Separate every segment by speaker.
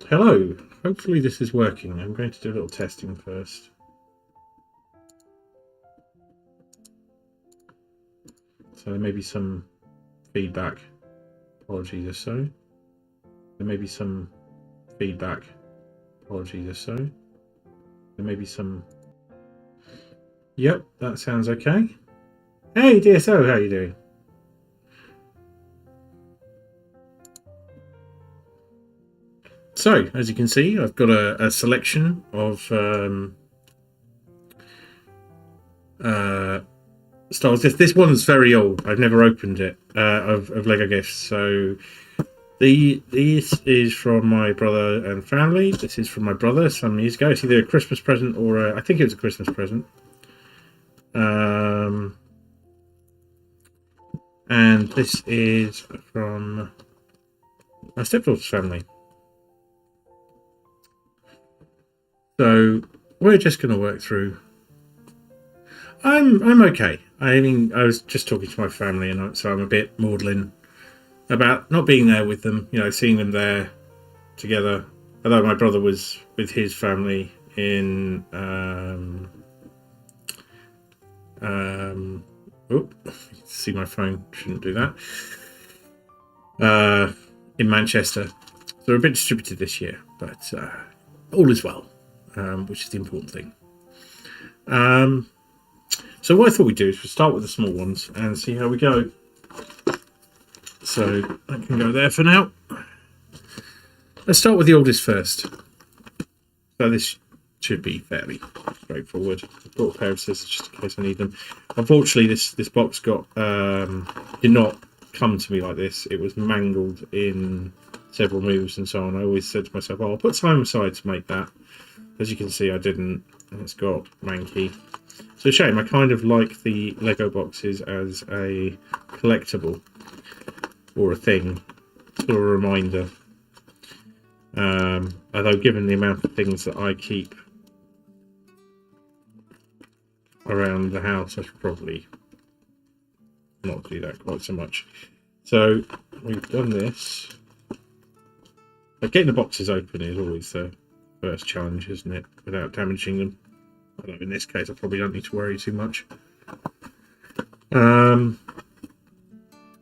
Speaker 1: Hello, hopefully this is working. I'm going to do a little testing first. So there may be some feedback. Apologies if so. There may be some feedback. Apologies if so. There may be some... Yep, that sounds okay. Hey DSO, how are you doing? So, as you can see, I've got a selection of styles. This one's very old. I've never opened it, of Lego gifts. So, this is from my brother and family. This is from my brother some years ago. It's either a Christmas present or I think it was a Christmas present. And this is from my stepdaughter's family. So we're just going to work through I'm okay. I mean, I was just talking to my family, and so I'm a bit maudlin about not being there with them. You know, seeing them there together. Although my brother was with his family in oh, see my phone. Shouldn't do that. In Manchester, so they're a bit distributed this year, but all is well, which is the important thing. So what I thought we'd do is we'll start with the small ones and see how we go. So that can go there for now. Let's start with the oldest first. So this should be fairly straightforward. I brought a pair of scissors just in case I need them. Unfortunately, this box got did not come to me like this. It was mangled in several moves and so on. I always said to myself, "Oh, I'll put time aside to make that." As you can see, I didn't, and it's got manky. It's a shame. I kind of like the Lego boxes as a collectible or a thing, sort of a reminder. Although given the amount of things that I keep around the house, I should probably not do that quite so much. So we've done this. But getting the boxes open is always the first challenge, isn't it? Without damaging them. Although in this case I probably don't need to worry too much.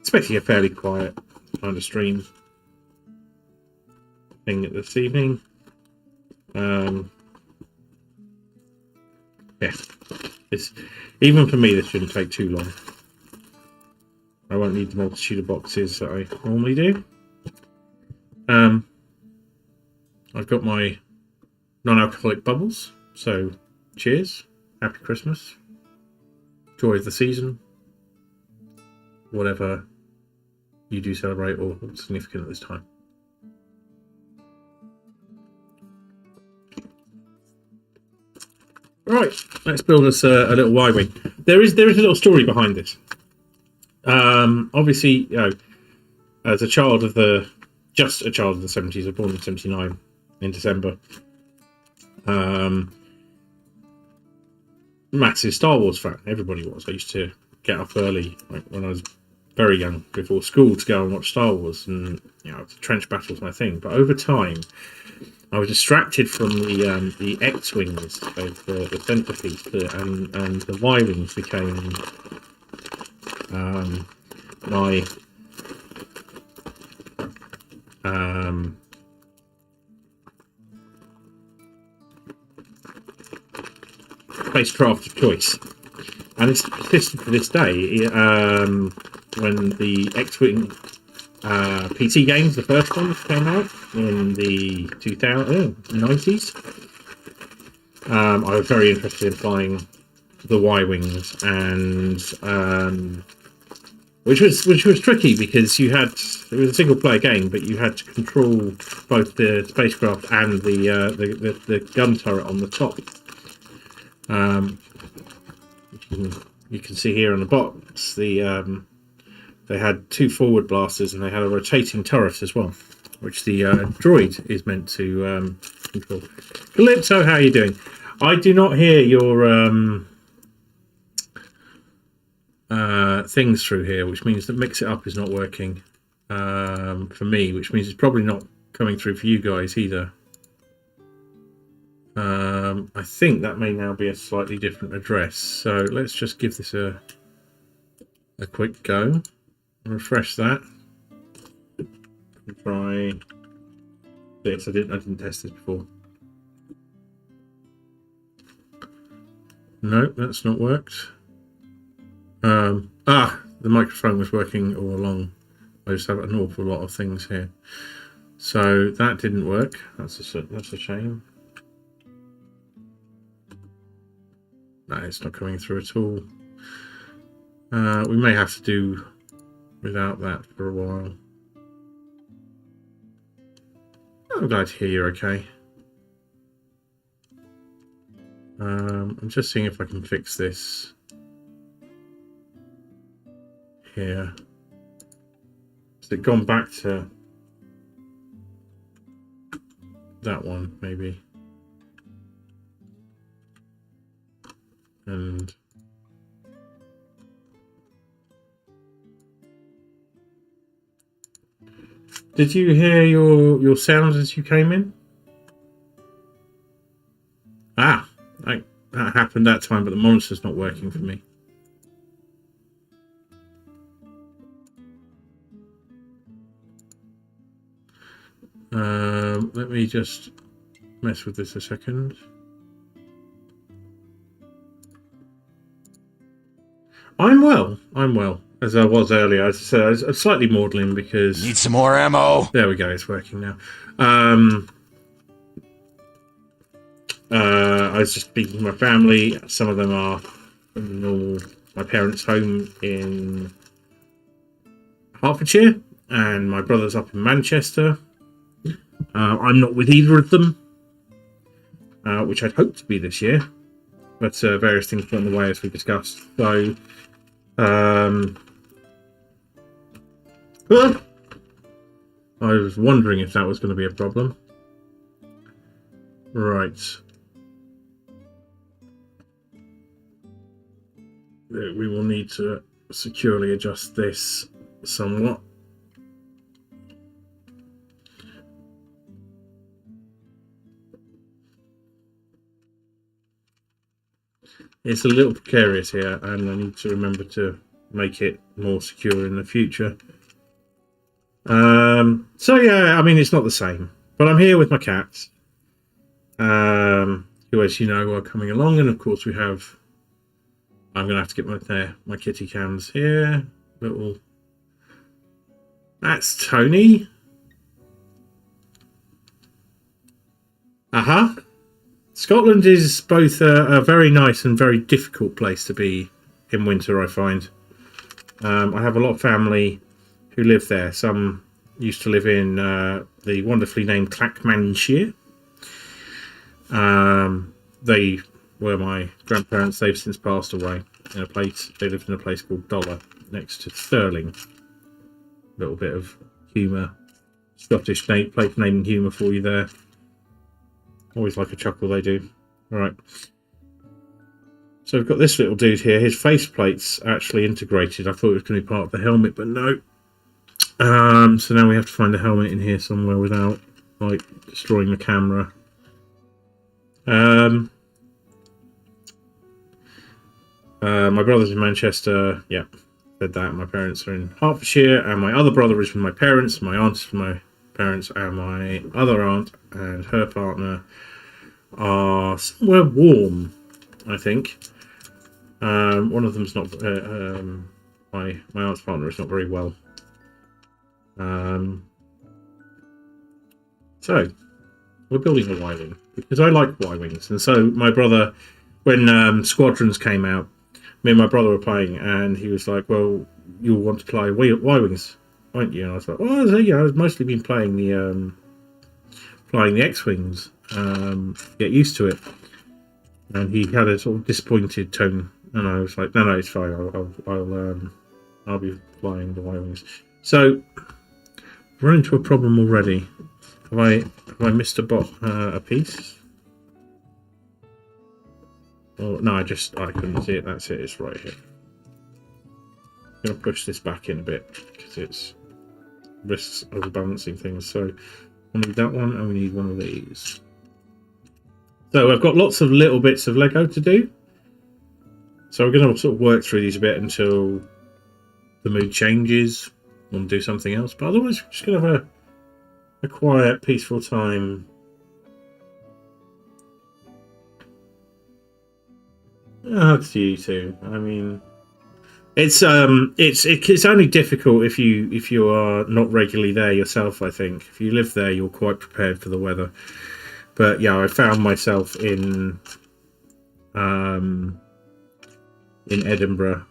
Speaker 1: Expecting a fairly quiet kind of stream thing this evening. Yeah, even for me this shouldn't take too long. I won't need the multitude of boxes that I normally do. I've got my non-alcoholic bubbles, so cheers, happy Christmas, joy of the season, whatever you do celebrate or what's significant at this time. Right, let's build us a little Y-wing. There is a little story behind this. Obviously, you know, as a child of the 70s, I was born in 79 in December. Massive Star Wars fan. Everybody was. I used to get up early, like when I was very young, before school, to go and watch Star Wars, and you know, the trench battle was my thing. But over time, I was distracted from the X-wings, the centerpiece, and the Y-wings became my spacecraft of choice, and it's persisted to this day. When the X-wing PC games, the first ones, came out in the 90s, I was very interested in flying the Y-wings, and which was tricky because it was a single player game, but you had to control both the spacecraft and the gun turret on the top. You can see here on the box they had two forward blasters and they had a rotating turret as well, which the droid is meant to control. Calypso, how are you doing? I do not hear your things through here, which means that Mix It Up is not working for me, which means it's probably not coming through for you guys either. I think that may now be a slightly different address, so let's just give this a quick go. Refresh that. Try this. I didn't test this before. No, that's not worked. The microphone was working all along. I just have an awful lot of things here, so that didn't work. That's a shame. No, it's not coming through at all. We may have to do without that for a while. I'm glad to hear you're okay. I'm just seeing if I can fix this here. Has it gone back to that one, maybe? And Did you hear your sounds as you came in? Ah, that happened that time, but the monitor's not working for me. Let me just mess with this a second. I'm well, as I was earlier. As I said, I was slightly maudlin because...
Speaker 2: Need some more ammo?
Speaker 1: There we go, it's working now. I was just speaking to my family. Some of them are in my parents' home in Hertfordshire, and my brother's up in Manchester. I'm not with either of them, which I'd hoped to be this year, but various things got in the way as we discussed. So, I was wondering if that was going to be a problem. Right. We will need to securely adjust this somewhat. It's a little precarious here, and I need to remember to make it more secure in the future. So yeah, I mean, it's not the same, but I'm here with my cats, who, as you know, are coming along, and of course we have... I'm going to have to get my Kittycams here. That's Tony. Scotland is both a very nice and very difficult place to be in winter, I find. I have a lot of family who live there. Some used to live in the wonderfully named Clackmannshire. They were my grandparents. They've since passed away in a place. They lived in a place called Dollar next to Stirling. A little bit of humour, Scottish place naming humour for you there. Always like a chuckle, they do. All right. So we've got this little dude here. His faceplate's actually integrated. I thought it was going to be part of the helmet, but no. So now we have to find a helmet in here somewhere without like destroying the camera. My brother's in Manchester. Yeah, said that. My parents are in Hertfordshire, and my other brother is with my parents. My aunt's with my parents, and my other aunt and her partner are somewhere warm, I think. One of them's not. My aunt's partner is not very well. So we're building a Y-wing because I like Y-wings, and so my brother, when Squadrons came out, me and my brother were playing, and he was like, "Well, you'll want to play Y-wings, won't you?" And I was like, "Well, yeah, I've mostly been playing the X-wings. Get used to it." And he had a sort of disappointed tone, and I was like, "No, it's fine. I'll be flying the Y-wings." So I've run into a problem already. Have I missed a piece? Oh no, I couldn't see it. That's it. It's right here. I'm going to push this back in a bit because it's risks overbalancing things. So we need that one, and we need one of these. So I've got lots of little bits of Lego to do. So we're going to sort of work through these a bit until the mood changes. We'll do something else, but otherwise we're just going to have a quiet, peaceful time. Hugs to you too. I mean, it's only difficult if you are not regularly there yourself. I think if you live there, you're quite prepared for the weather. But yeah, I found myself in Edinburgh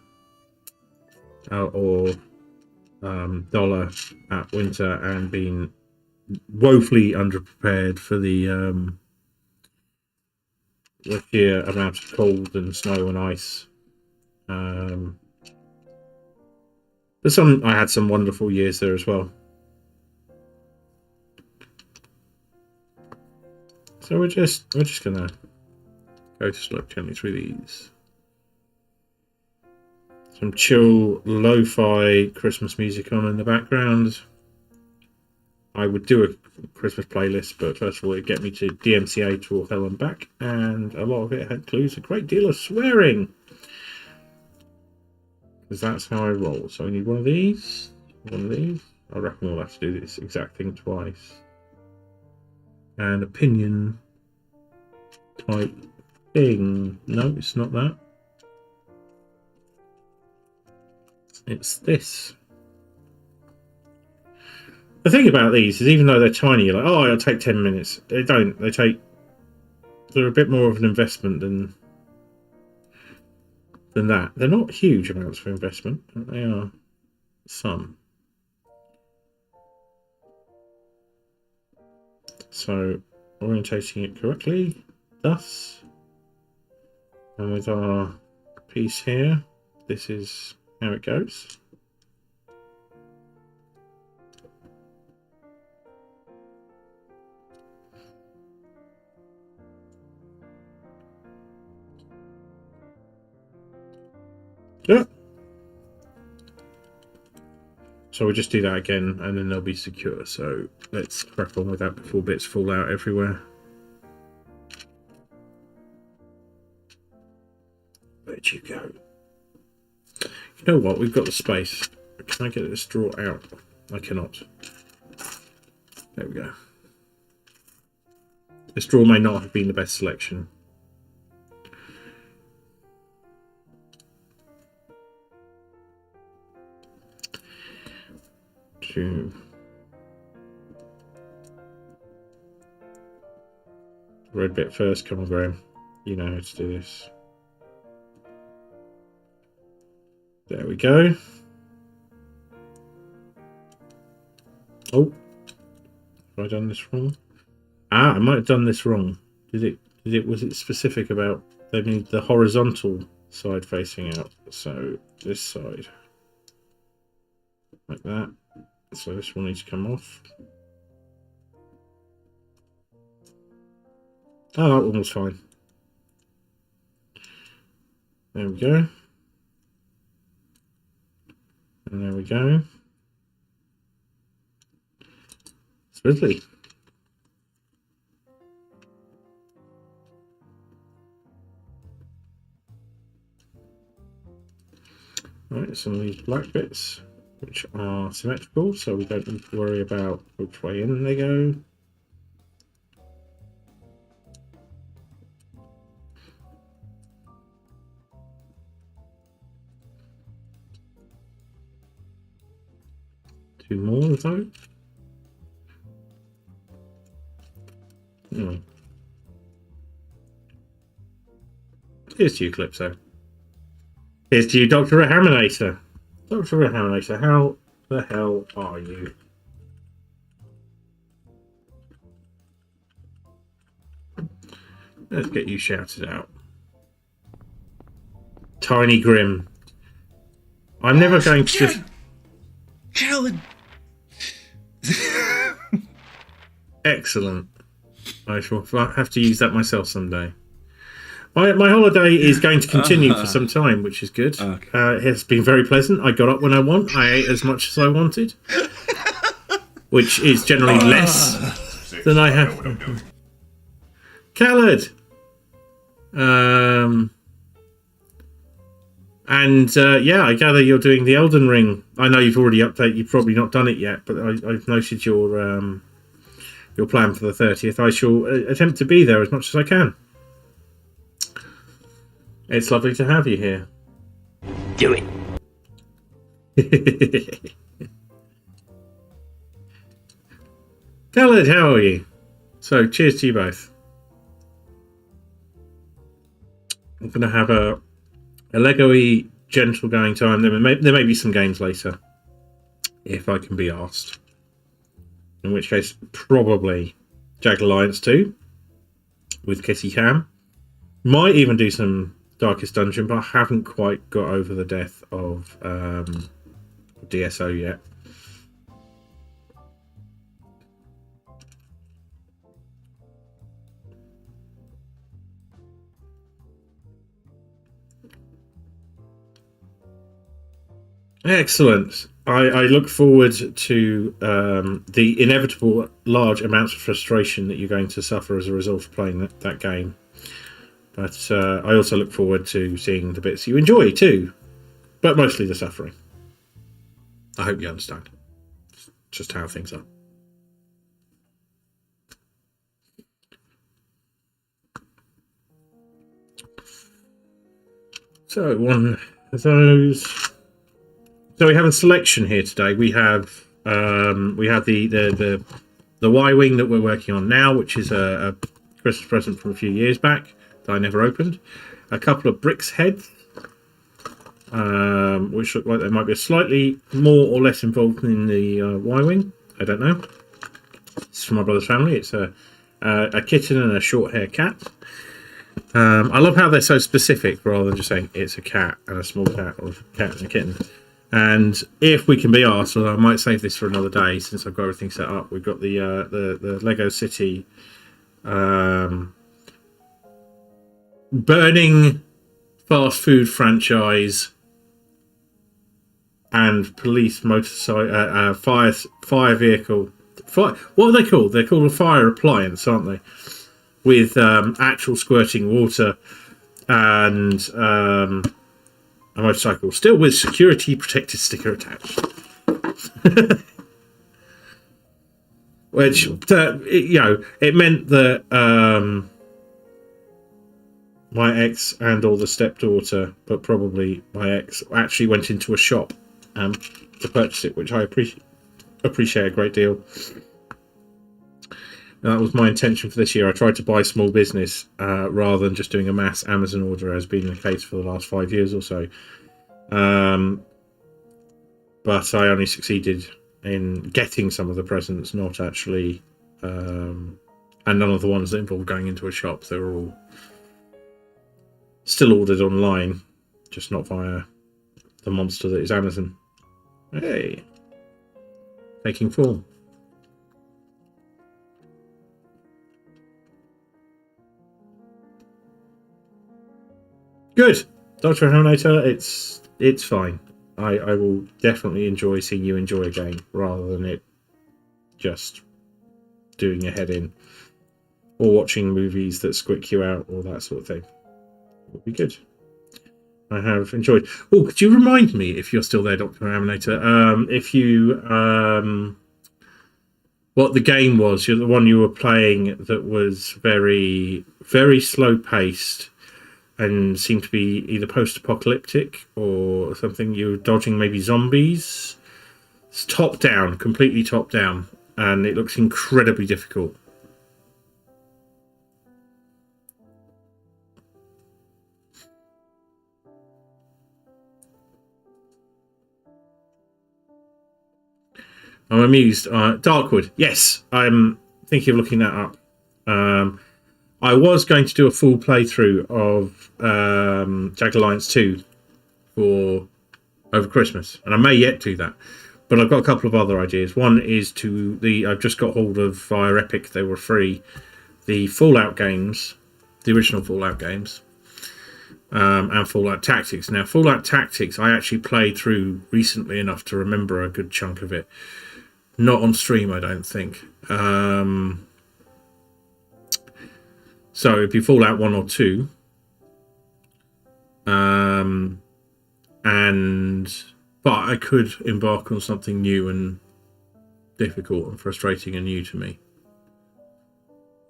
Speaker 1: or Dollar at winter and being woefully underprepared for the sheer amount of cold and snow and ice. But I had some wonderful years there as well. So we're just gonna go gently through these. Some chill lo-fi Christmas music on in the background. I would do a Christmas playlist, but first of all, it'd get me to DMCA or Hell and Back, and a lot of it includes a great deal of swearing. Because that's how I roll. So I need one of these. One of these. I reckon we'll have to do this exact thing twice. And opinion type thing. No, it's not that. It's this. The thing about these is, even though they're tiny, you're like, oh, it'll take 10 minutes. They don't. They're a bit more of an investment than that. They're not huge amounts of investment, but they are some. So, orientating it correctly, thus, and with our piece here, this is how it goes. Yeah. So we'll just do that again, and then they'll be secure. So let's crack on with that before bits fall out everywhere. Where'd you go? You know what? We've got the space. Can I get this drawer out? I cannot. There we go. This drawer may not have been the best selection. Red bit first. Come on, Graham. You know how to do this. There we go. Oh, have I done this wrong? I might have done this wrong. Was it specific about they need the horizontal side facing out? So this side, like that. So this one needs to come off. Oh, that one was fine. There we go. And there we go. Smoothly. Right, some of these black bits, which are symmetrical, so we don't need to worry about which way in they go. Two more of those. Anyway. Here's to you, Calypso. Here's to you, Dr. Rehaminator. Dr. Rehaminator, how the hell are you? Let's get you shouted out. Tiny Grim. I'm never going to just...
Speaker 2: Khaled!
Speaker 1: Excellent. I shall have to use that myself someday. My holiday is going to continue for some time, which is good.
Speaker 2: Okay.
Speaker 1: It has been very pleasant. I got up when I want. I ate as much as I wanted, which is generally less than I have. Khaled! Yeah, I gather you're doing the Elden Ring. I know you've already updated. You've probably not done it yet, but I've noted your plan for the 30th. I shall attempt to be there as much as I can. It's lovely to have you here.
Speaker 2: Do it.
Speaker 1: Khaled, how are you? So, cheers to you both. I'm going to have a Lego-y, gentle going time. There may be some games later, if I can be asked. In which case, probably Jagged Alliance 2 with Kittycam. Might even do some Darkest Dungeon, but I haven't quite got over the death of DSO yet. Excellent. I look forward to the inevitable large amounts of frustration that you're going to suffer as a result of playing that game. But I also look forward to seeing the bits you enjoy too, but mostly the suffering. I hope you understand just how things are. So one of those. So we have a selection here today. We have the Y-wing that we're working on now, which is a Christmas present from a few years back that I never opened. A couple of bricks heads, which look like they might be slightly more or less involved in the Y-wing. I don't know. It's from my brother's family. It's a kitten and a short hair cat. I love how they're so specific rather than just saying it's a cat and a small cat or a cat and a kitten. And if we can be asked, well, I might save this for another day since I've got everything set up. We've got the Lego City burning fast food franchise and police motorcycle fire vehicle. What are they called? They're called a fire appliance, aren't they? With actual squirting water and a motorcycle, still with security protected sticker attached. Which it meant that my ex and or the stepdaughter, but probably my ex, actually went into a shop to purchase it, which I appreciate a great deal. And that was my intention for this year. I tried to buy small business rather than just doing a mass Amazon order, as has been the case for the last 5 years or so. But I only succeeded in getting some of the presents, not actually, and none of the ones that involved going into a shop. They were all still ordered online, just not via the monster that is Amazon. Hey, taking form. Good, Dr. Helnator, it's fine. I will definitely enjoy seeing you enjoy a game rather than it just doing your head in or watching movies that squick you out or that sort of thing. It would be good. I have enjoyed. Oh, could you remind me, if you're still there, Dr. Aminator, if you what the game was? You're the one you were playing that was very, very slow paced and seemed to be either post-apocalyptic or something. You were dodging maybe zombies. It's top down, completely top down, and it looks incredibly difficult. I'm amused. Darkwood, yes, I'm thinking of looking that up. I was going to do a full playthrough of Jag Alliance 2 for over Christmas, and I may yet do that. But I've got a couple of other ideas. One is I've just got hold of via Epic, they were free, the Fallout games, the original Fallout games, and Fallout Tactics. Now, Fallout Tactics I actually played through recently enough to remember a good chunk of it. Not on stream, I don't think. So it'd be Fallout 1 or 2. But I could embark on something new and difficult and frustrating and new to me.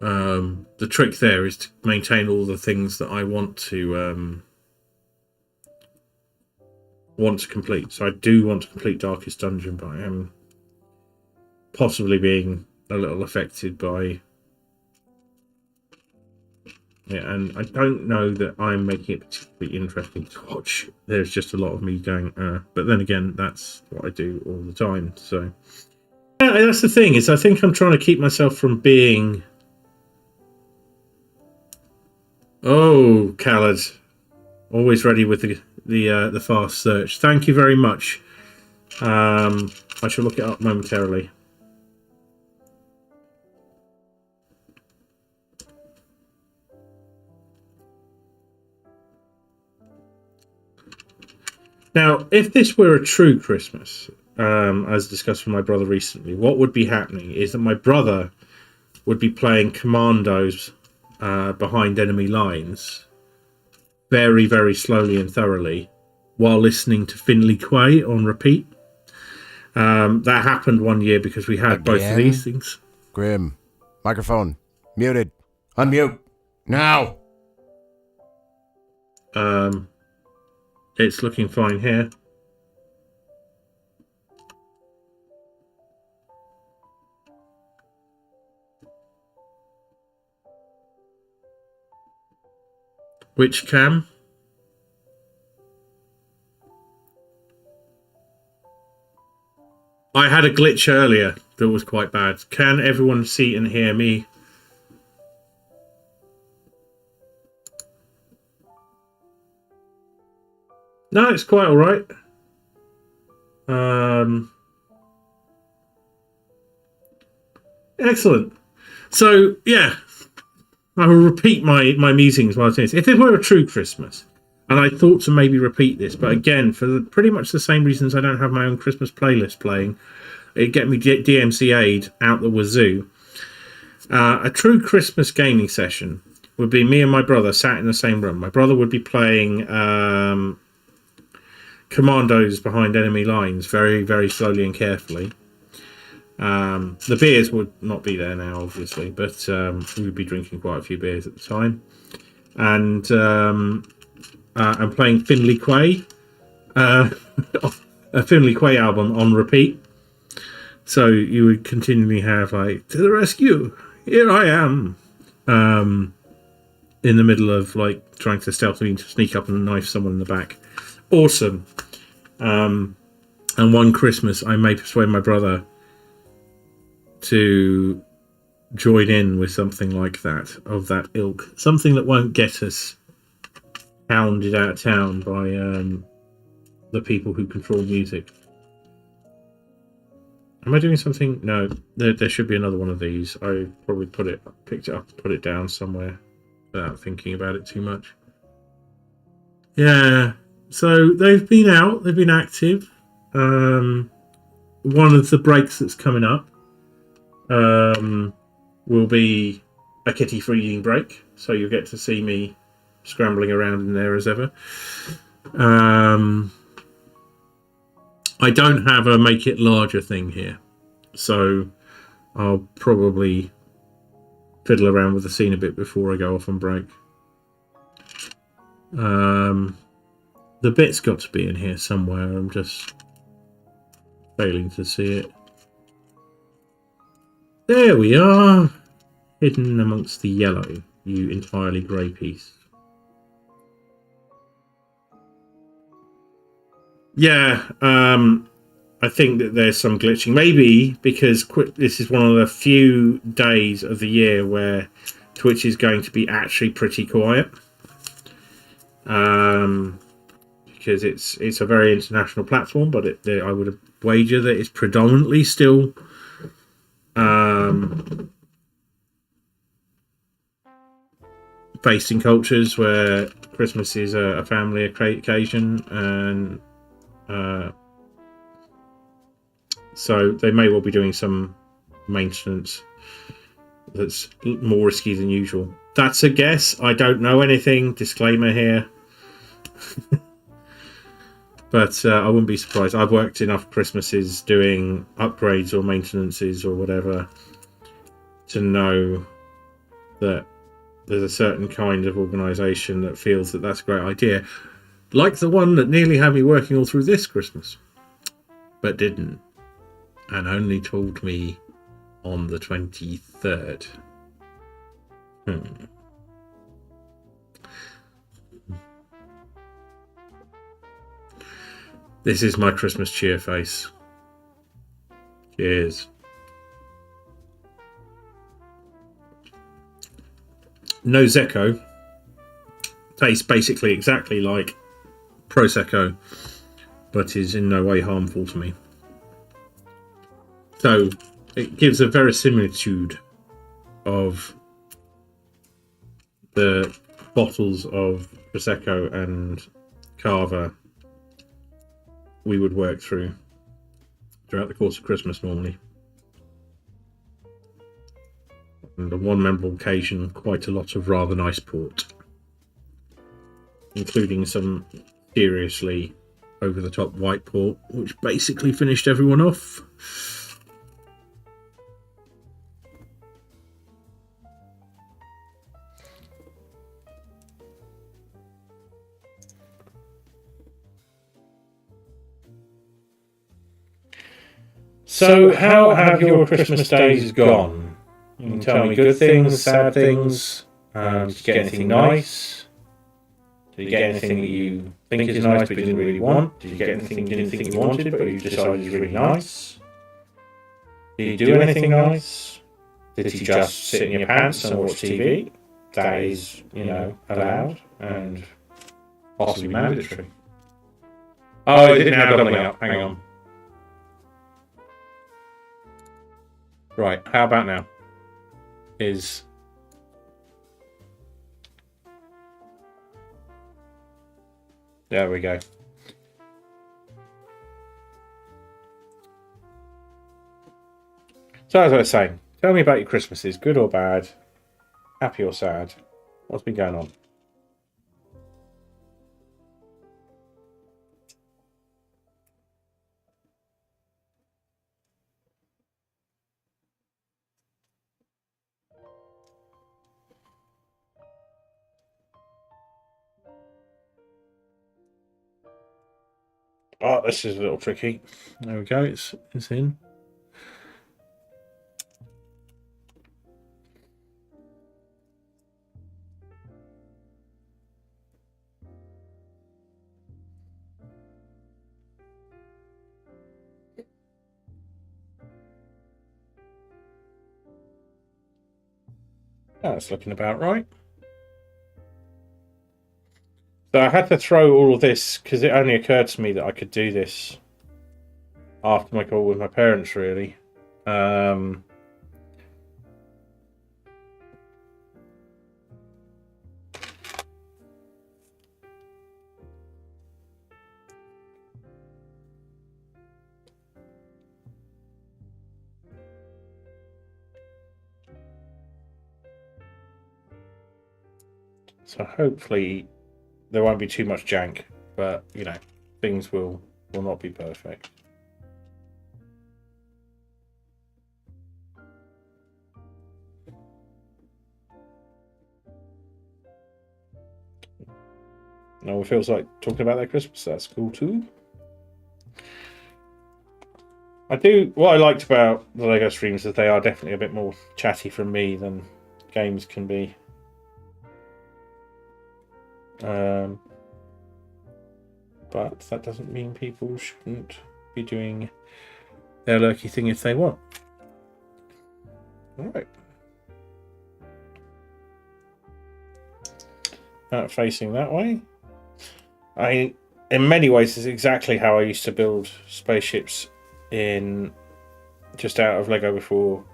Speaker 1: The trick there is to maintain all the things that I want to complete. So I do want to complete Darkest Dungeon, but I am possibly being a little affected by and I don't know that I'm making it particularly interesting to watch. There's just a lot of me going, but then again, that's what I do all the time. So yeah, that's the thing, is I think I'm trying to keep myself from being. Oh, Khaled, always ready with the fast search. Thank you very much. I shall look it up momentarily. Now, if this were a true Christmas, as discussed with my brother recently, what would be happening is that my brother would be playing commandos behind enemy lines very, very slowly and thoroughly while listening to Finley Quay on repeat. That happened one year because we had both of these things.
Speaker 3: Grim. Microphone. Muted. Unmute. Now.
Speaker 1: It's looking fine here. Which cam? I had a glitch earlier that was quite bad. Can everyone see and hear me? No, it's quite all right. Excellent. So, yeah, I will repeat my musings while I was doing this. If it were a true Christmas, and I thought to maybe repeat this, but again, for pretty much the same reasons I don't have my own Christmas playlist playing, it'd get me DMCA'd out the wazoo. A true Christmas gaming session would be me and my brother sat in the same room. My brother would be playing commandos behind enemy lines very, very slowly and carefully. The beers would not be there now, obviously, but we would be drinking quite a few beers at the time. And playing Finley Quay, a Finley Quay album on repeat. So you would continually have like, to the rescue, here I am, in the middle of like trying to stealthily sneak up and knife someone in the back. Awesome. And one Christmas I may persuade my brother to join in with something like that, of that ilk. Something that won't get us hounded out of town by the people who control music. Am I doing something? No, there should be another one of these. I probably picked it up, put it down somewhere without thinking about it too much. Yeah, so they've been out, they've been active. One of the breaks that's coming up will be a kitty feeding break, so you'll get to see me scrambling around in there as ever. I don't have a make it larger thing here, so I'll probably fiddle around with the scene a bit before I go off on break. The bit's got to be in here somewhere. I'm just failing to see it. There we are, hidden amongst the yellow, you entirely grey piece. Yeah, I think that there's some glitching. Maybe because this is one of the few days of the year where Twitch is going to be actually pretty quiet. Because it's a very international platform, but I would wager that it's predominantly still based in cultures where Christmas is a family occasion, and so they may well be doing some maintenance that's more risky than usual. That's a guess. I don't know anything. Disclaimer here. But I wouldn't be surprised. I've worked enough Christmases doing upgrades or maintenances or whatever to know that there's a certain kind of organisation that feels that that's a great idea. Like the one that nearly had me working all through this Christmas, but didn't. And only told me on the 23rd. This is my Christmas cheer face. Cheers. No Zecco. Tastes basically exactly like Prosecco, but is in no way harmful to me. So it gives a verisimilitude of the bottles of Prosecco and Cava we would work through. throughout the course of Christmas normally. And on one memorable occasion, quite a lot of rather nice port, including some seriously over-the-top white port, which basically finished everyone off.
Speaker 2: So, how have your Christmas days gone? You can tell me good things, sad things. Did you get anything nice? Did you get anything that you think is nice but you didn't really want? Did you get anything you didn't think you wanted but you decided is really nice? Did you do anything nice? Did you just sit in your pants and watch TV? That is, allowed and possibly mandatory. Oh, is it now doubling up? Hang on. Right, how about now? There we go. So as I was saying, tell me about your Christmases, good or bad, happy or sad. What's been going on? Oh, this is a little tricky. There we go, it's in. That's looking about right. So I had to throw all of this because it only occurred to me that I could do this after my call with my parents, really. So hopefully there won't be too much jank, but things will not be perfect. No one feels like talking about their Christmas. That's cool too. What I liked about the Lego streams is they are definitely a bit more chatty from me than games can be. But that doesn't mean people shouldn't be doing their lurky thing if they want. Alright. Facing that way. In many ways, it's exactly how I used to build spaceships in just out of Lego before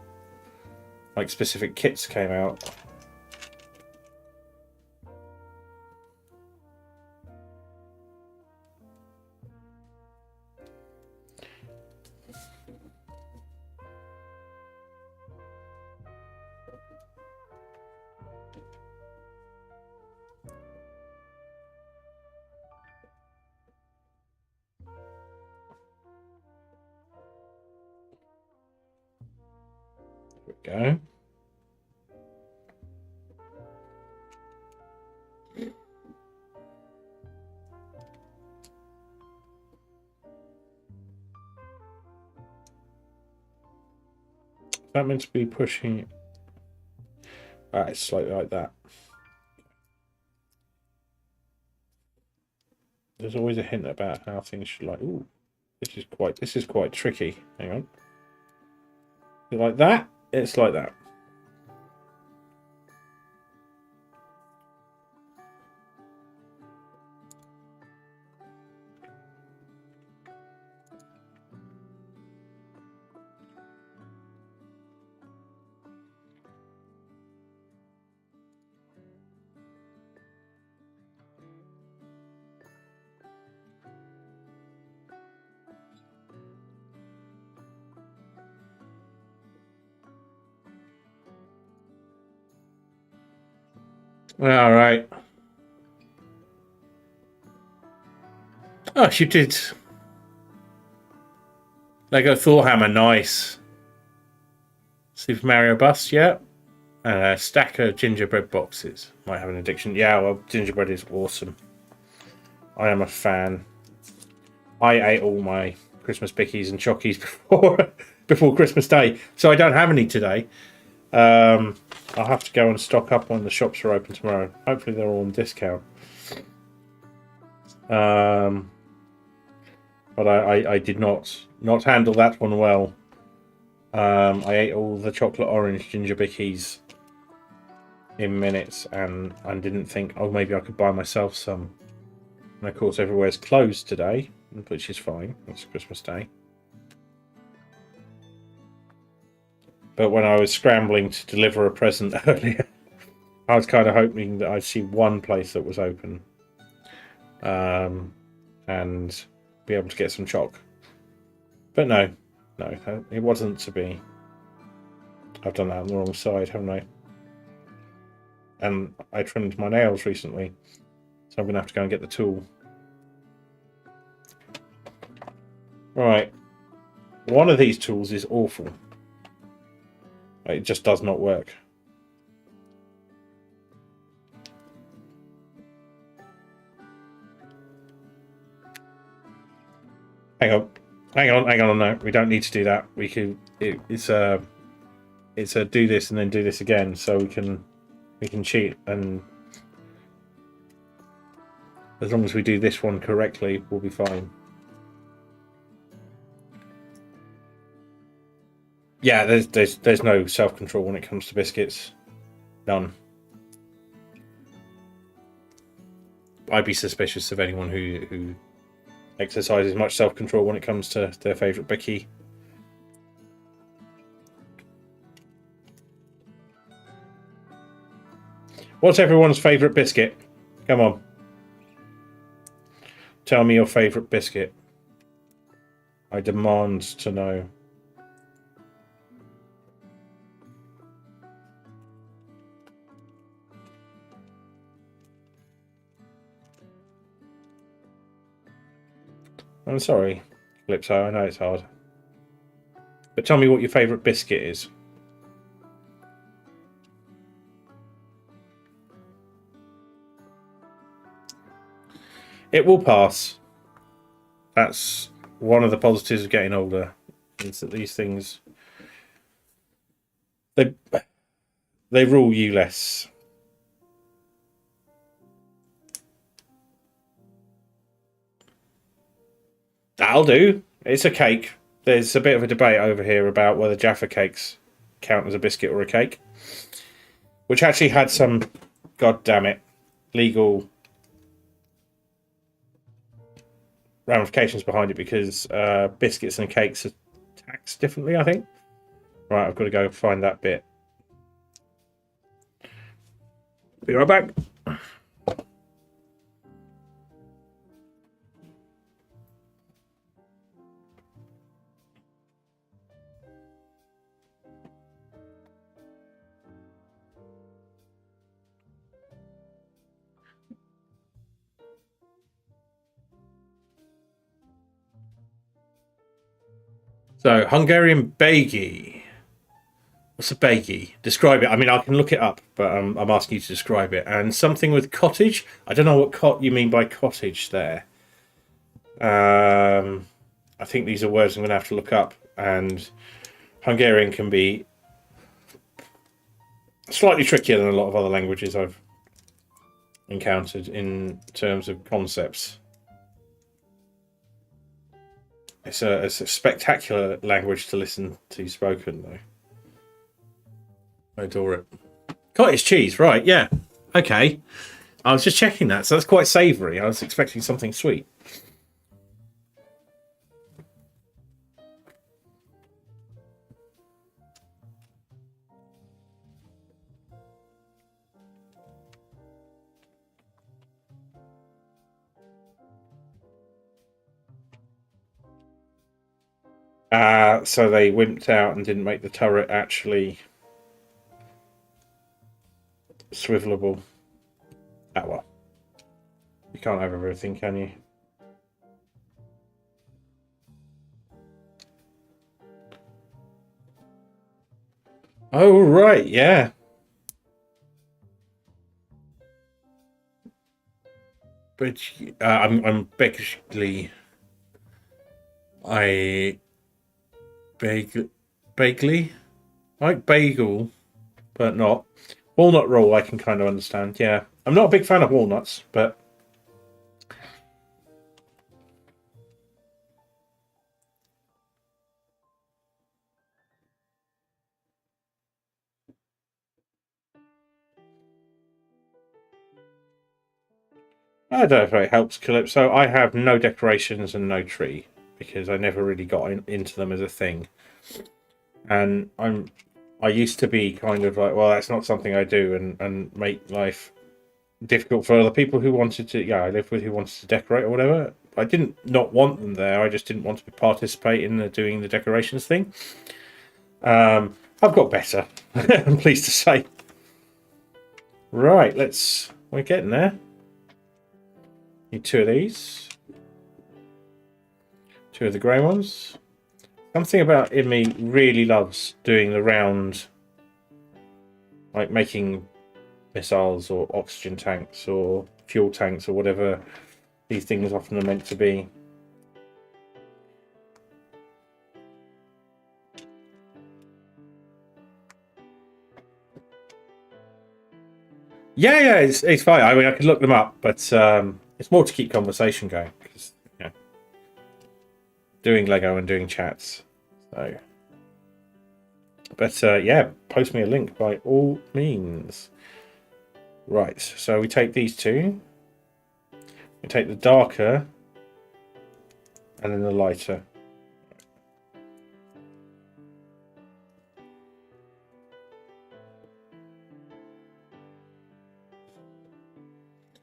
Speaker 2: specific kits came out. There we go. Is that meant to be pushing? It's slightly like that. There's always a hint about how things should Ooh, this is quite tricky. Hang on. Like that? It's like that. All right. Oh, she did. Lego Thor hammer, nice. Super Mario bust, yeah. And a stack of gingerbread boxes. Might have an addiction. Yeah, well, gingerbread is awesome. I am a fan. I ate all my Christmas bickies and chockies before Christmas Day, so I don't have any today. I'll have to go and stock up when the shops are open tomorrow. Hopefully they're all on discount. But I did not handle that one well. I ate all the chocolate orange ginger bickies in minutes, and didn't think, oh, maybe I could buy myself some. And of course, everywhere's closed today, which is fine. It's Christmas Day. But when I was scrambling to deliver a present earlier, I was kind of hoping that I'd see one place that was open, and be able to get some chalk. But no, it wasn't to be. I've done that on the wrong side, haven't I? And I trimmed my nails recently, so I'm going to have to go and get the tool. Right. One of these tools is awful. It just does not work. Hang on, no, we don't need to do that. We could, it's a do this and then do this again, so we can cheat, and as long as we do this one correctly, we'll be fine. Yeah, there's no self-control when it comes to biscuits. None. I'd be suspicious of anyone who exercises much self-control when it comes to their favourite bicky. What's everyone's favourite biscuit? Come on. Tell me your favourite biscuit. I demand to know. I'm sorry, Calypso, I know it's hard. But tell me what your favourite biscuit is. It will pass. That's one of the positives of getting older, is that these things, they rule you less. That'll do. It's a cake. There's a bit of a debate over here about whether Jaffa cakes count as a biscuit or a cake, which actually had some, god damn it, legal ramifications behind it, because biscuits and cakes are taxed differently, I think. Right, I've got to go find that bit. Be right back. So, Hungarian baggy. What's a baggy? Describe it. I mean, I can look it up, but I'm asking you to describe it. And something with cottage. I don't know what you mean by cottage there. I think these are words I'm going to have to look up. And Hungarian can be slightly trickier than a lot of other languages I've encountered in terms of concepts. It's a spectacular language to listen to spoken, though. I adore it. Cottage cheese, right, yeah. Okay. I was just checking that, so that's quite savoury. I was expecting something sweet. So they wimped out and didn't make the turret actually swivelable. Ah, well. You can't have everything, can you? Oh, right, yeah. But I'm basically bagely I like bagel, but not walnut roll. I can kind of understand. Yeah, I'm not a big fan of walnuts, but I don't know if it helps Calypso. I have no decorations and no tree because I never really got into them as a thing, and I used to be kind of like, well, that's not something I do, and make life difficult for other people who wanted to. Yeah, I lived with who wanted to decorate or whatever. I didn't not want them there. I just didn't want to participate in doing the decorations thing. I've got better. I'm pleased to say. Right, we're getting there. Need 2 of these. 2 of the grey ones. Something about in me really loves doing the round, like making missiles or oxygen tanks or fuel tanks or whatever these things often are meant to be. Yeah, it's fine. I mean, I could look them up, but it's more to keep conversation going. Because, doing Lego and doing chats. So, but yeah, post me a link by all means. Right, so we take these 2. We take the darker and then the lighter.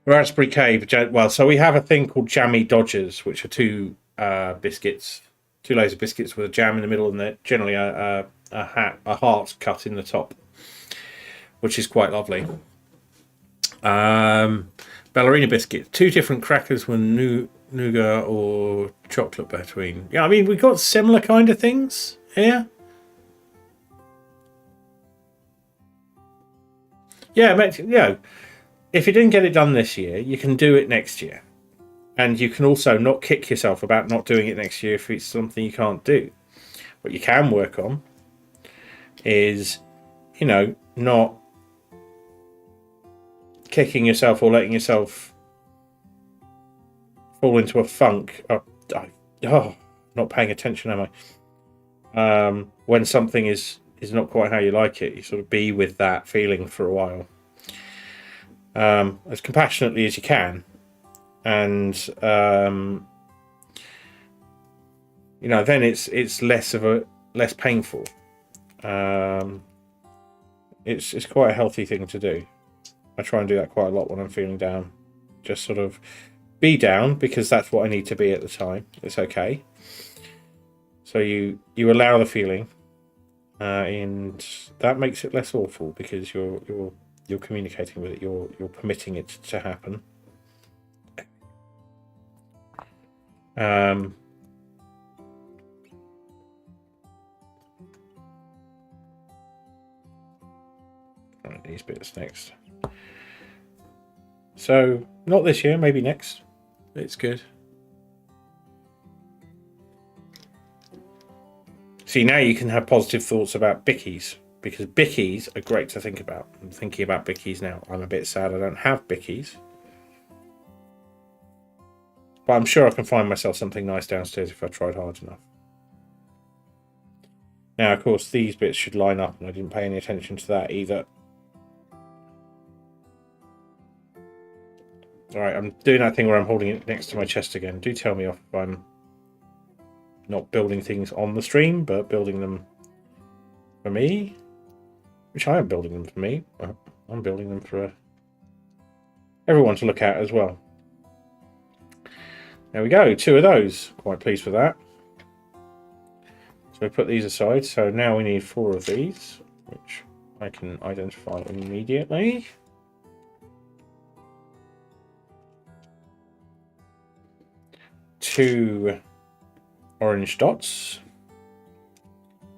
Speaker 2: Raspberry Cave. Well, so we have a thing called Jammy Dodgers, which are 2 biscuits, 2 layers of biscuits with a jam in the middle, and they're generally a heart cut in the top, which is quite lovely. Ballerina biscuit, 2 different crackers with nougat or chocolate between. Yeah, I mean, we've got similar kind of things here. Yeah, if you didn't get it done this year, you can do it next year. And you can also not kick yourself about not doing it next year if it's something you can't do. What you can work on is, not kicking yourself or letting yourself fall into a funk. Not paying attention, am I? When something is not quite how you like it, you sort of be with that feeling for a while. As compassionately as you can, and then it's less painful. It's quite a healthy thing to do. I try and do that quite a lot when I'm feeling down. Just sort of be down because that's what I need to be at the time. It's okay. So you allow the feeling, and that makes it less awful because you're communicating with it. You're permitting it to happen. Right, these bits next. So not this year, maybe next. It's good. See, now you can have positive thoughts about bickies, because bickies are great to think about. I'm thinking about bickies now. I'm a bit sad I don't have bickies. But I'm sure I can find myself something nice downstairs if I tried hard enough. Now, of course, these bits should line up, and I didn't pay any attention to that either. Alright, I'm doing that thing where I'm holding it next to my chest again. Do tell me off if I'm not building things on the stream, but building them for me. Which I am building them for me. I'm building them for everyone to look at as well. There we go, 2 of those. Quite pleased with that. So we put these aside. So now we need 4 of these, which I can identify immediately. 2 orange dots,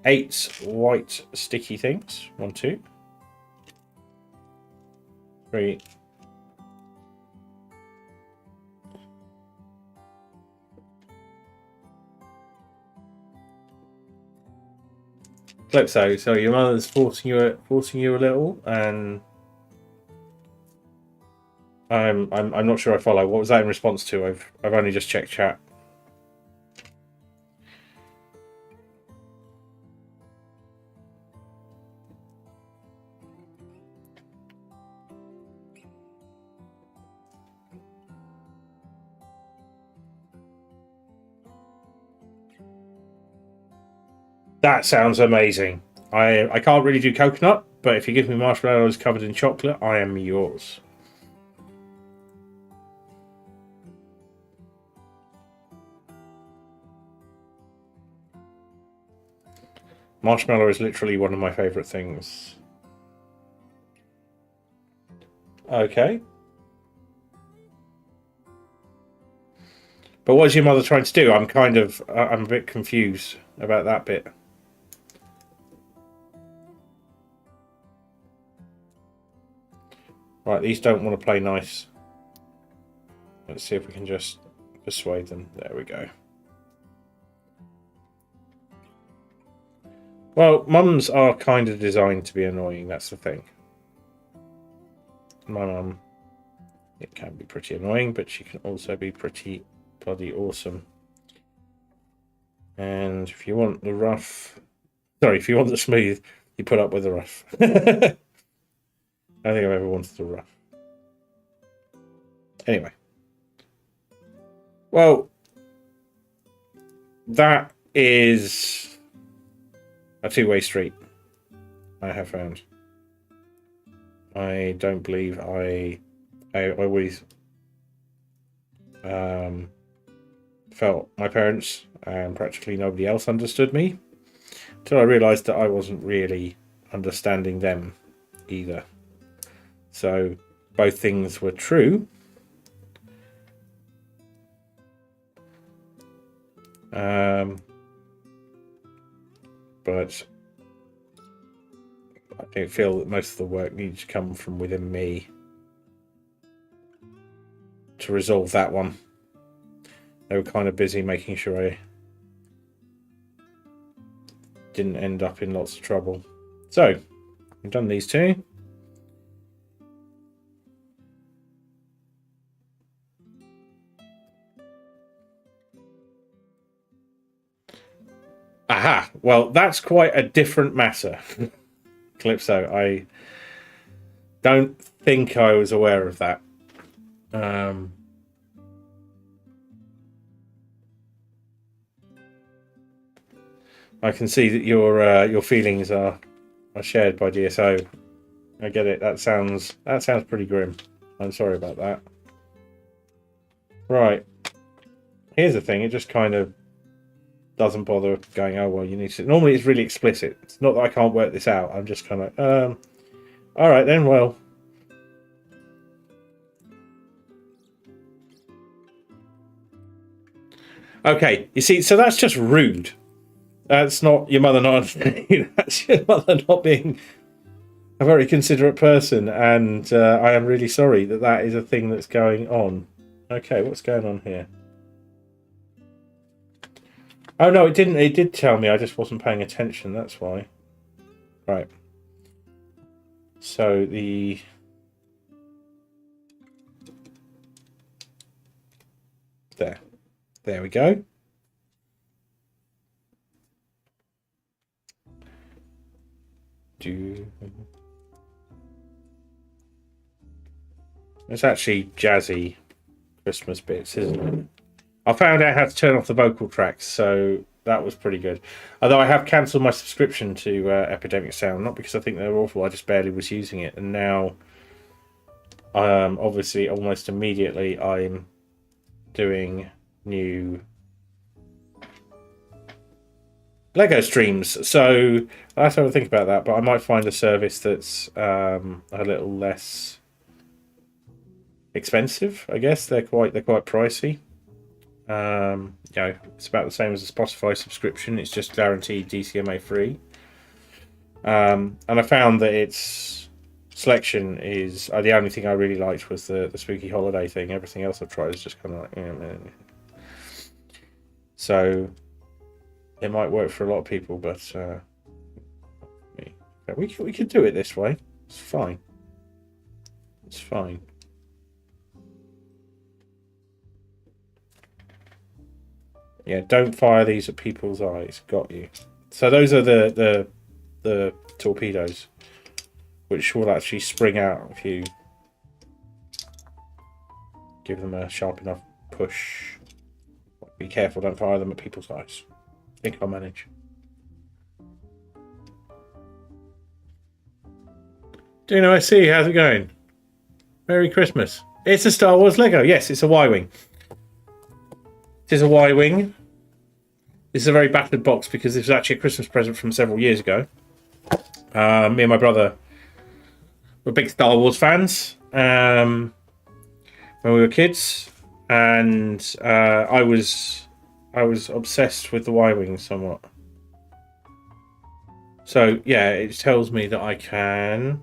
Speaker 2: 8 white sticky things. 1, 2, 3. Calypso, so your mother's forcing you a little, and I'm not sure I follow. What was that in response to? I've only just checked chat. That sounds amazing. I can't really do coconut, but if you give me marshmallows covered in chocolate, I am yours. Marshmallow is literally one of my favourite things. Okay. But what is your mother trying to do? I'm a bit confused about that bit. Right, these don't want to play nice. Let's see if we can just persuade them. There we go. Well, mums are kind of designed to be annoying, that's the thing. My mum, it can be pretty annoying, but she can also be pretty bloody awesome. And if you want the rough... Sorry, if you want the smooth, you put up with the rough. I don't think I've ever wanted the rough. Anyway. Well, that is a two-way street, I have found. I don't believe I always felt my parents and practically nobody else understood me until I realised that I wasn't really understanding them either. So both things were true. But I don't feel that most of the work needs to come from within me to resolve that one. They were kind of busy making sure I didn't end up in lots of trouble. So, I've done these two. Aha! Well, that's quite a different matter. Calypso, I don't think I was aware of that. I can see that your feelings are shared by DSO. I get it. That sounds pretty grim. I'm sorry about that. Right. Here's the thing. It just kind of doesn't bother going, oh, well, you need to... Normally it's really explicit. It's not that I can't work this out. I'm just kind of, all right then, well. Okay, you see, so that's just rude. That's not your mother not... That's your mother not being a very considerate person, and I am really sorry that that is a thing that's going on. Okay, what's going on here? Oh, no, it didn't. It did tell me. I just wasn't paying attention. That's why. Right. So the... There we go. It's actually jazzy Christmas bits, isn't it? I found out how to turn off the vocal tracks, so that was pretty good. Although I have cancelled my subscription to Epidemic Sound, not because I think they're awful, I just barely was using it. And now, obviously, almost immediately, I'm doing new Lego streams. So I have to think about that, but I might find a service that's a little less expensive, I guess. They're quite pricey. It's about the same as a Spotify subscription. It's just guaranteed DCMA free. And I found that its selection is the only thing I really liked was the spooky holiday thing. Everything else I've tried is just kind of like, So it might work for a lot of people, but we can do it this way. It's fine. It's fine. Yeah, don't fire these at people's eyes. Got you. So those are the torpedoes, which will actually spring out if you give them a sharp enough push. Be careful, don't fire them at people's eyes. I think I'll manage. Dino, I see. How's it going? Merry Christmas. It's a Star Wars Lego. Yes, it's a Y-Wing. It is a Y-Wing. This is a very battered box because this was actually a Christmas present from several years ago. Me and my brother were big Star Wars fans when we were kids, and I was obsessed with the Y-Wing somewhat. So yeah, it tells me that I can.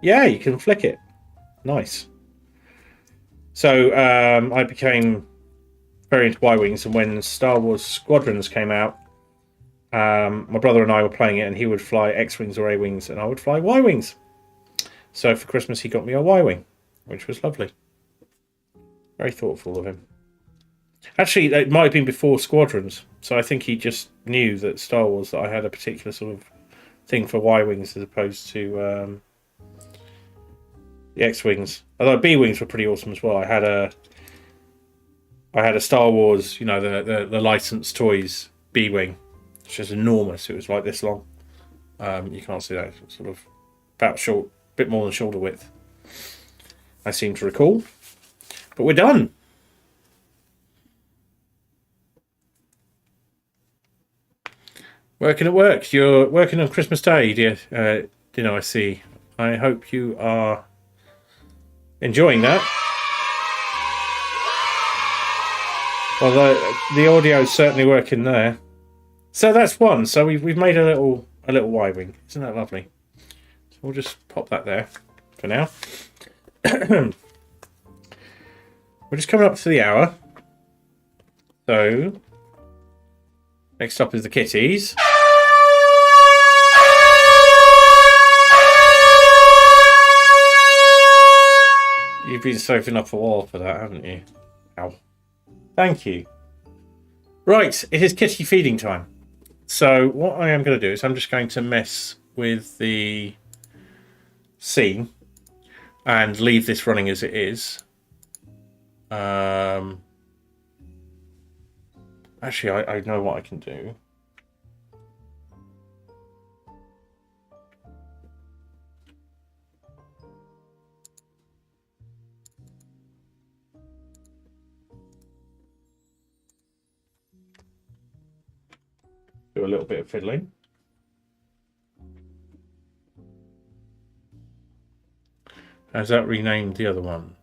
Speaker 2: Yeah, you can flick it. Nice. So I became very into Y-Wings, and when Star Wars Squadrons came out, my brother and I were playing it, and he would fly X-Wings or A-Wings, and I would fly Y-Wings. So for Christmas, he got me a Y-Wing, which was lovely. Very thoughtful of him. Actually, it might have been before Squadrons, so I think he just knew that Star Wars, that I had a particular sort of thing for Y-Wings as opposed to the X-Wings. Although B-Wings were pretty awesome as well. I had a Star Wars, the licensed toys B-Wing, which is enormous. It was like this long. You can't see that. It's sort of about bit more than shoulder width, I seem to recall. But we're done. Working at work. You're working on Christmas Day, dear. I see. I hope you are enjoying that. Well, the audio is certainly working there. So that's one. So we've made a little Y-Wing. Isn't that lovely? So we'll just pop that there for now. We're just coming up to the hour. So next up is the kitties. You've been soaking up a while for that, haven't you? Ow. Thank you. Right, it is kitty feeding time. So what I am going to do is I'm just going to mess with the scene and leave this running as it is. Actually, I know what I can do. Do a little bit of fiddling. Has that renamed the other one?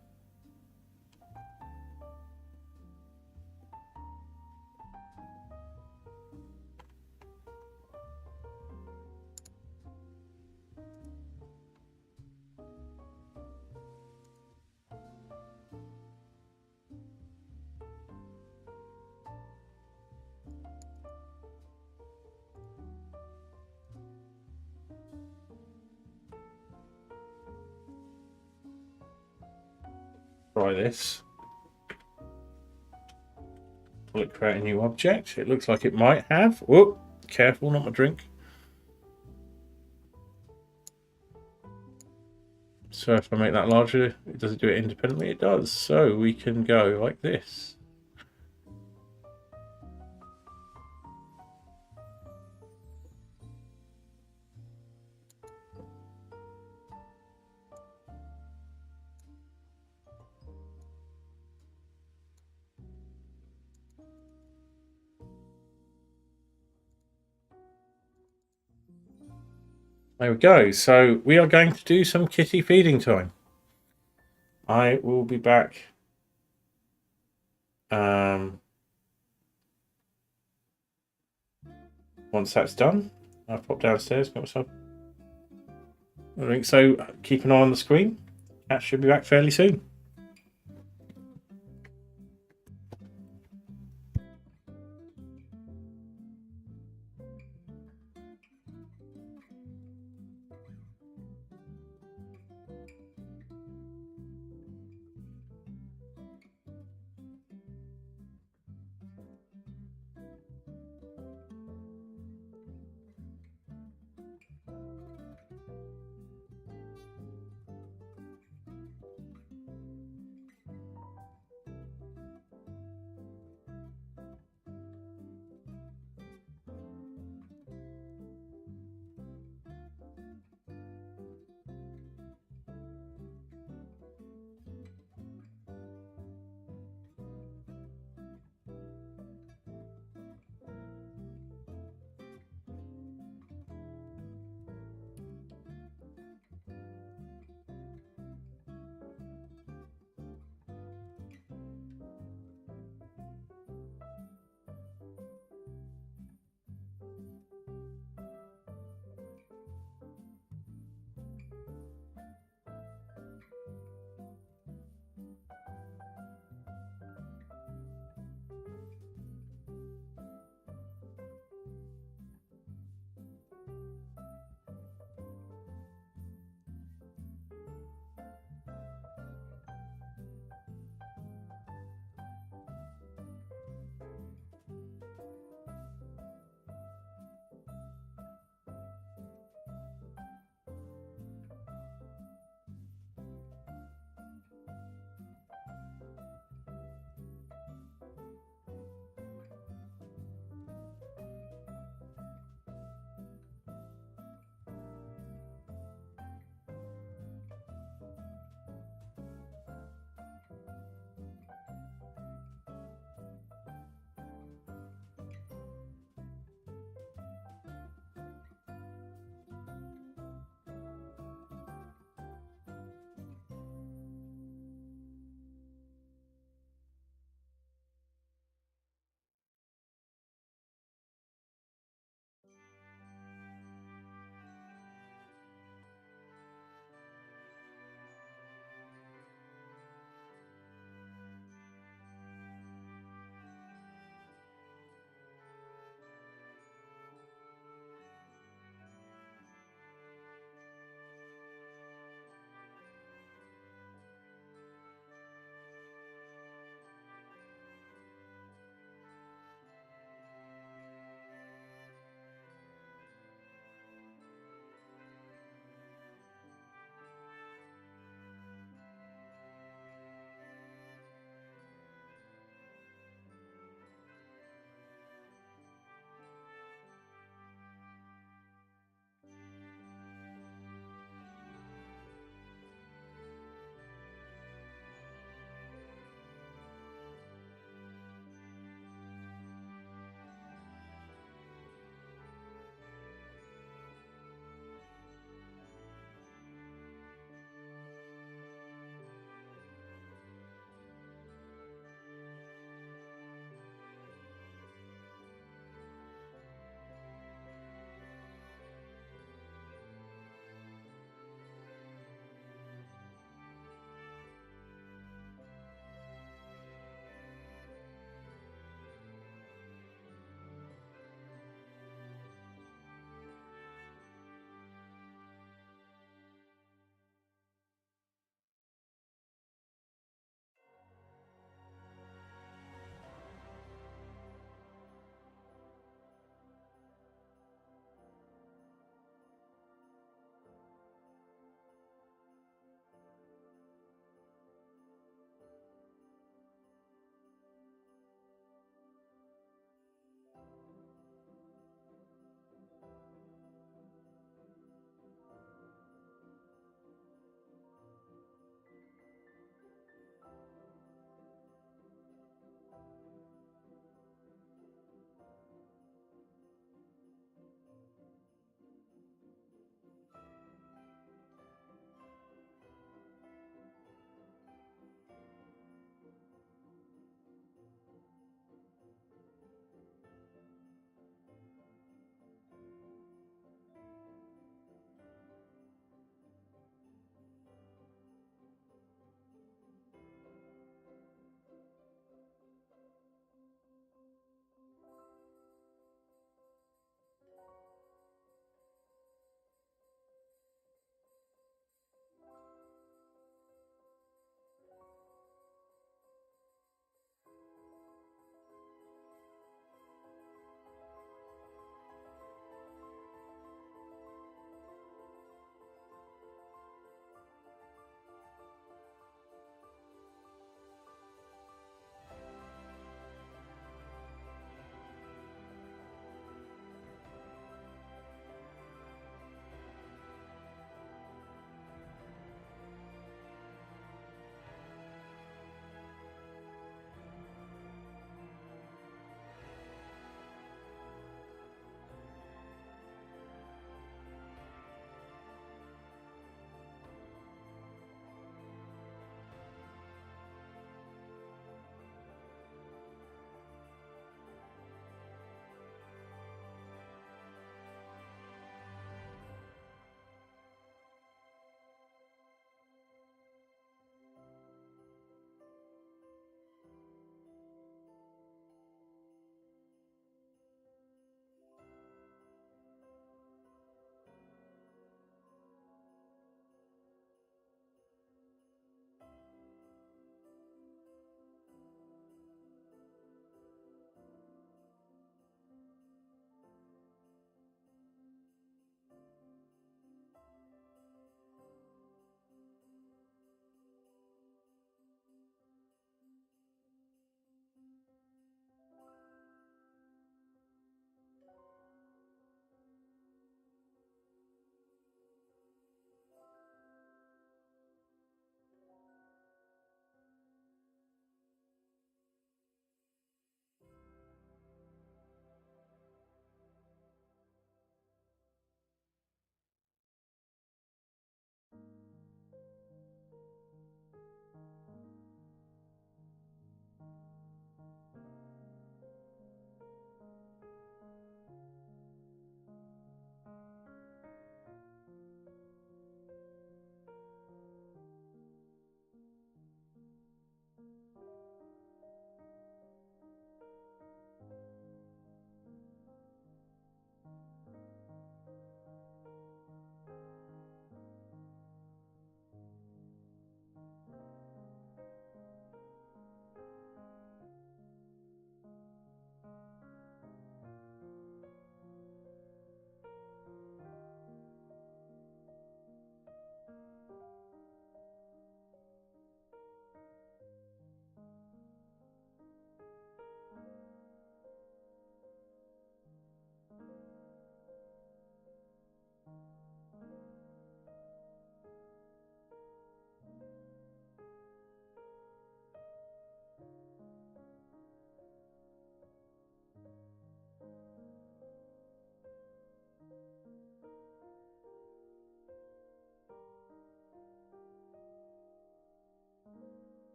Speaker 2: Try this. Will it create a new object? It looks like it might have. Whoop! Careful, not my drink. So if I make that larger, does it do it independently? It does. So we can go like this. There we go. So we are going to do some kitty feeding time. I will be back once that's done, I'll pop downstairs, get myself a drink. So keep an eye on the screen. Cat should be back fairly soon.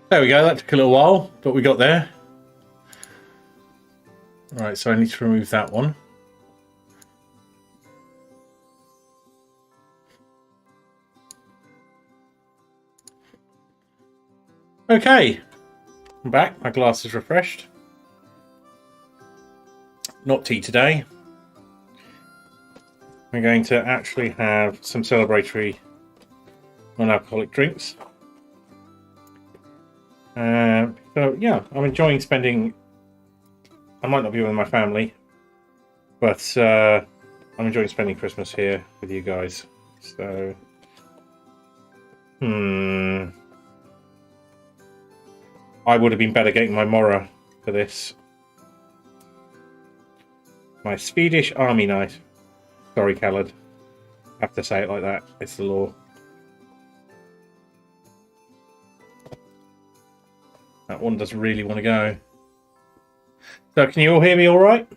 Speaker 2: There we go. That took a little while, but we got there. Right, so I need to remove that one. Okay, I'm back. My glass is refreshed. Not tea today. We're going to actually have some celebratory non-alcoholic drinks. So yeah, I'm enjoying spending. I might not be with my family, but I'm enjoying spending Christmas here with you guys. So, I would have been better getting my Mora for this. My Swedish Army knife. Sorry, Khaled. Have to say it like that. It's the law. That one does really want to go. So, can you all hear me all right?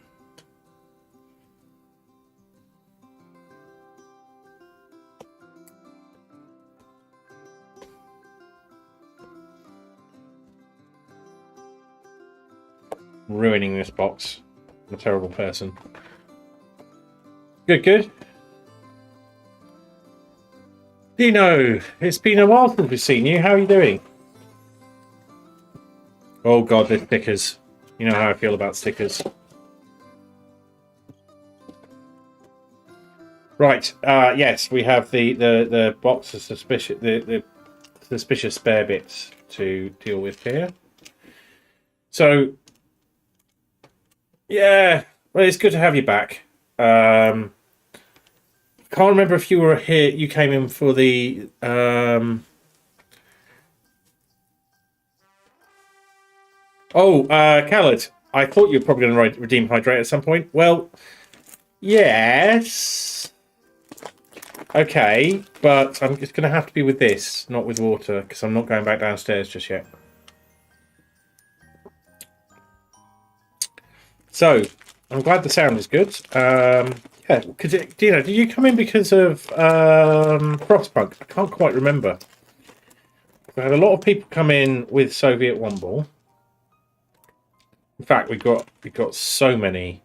Speaker 2: Ruining this box. I'm a terrible person. Good, good. Dino, it's been a while since we've seen you. How are you doing? Oh god, the stickers. You know how I feel about stickers. Right, yes, we have the box of suspicious the suspicious spare bits to deal with here. So yeah, well, it's good to have you back. Can't remember if you were here. You came in for the Khaled, I thought you were probably going to redeem Hydrate at some point. Well, yes. Okay, but I'm just going to have to be with this, not with water, because I'm not going back downstairs just yet. So, I'm glad the sound is good. Yeah, because Dino, did you come in because of Frostpunk? I can't quite remember. We had a lot of people come in with Soviet Womble. In fact, we got so many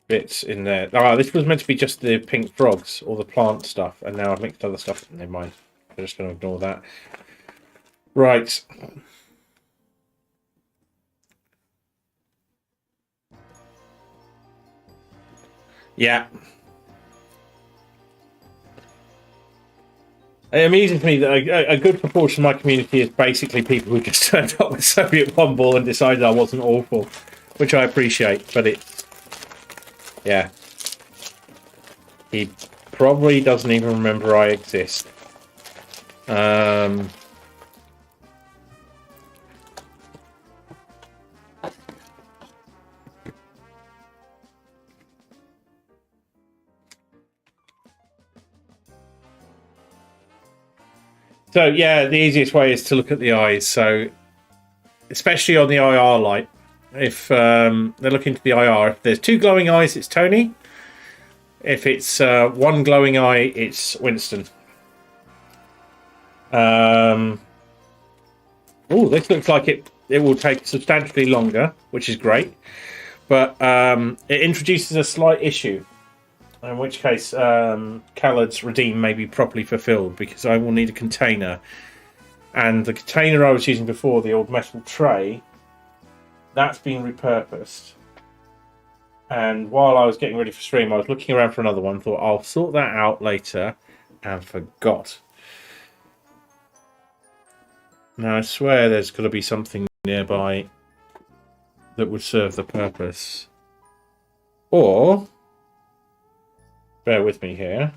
Speaker 2: bits in there. Ah, this was meant to be just the pink frogs or the plant stuff, and now I've mixed other stuff. Never mind. I'm just going to ignore that. Right. Yeah. It amuses me that a good proportion of my community is basically people who just turned up with Soviet Womble and decided I wasn't awful, which I appreciate, but yeah. He probably doesn't even remember I exist. So yeah, the easiest way is to look at the eyes. So, especially on the IR light, if they're looking to the IR, if there's two glowing eyes, it's Tony. If it's one glowing eye, it's Winston. Oh, this looks like it will take substantially longer, which is great. But it introduces a slight issue. In which case, Khaled's redeem may be properly fulfilled, because I will need a container. And the container I was using before, the old metal tray, that's been repurposed. And while I was getting ready for stream, I was looking around for another one, thought I'll sort that out later, and forgot. Now I swear there's got to be something nearby that would serve the purpose. Or... bear with me here.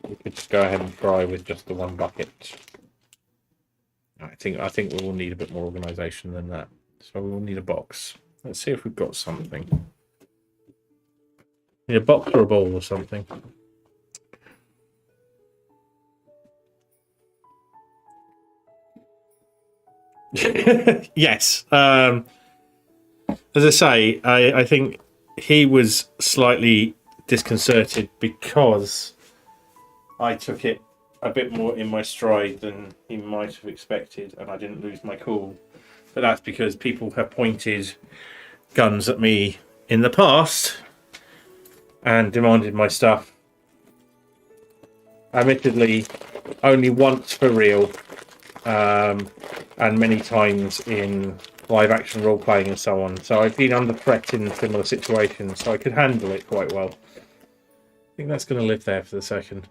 Speaker 2: We could just go ahead and try with just the one bucket. I think we will need a bit more organisation than that. So we will need a box. Let's see if we've got something. Need a box or a bowl or something. Yes. As I say, I think he was slightly disconcerted because I took it a bit more in my stride than he might have expected, and I didn't lose my cool. But that's because people have pointed guns at me in the past and demanded my stuff. Admittedly, only once for real, and many times in live action role playing and so on. So I've been under threat in similar situations, so I could handle it quite well. I think that's going to live there for the second.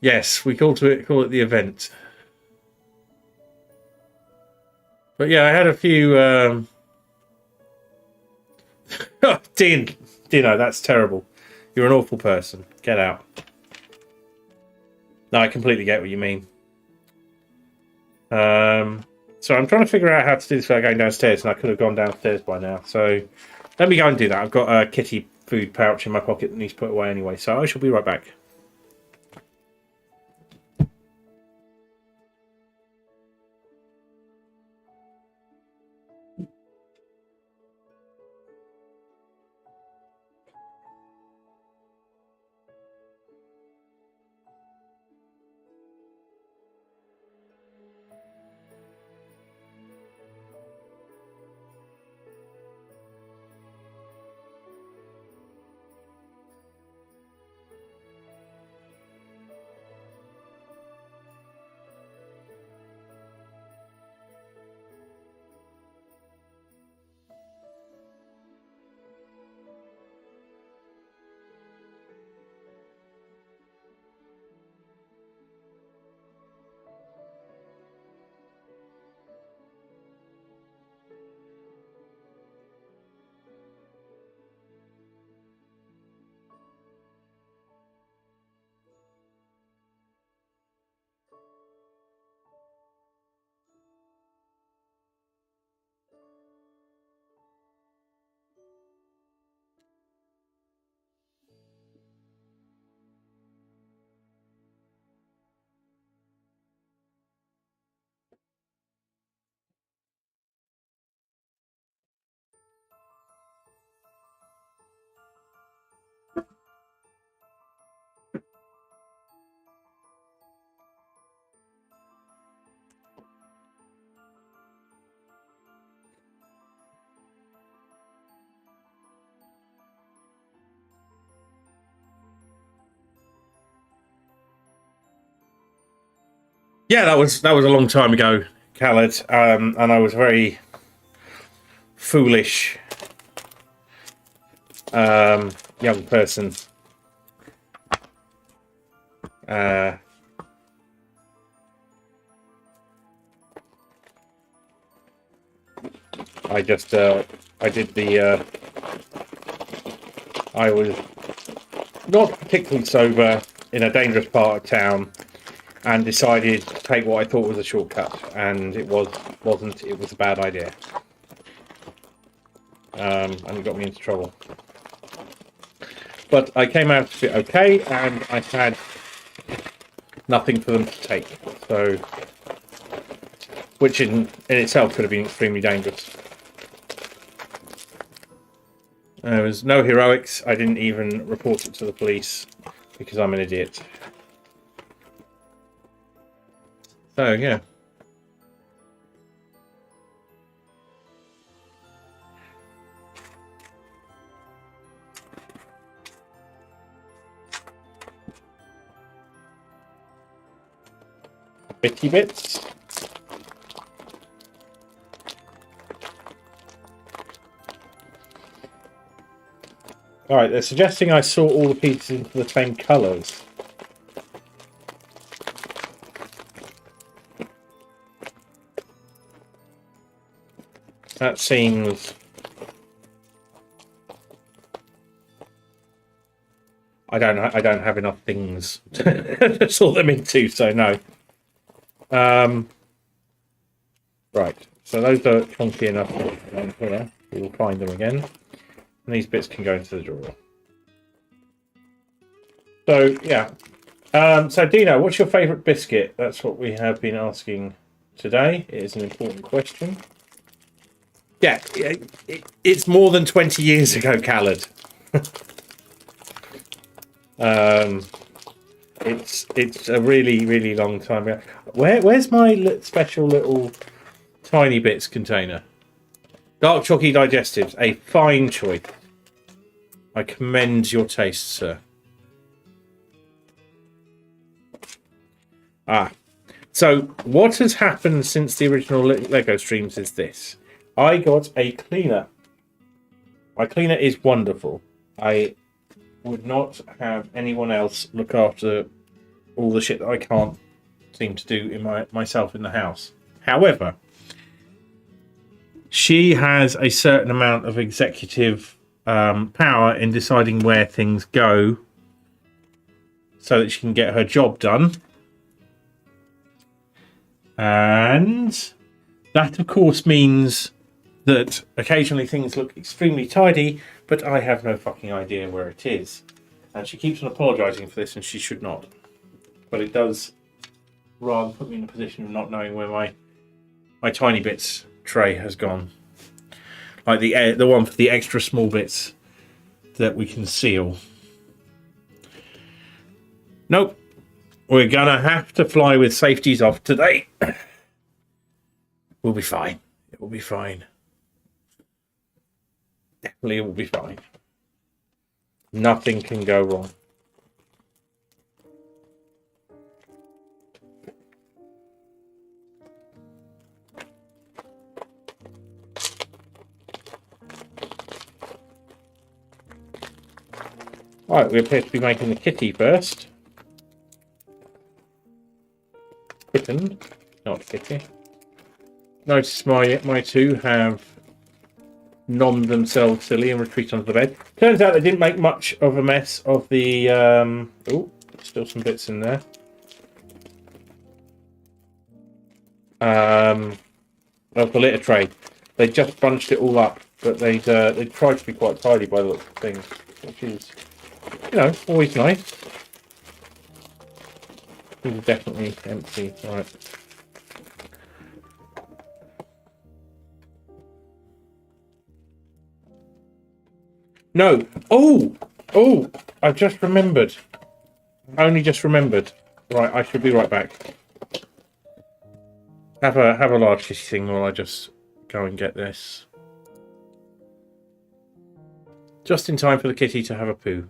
Speaker 2: Yes, we call it the event. But yeah, I had a few. Oh, Dino, that's terrible. You're an awful person. Get out. No, I completely get what you mean. So I'm trying to figure out how to do this without going downstairs, and I could have gone downstairs by now. So let me go and do that. I've got a kitty food pouch in my pocket that needs put away anyway, so I shall be right back. Yeah, that was a long time ago, Khaled, and I was a very foolish young person. I just I did the I was not particularly sober in a dangerous part of town, and decided to take what I thought was a shortcut, and it wasn't. It was a bad idea, and it got me into trouble. But I came out of it okay, and I had nothing for them to take. So, which in itself could have been extremely dangerous. There was no heroics. I didn't even report it to the police because I'm an idiot. So, yeah. Bitty bits. Alright, they're suggesting I sort all the pieces into the same colours. That seems... I don't have enough things to sort them into, so no. Right, so those are chunky enough here. We will find them again. And these bits can go into the drawer. So, yeah. So, Dino, what's your favourite biscuit? That's what we have been asking today. It is an important question. Yeah, it's more than 20 years ago, Khaled. It's a really, really long time ago. Where's my special little tiny bits container? Dark chalky digestives, a fine choice. I commend your taste, sir. So what has happened since the original Lego streams is this. I got a cleaner. My cleaner is wonderful. I would not have anyone else look after all the shit that I can't seem to do in myself in the house. However, she has a certain amount of executive power in deciding where things go so that she can get her job done. And that, of course, means that occasionally things look extremely tidy, but I have no fucking idea where it is. And she keeps on apologising for this, and she should not. But it does rather put me in a position of not knowing where my tiny bits tray has gone. Like the one for the extra small bits that we can seal. Nope. We're gonna have to fly with safeties off today. We'll be fine. It will be fine. Definitely it will be fine. Nothing can go wrong. Right, we appear to be making the kitty first. Kitten, not kitty. Notice my two have nommed themselves silly and retreat onto the bed. Turns out they didn't make much of a mess of the... oh, still some bits in there. Of the litter tray. They just bunched it all up, but they tried to be quite tidy by the looks of things, which is, you know, always nice. These are definitely empty, right. No. Oh! I've just remembered. Only just remembered. Right, I should be right back. Have a large kitty thing while I just go and get this. Just in time for the kitty to have a poo.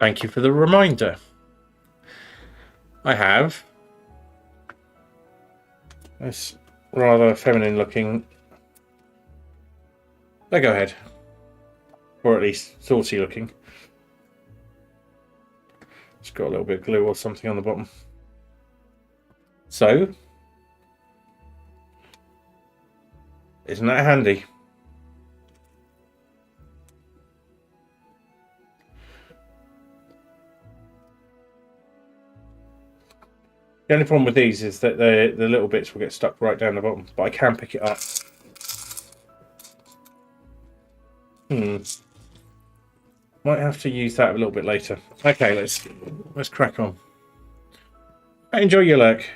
Speaker 2: Thank you for the reminder. I have this rather feminine looking Lego head. Or at least saucy looking. It's got a little bit of glue or something on the bottom. So, isn't that handy? The only problem with these is that the little bits will get stuck right down the bottom, but I can pick it up. Might have to use that a little bit later. Okay, let's crack on. Enjoy your lurk.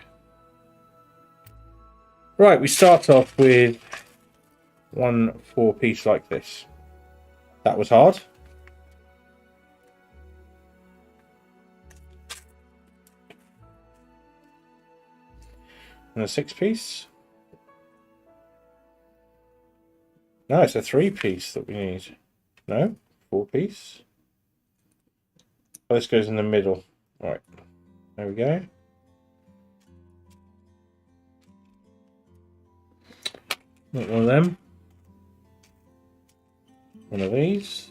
Speaker 2: Right, we start off with 1 4-piece like this. That was hard. And a 6-piece. No, it's a 3-piece that we need. No, 4-piece. Oh, this goes in the middle. Right, there we go. One of them. One of these.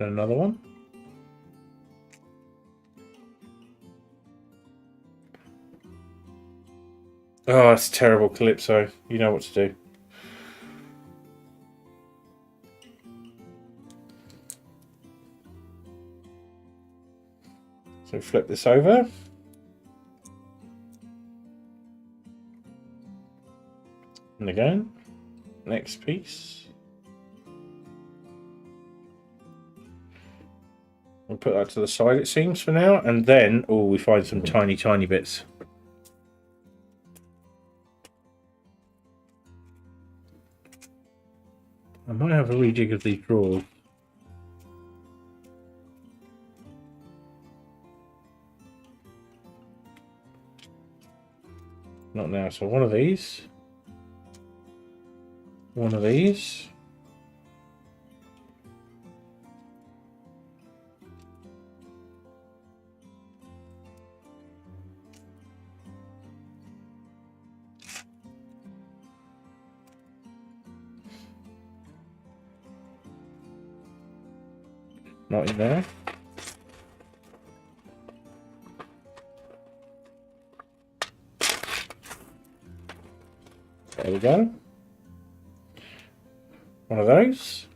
Speaker 2: And another one. Oh, it's terrible, Calypso. You know what to do. So flip this over. And again, next piece. We'll put that to the side, it seems, for now. And then, oh, we find some tiny, tiny bits. I might have a rejig of these drawers. Not now. So one of these. One of these. Not in there. There we go. One of those.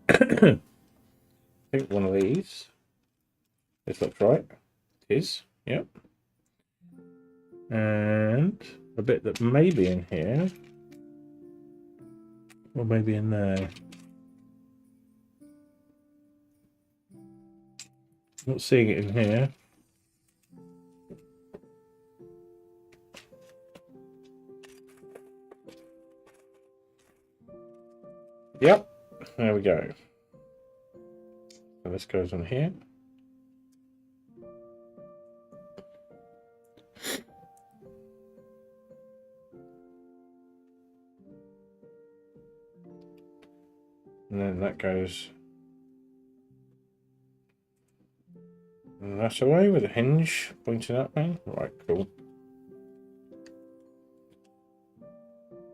Speaker 2: I think one of these. This looks right. It is. Yep. And a bit that may be in here. Or maybe in there. Not seeing it in here. Yep, there we go. So this goes on here. And then that goes that away with a hinge pointing that way. Right, cool.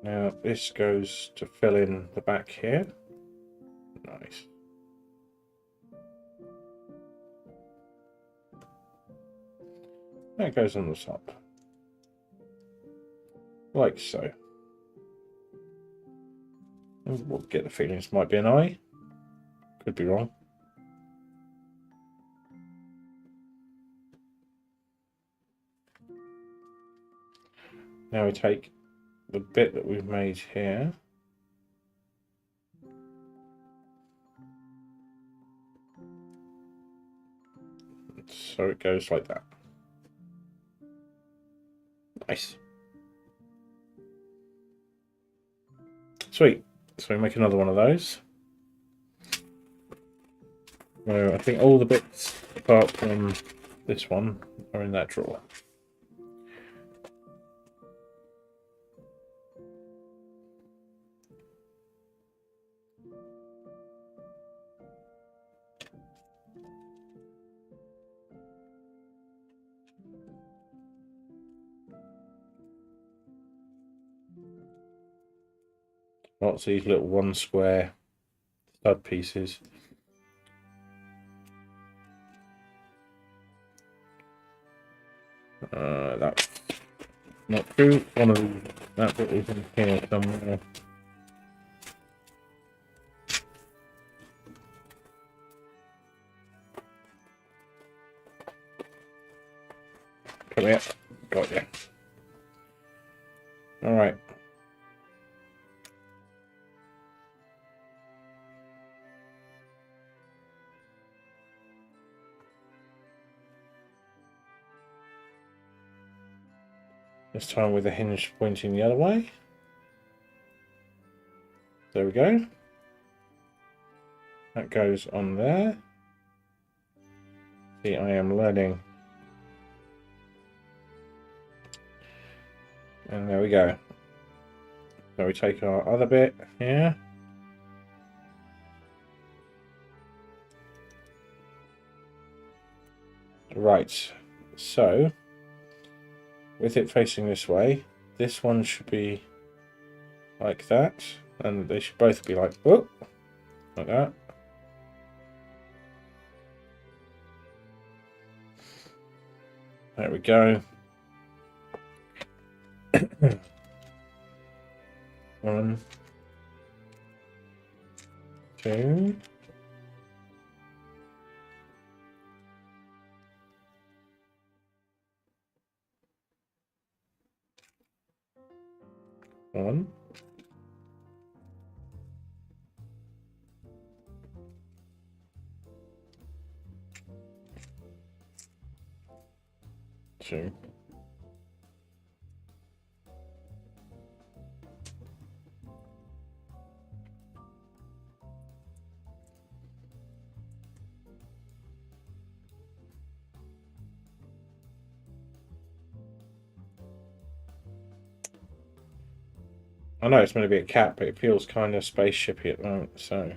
Speaker 2: Now this goes to fill in the back here. Nice. That goes on the top. Like so. We'll get the feeling this might be an eye. Could be wrong. Now we take the bit that we've made here. So it goes like that. Nice. Sweet. So we make another one of those. I think all the bits apart from this one are in that drawer. Lots of these little 1 square stud pieces. That's not true. One of these, that bit is in here somewhere. Come here. Got you. All right. This time with the hinge pointing the other way. There we go. That goes on there. See, I am learning. And there we go. So we take our other bit here. Right, so with it facing this way, this one should be like that, and they should both be like, whoop, like that. There we go. 1, 2. One. 2. I know it's meant to be a cat, but it feels kind of spaceshipy at the moment, so.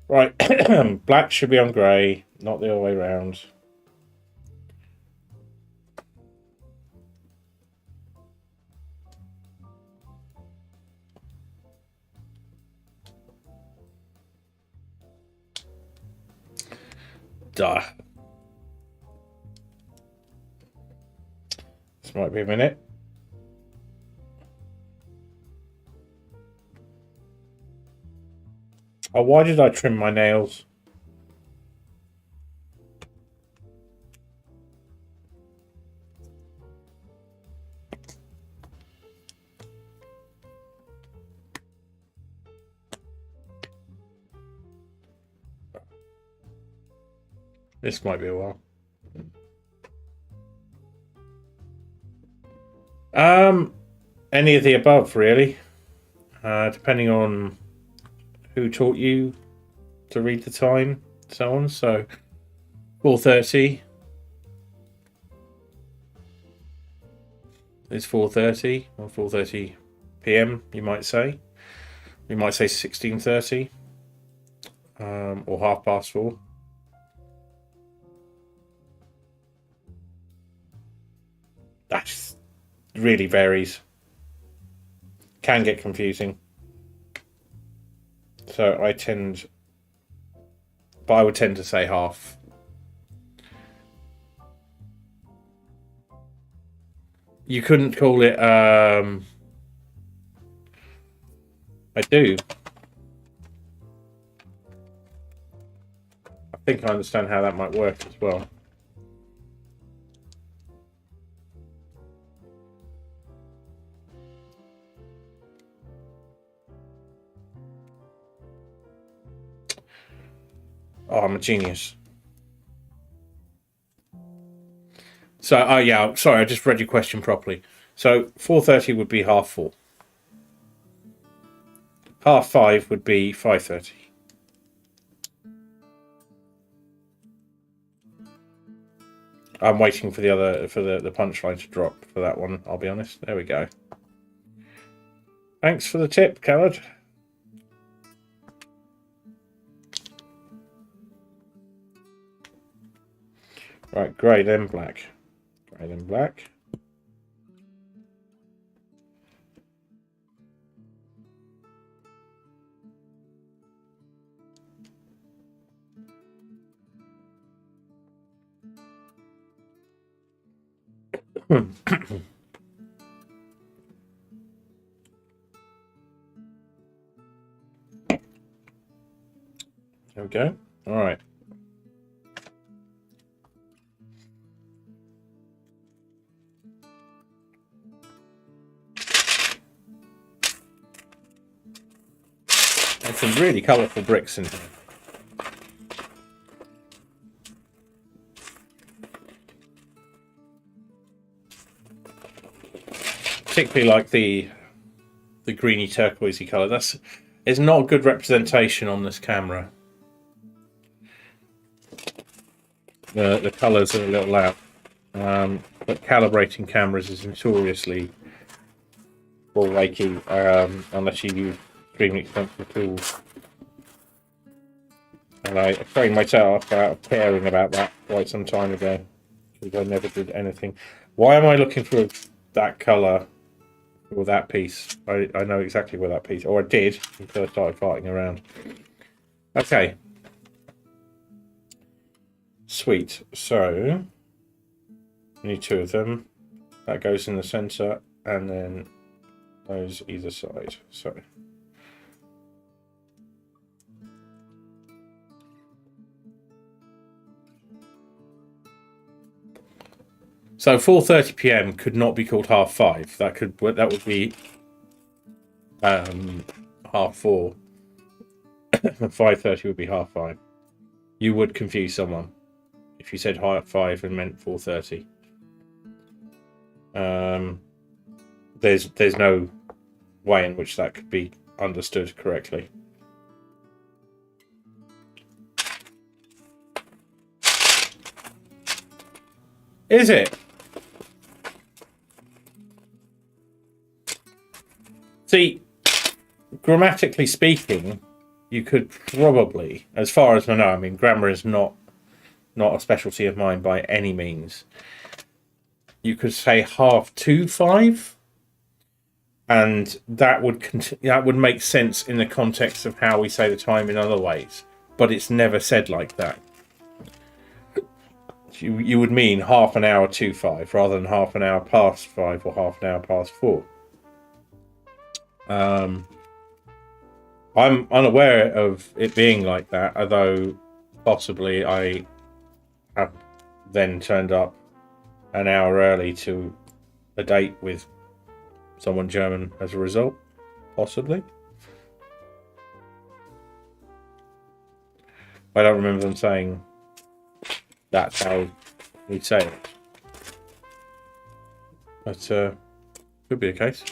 Speaker 2: Right, black should be on grey, not the other way around. Duh. This might be a minute. Oh, why did I trim my nails? This might be a while. Any of the above, really. Depending on who taught you to read the time, so on. So 4:30 is 4:30 or 4:30 p.m. You might say. We might say 16:30 or 4:30. That really varies. Can get confusing. So I would tend to say half. You couldn't call it, I do. I think I understand how that might work as well. Oh, I'm a genius. So, yeah, sorry, I just read your question properly. So, 4:30 would be 4:30. 5:30 would be 5:30. I'm waiting for the punchline to drop for that one, I'll be honest. There we go. Thanks for the tip, Khaled. Right, grey then black. Grey then black. There we go. All right. There's some really colourful bricks in here. particularly like the greeny turquoisey colour. It's not a good representation on this camera. The colours are a little out, but calibrating cameras is notoriously ball-wakey unless you use extremely expensive tools. And I trained myself out of caring about that quite some time ago, because I never did anything. Why am I looking for that colour or that piece? I know exactly where that piece, or I did until I started farting around. Okay. Sweet. So, we need 2 of them. That goes in the centre, and then those either side. So 4:30 p.m. could not be called 5:30. That would be 4:30. 5:30 would be 5:30. You would confuse someone if you said 5 and meant 4:30. There's no way in which that could be understood correctly. Is it? See, grammatically speaking, you could probably, as far as I know, I mean, grammar is not a specialty of mine by any means. You could say 5:30, and that would make sense in the context of how we say the time in other ways. But it's never said like that. You would mean half an hour to 5 rather than half an hour past 5 or half an hour past 4. I'm unaware of it being like that, although possibly I have then turned up an hour early to a date with someone German as a result. Possibly. I don't remember them saying that's how we say it. But could be the case.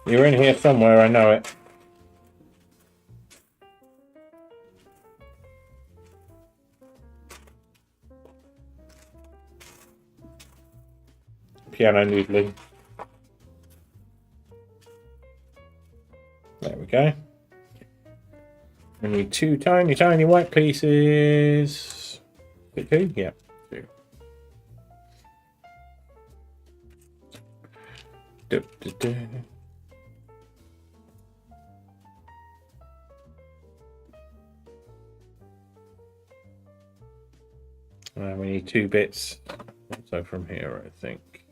Speaker 2: You're in here somewhere, I know it. Piano noodling. There we go. We need 2 tiny, tiny white pieces. Is it 2? Yeah, 2. Do, do, do. We need 2 bits. So from here, I think.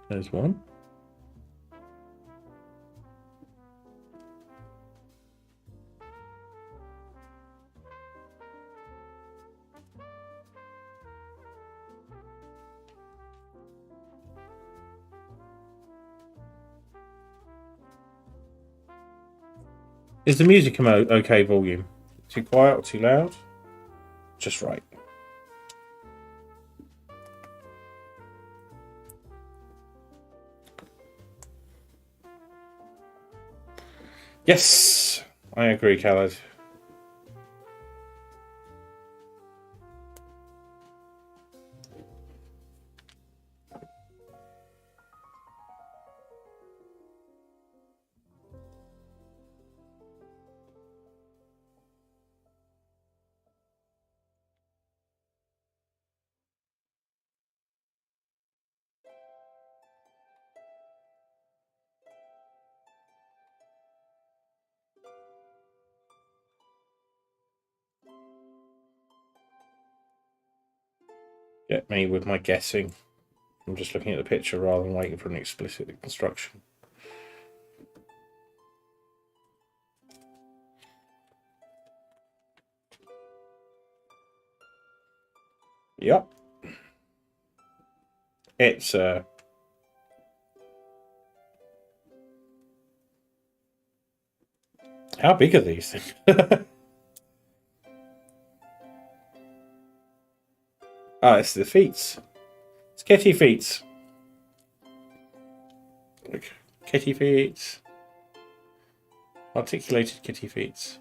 Speaker 2: There's 1. Is the music okay volume? Too quiet or too loud? Just right. Yes, I agree, Khaled. Get me with my guessing. I'm just looking at the picture rather than waiting for an explicit instruction. Yep. It's how big are these things? Ah, it's the feet. It's kitty feet. Look, kitty feet. Articulated kitty feet.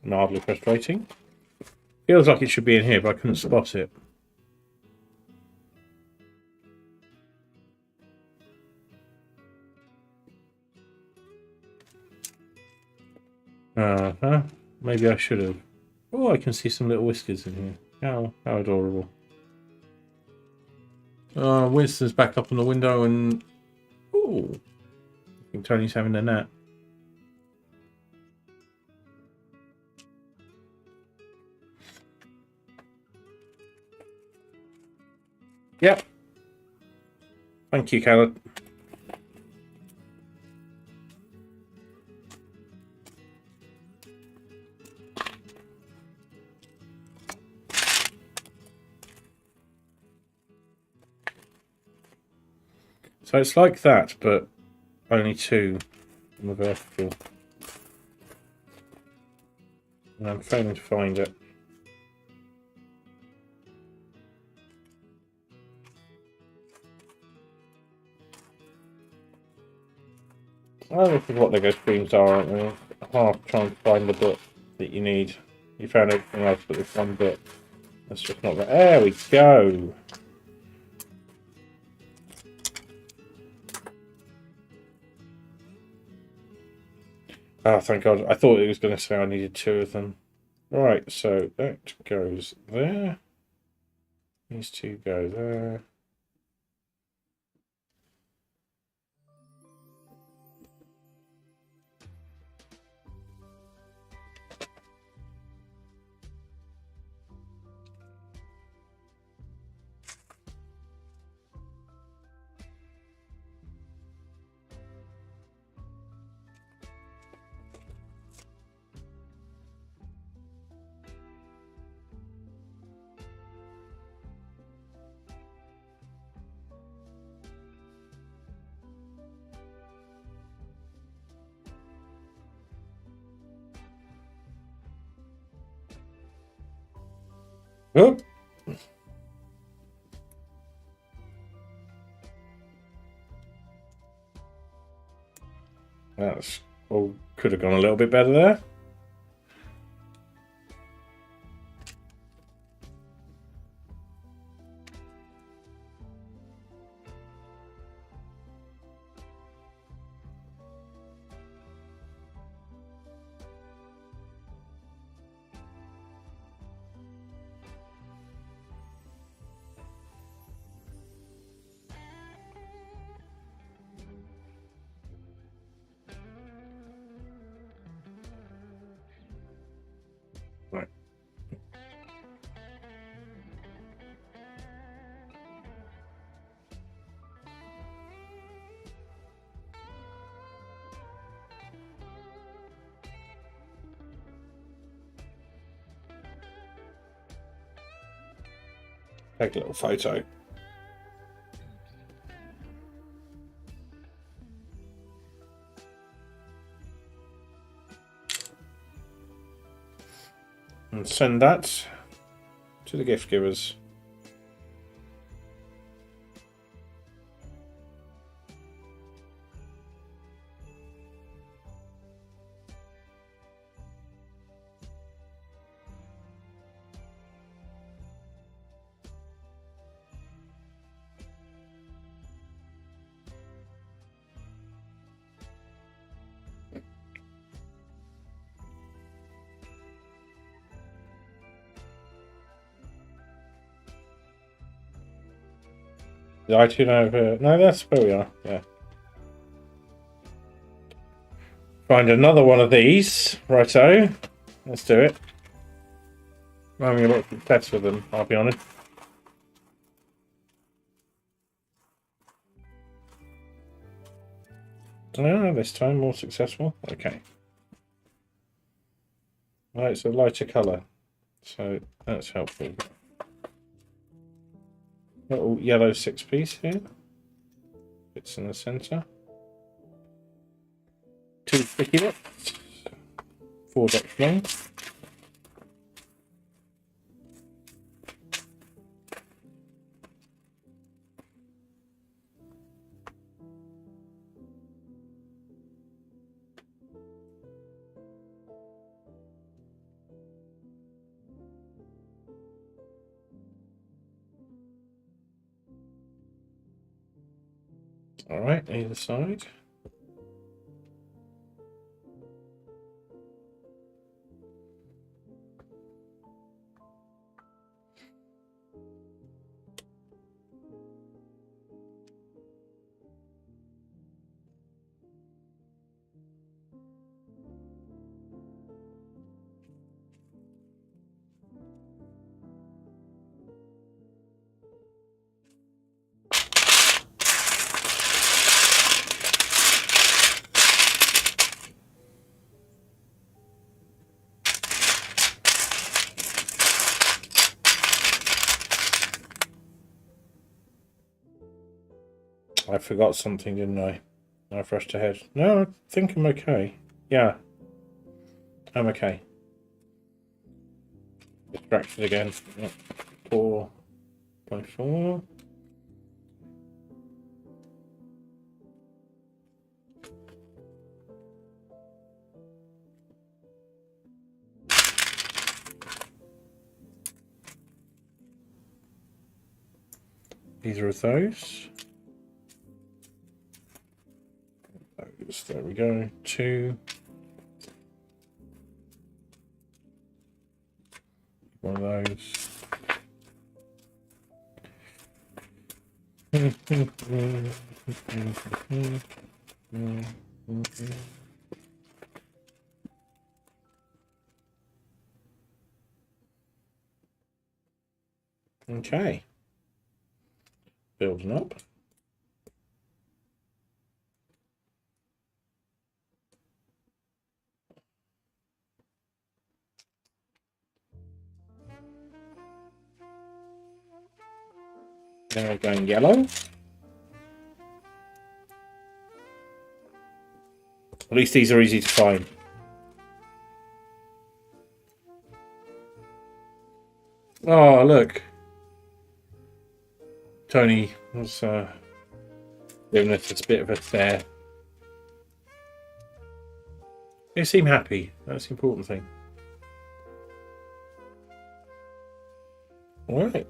Speaker 2: Mildly frustrating. Feels like it should be in here, but I couldn't spot it. Maybe I should have. Oh, I can see some little whiskers in here. Oh, how adorable. Winston's back up on the window and... Oh, I think Tony's having a nap. Yep. Thank you, Caleb. So it's like that, but only two on the vertical. And I'm failing to find it. I don't know what Lego streams are, aren't they? Half trying to find the bit that you need. You found everything else, but there's one bit that's just not there. There we go. Oh, thank God. I thought it was going to say I needed two of them. Right, so that goes there. These two go there. Oh! That's all could have gone a little bit better there. Take a little photo. And send that to the gift givers. I too know. No, that's where we are. Yeah. Find another one of these. Righto. Let's do it. I'm having a lot of success with them, I'll be honest. No, this time more successful. Okay. Right, it's a lighter colour, so that's helpful. Little yellow 6-piece here. Fits in the centre. 2 sticky bits. 4 decks long. All right, either side. I forgot something, didn't I? I rushed ahead. No, I think I'm okay. Yeah. I'm okay. Distracted again. Yep. 4 by 4. Either of those. There we go. 2. One of those. Okay. Building up. Now we're going yellow. At least these are easy to find. Oh, look. Tony was giving us a bit of a stare. They seem happy. That's the important thing. All right.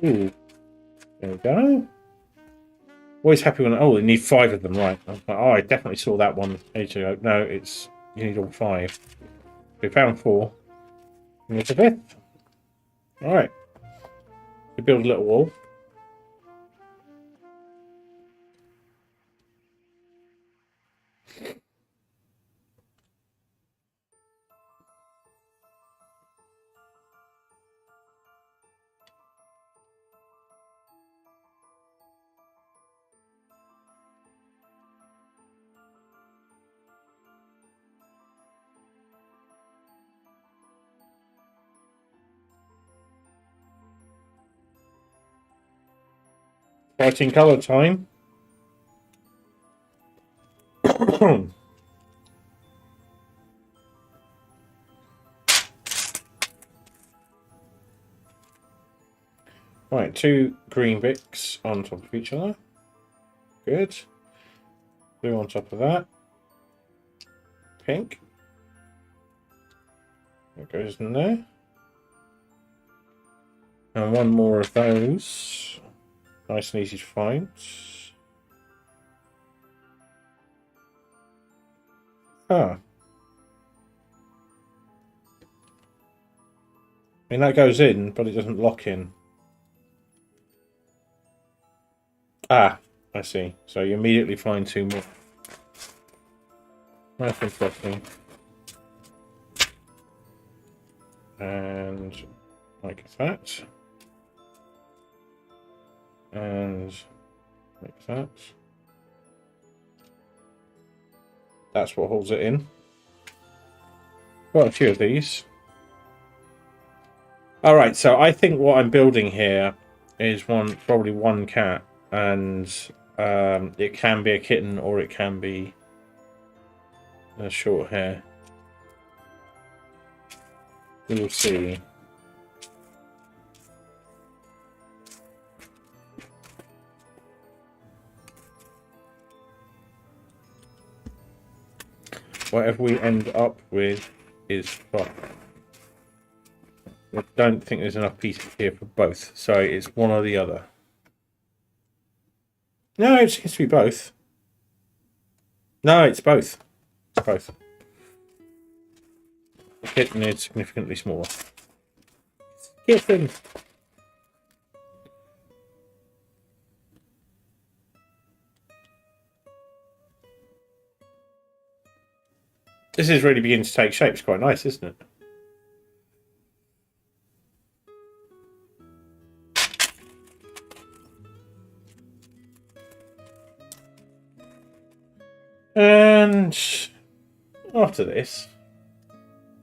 Speaker 2: Ooh, there we go. Always happy when you need 5 of them, right? Oh, I definitely saw that one ages ago. No, it's you need all 5. We found 4. And it's a 5th. All right. We build a little wall. Writing colour time. Right, 2 green bits on top of each other. Good. Blue on top of that. Pink. That goes in there. And 1 more of those. Nice and easy to find. Ah. I mean, that goes in, but it doesn't lock in. Ah, I see. So you immediately find 2 more. That's interesting. And like that. And like that. That's what holds it in. Got a few of these. Alright, so I think what I'm building here is probably one cat. And it can be a kitten or it can be a short hair. We will see. Whatever we end up with is fun. I don't think there's enough pieces here for both, so it's one or the other. No, it seems to be both. No, it's both. It's both. The kitten is significantly smaller. Kitten! This is really beginning to take shape. It's quite nice, isn't it? And after this,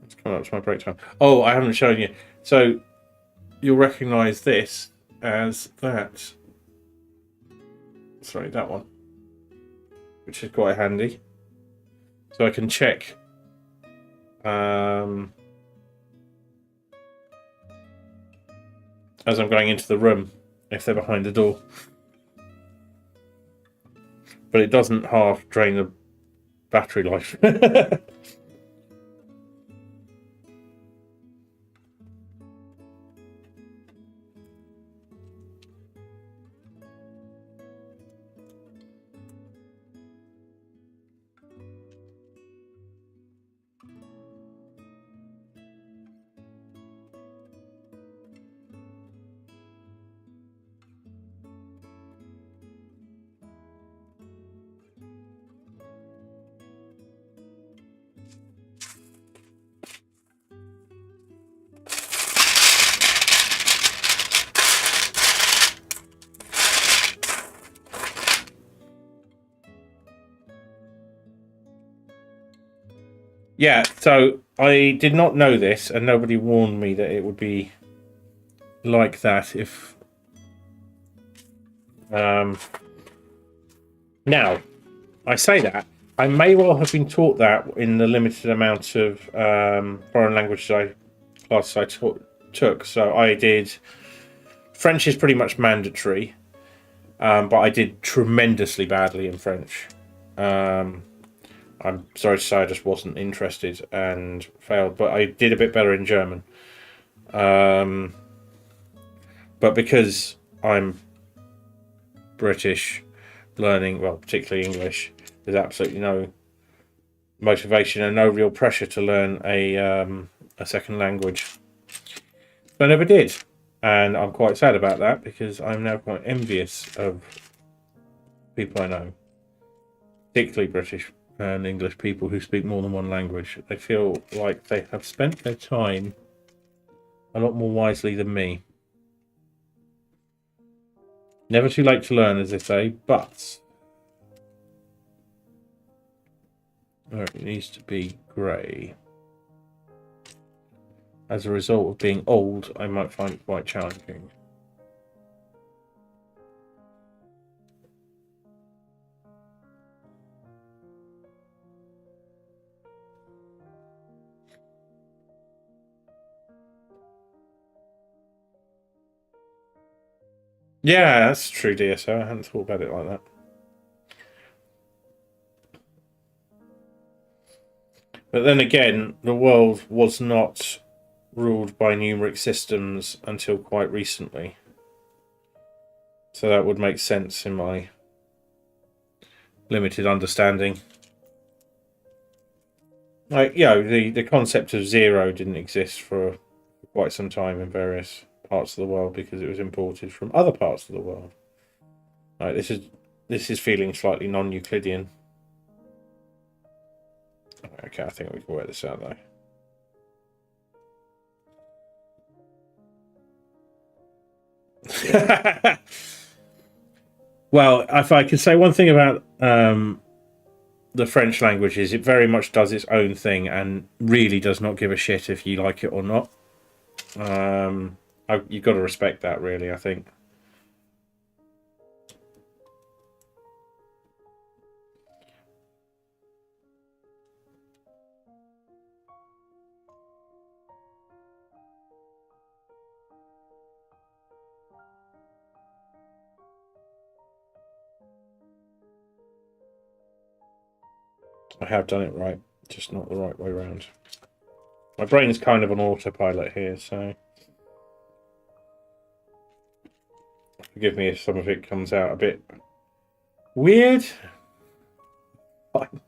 Speaker 2: it's coming up to my break time. Oh, I haven't shown you. So you'll recognise this as that. Sorry, that one. Which is quite handy. So I can check as I'm going into the room if they're behind the door. But it doesn't half drain the battery life. Yeah, so I did not know this, and nobody warned me that it would be like that if... Now, I say that, I may well have been taught that in the limited amount of foreign language classes I took. So I did... French is pretty much mandatory, but I did tremendously badly in French. I'm sorry to say I just wasn't interested and failed, but I did a bit better in German. But because I'm British, learning, well, particularly English, there's absolutely no motivation and no real pressure to learn a second language. So I never did, and I'm quite sad about that because I'm now quite envious of people I know, particularly British and English people who speak more than one language. They feel like they have spent their time a lot more wisely than me. Never too late to learn, as they say, but it needs to be grey. As a result of being old, I might find it quite challenging. Yeah, that's true, DSO. I hadn't thought about it like that. But then again, the world was not ruled by numeric systems until quite recently. So that would make sense in my limited understanding. Like, you know, the concept of zero didn't exist for quite some time in various parts of the world because it was imported from other parts of the world. Right, this is feeling slightly non-Euclidean. Okay, I think we can work this out though. Well, if I could say one thing about the French language is it very much does its own thing and really does not give a shit if you like it or not. You've got to respect that, really, I think. I have done it right, just not the right way around. My brain is kind of on autopilot here, so forgive me if some of it comes out a bit weird. Fine.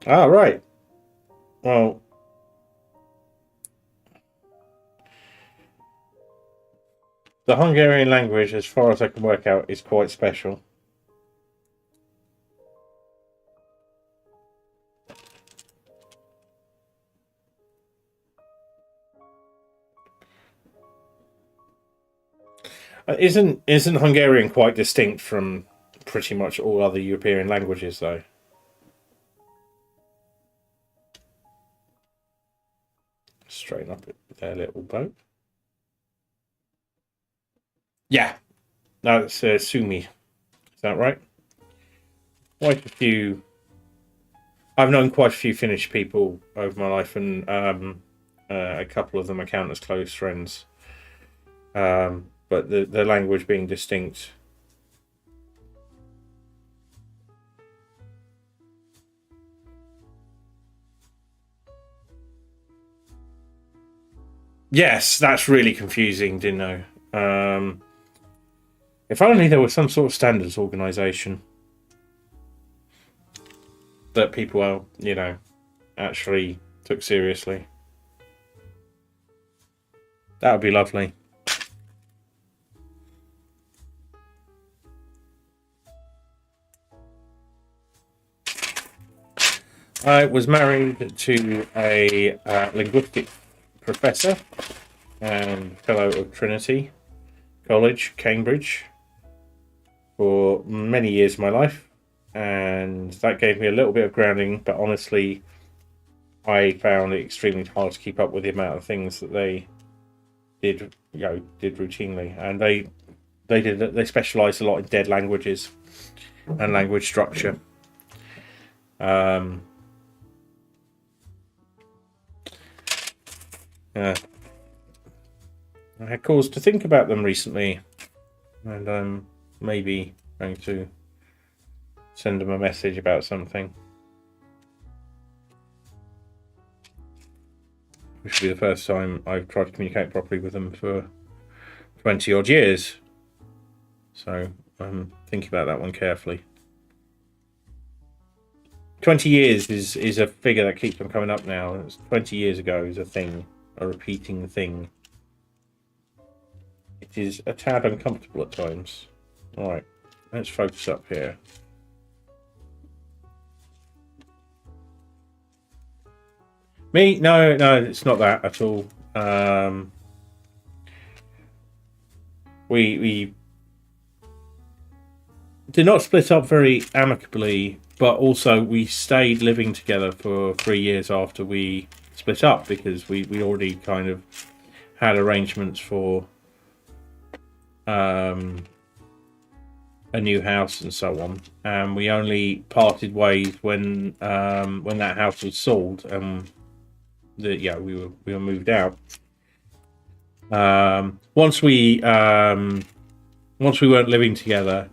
Speaker 2: Ah, right. Well, the Hungarian language, as far as I can work out, is quite special. Isn't Hungarian quite distinct from pretty much all other European languages, though? Straighten up their little boat. Yeah, no, it's Sumi. Is that right? Quite a few. I've known quite a few Finnish people over my life, and a couple of them I count as close friends. But the language being distinct. Yes, that's really confusing, didn't know. If only there was some sort of standards organisation that people, you know, actually took seriously. That would be lovely. I was married to a linguistic professor and fellow of Trinity College, Cambridge, for many years of my life, and that gave me a little bit of grounding, but honestly, I found it extremely hard to keep up with the amount of things that they did routinely, and they specialised a lot in dead languages and language structure. Yeah. I had cause to think about them recently, and I'm maybe going to send them a message about something. Which will be the first time I've tried to communicate properly with them for 20 odd years. So I'm thinking about that one carefully. 20 years is a figure that keeps on coming up now. It's 20 years ago is a thing, a repeating thing. It is a tad uncomfortable at times. Alright, let's focus up here. Me? No, it's not that at all. We did not split up very amicably, but also we stayed living together for 3 years after we split up, because we already kind of had arrangements for a new house and so on, and we only parted ways when that house was sold, and we were moved out. Once we weren't living together,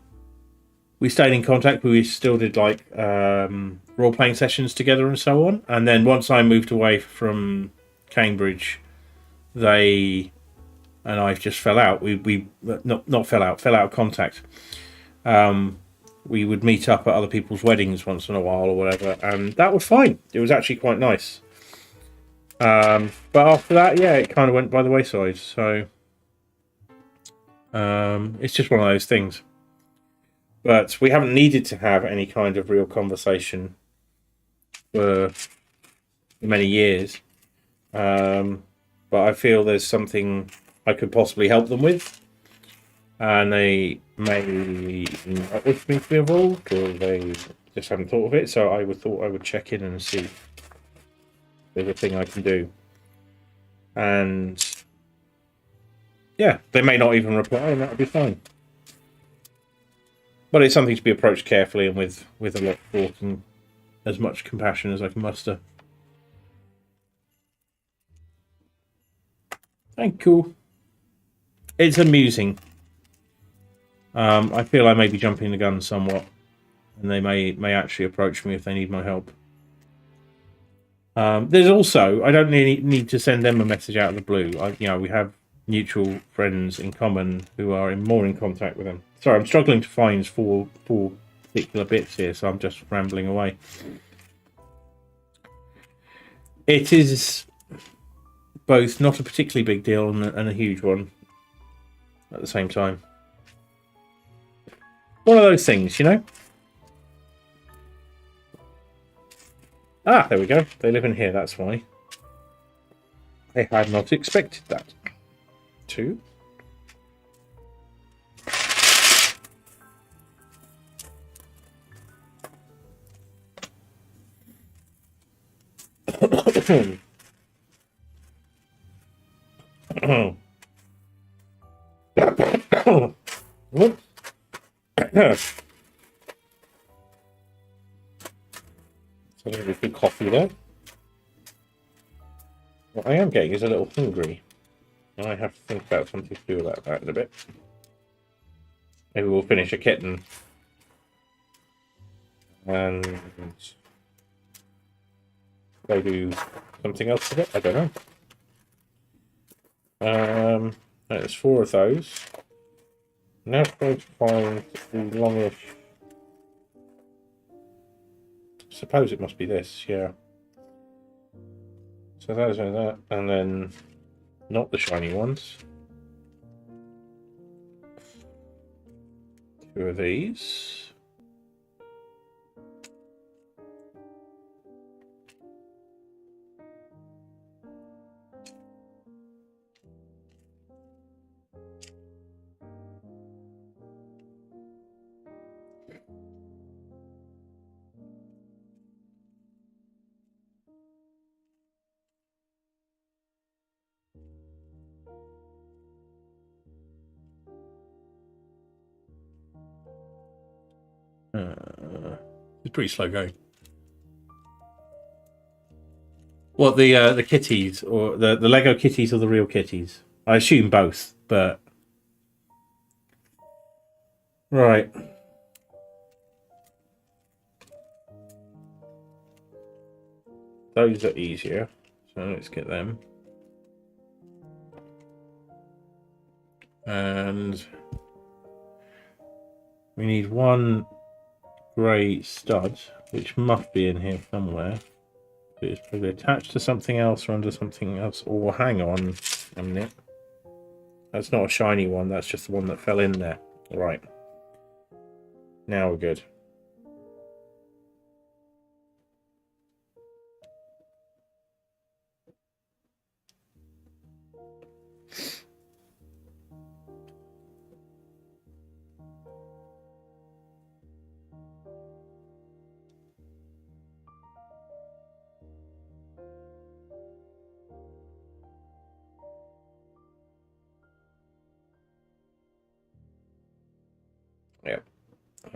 Speaker 2: we stayed in contact, but we still did like role-playing sessions together and so on. And then once I moved away from Cambridge, they and I just fell out. We fell out of contact. We would meet up at other people's weddings once in a while or whatever, and that was fine. It was actually quite nice. But after that, yeah, it kind of went by the wayside. So it's just one of those things. But we haven't needed to have any kind of real conversation for many years. But I feel there's something I could possibly help them with. And they may not wish me to be involved, or they just haven't thought of it. So I thought I would check in and see if there's a thing I can do. And yeah, they may not even reply, and that would be fine. But it's something to be approached carefully and with a lot of thought and as much compassion as I can muster. Thank you. It's amusing. I feel I may be jumping the gun somewhat, and they may actually approach me if they need my help. There's also, I don't need to send them a message out of the blue. We have mutual friends in common who are more in contact with them. Sorry, I'm struggling to find four particular bits here, so I'm just rambling away. It is both not a particularly big deal and a huge one at the same time. One of those things, you know? Ah, there we go. They live in here, that's why. I had not expected that. 2. What? So a little bit coffee there. What I am getting is a little hungry. I have to think about something to do about that in a bit. Maybe we'll finish a kitten. And go do something else with it. I don't know. There's 4 of those. Now trying to find the longish. Suppose it must be this, yeah. So those are that, and then not the shiny ones. 2 of these. It's pretty slow going. What, the kitties, or the Lego kitties, or the real kitties? I assume both, but right. Those are easier, so let's get them. And we need one grey stud, which must be in here somewhere. It's probably attached to something else or under something else. Or hang on a minute. That's not a shiny one, that's just the one that fell in there. Right. Now we're good. Yep.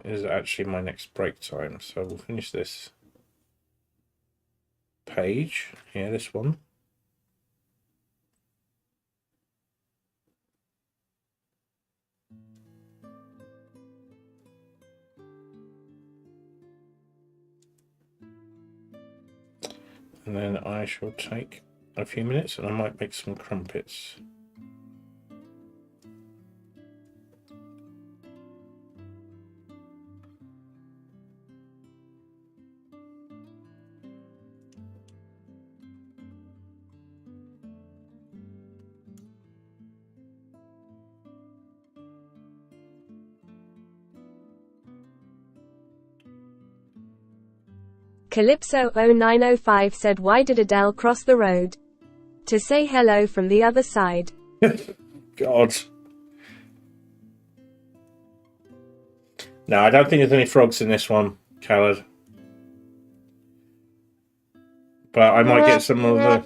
Speaker 2: This is actually my next break time, so we'll finish this page. Yeah, this one. And then I shall take a few minutes and I might make some crumpets.
Speaker 4: Calypso0905 said, why did Adele cross the road? To say hello from the other side.
Speaker 2: God. No, I don't think there's any frogs in this one, Khaled. But I might get some of the...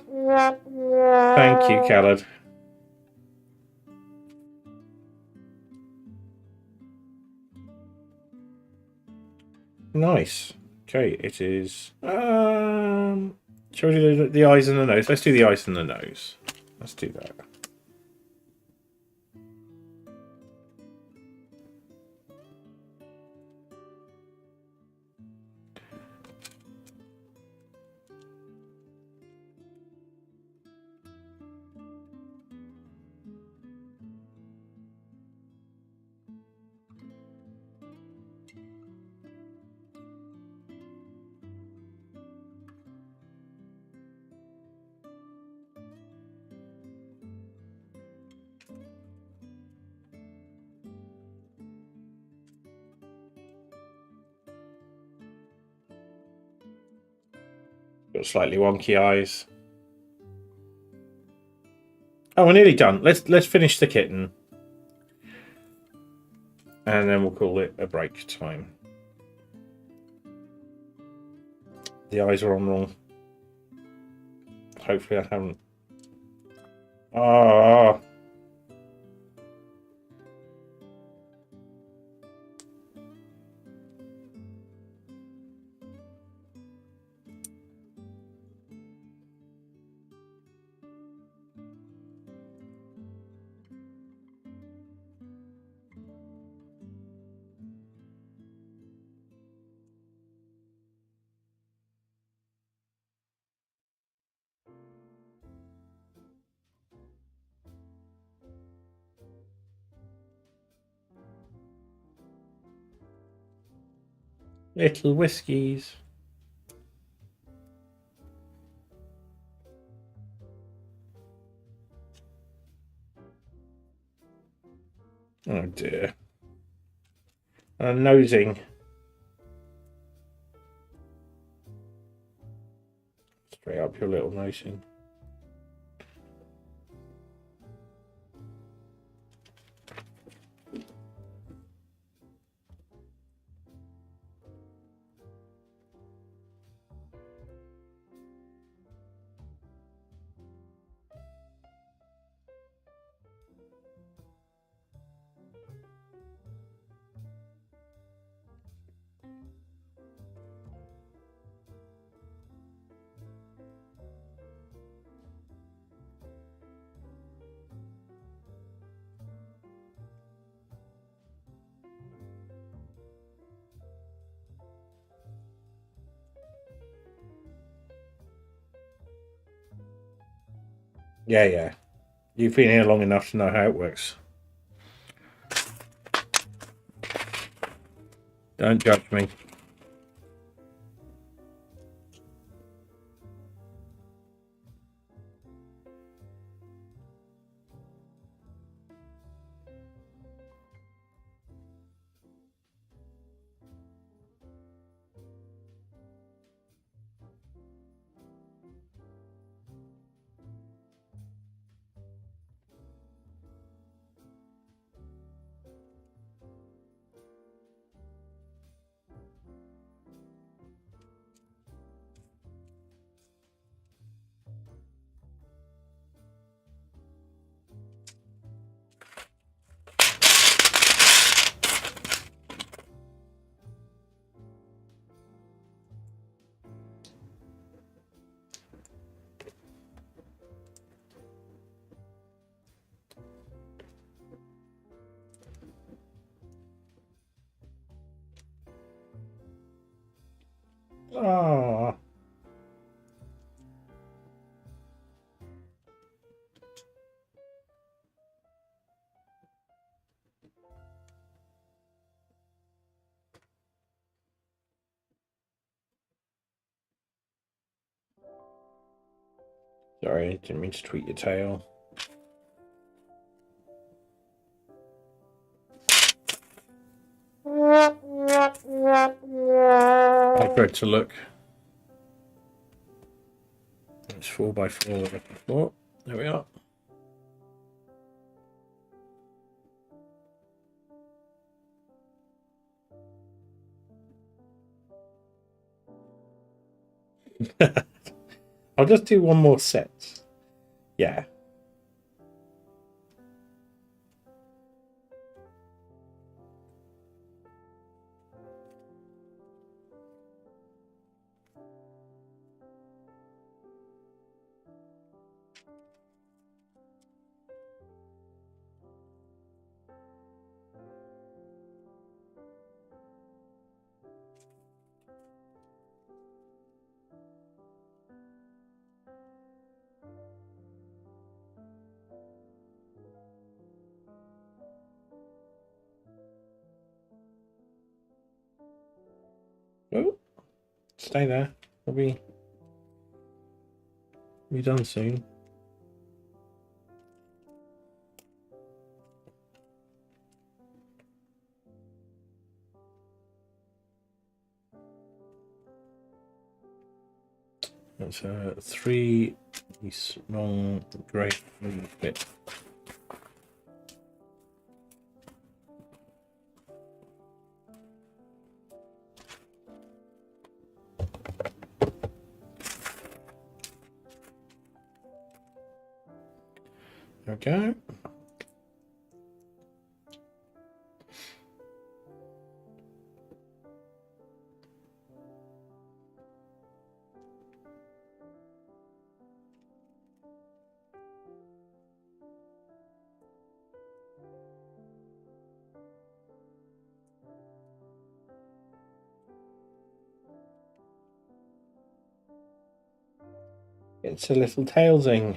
Speaker 2: Thank you, Khaled. Nice. Okay, it is... shall we do the eyes and the nose? Let's do the eyes and the nose. Let's do that. Got slightly wonky eyes. Oh, we're nearly done. Let's finish the kitten. And then we'll call it a break time. The eyes are on wrong. Hopefully I haven't. Ah. Little whiskies. Oh dear. Nosing. Straight up your little nosing. Yeah. You've been here long enough to know how it works. Don't judge me. Ah. Sorry, didn't mean to tweet your tail. I tried to look. It's 4x4. Oh, there we are. I'll just do one more set. Yeah. Oh, stay there. We'll be done soon. That's a 3-piece long grey bit. Okay. It's a little tailsing.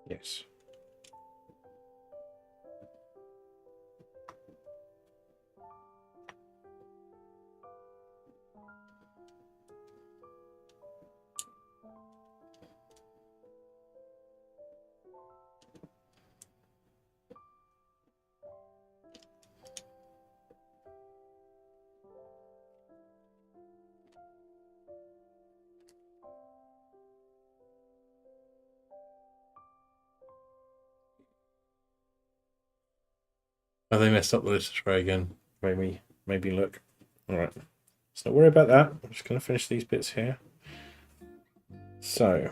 Speaker 2: Yes. Oh, they messed up the list tray again. Maybe look. Alright. Let's not worry about that. I'm just going to finish these bits here. So.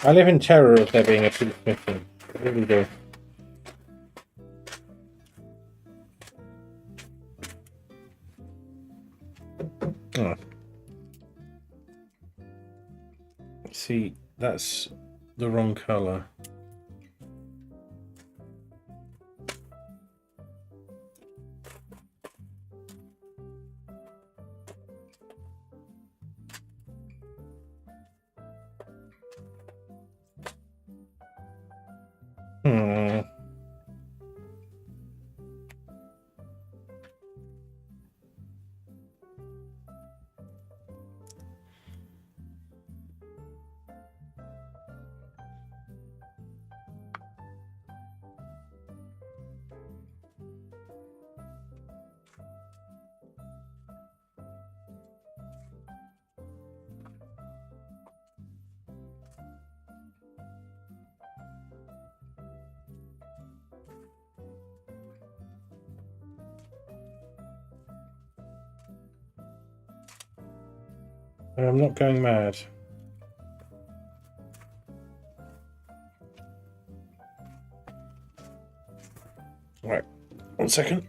Speaker 2: I live in terror of there being a piece missing. I really do. Oh. See, that's the wrong colour. Hmm. I'm not going mad. Right, 1 second.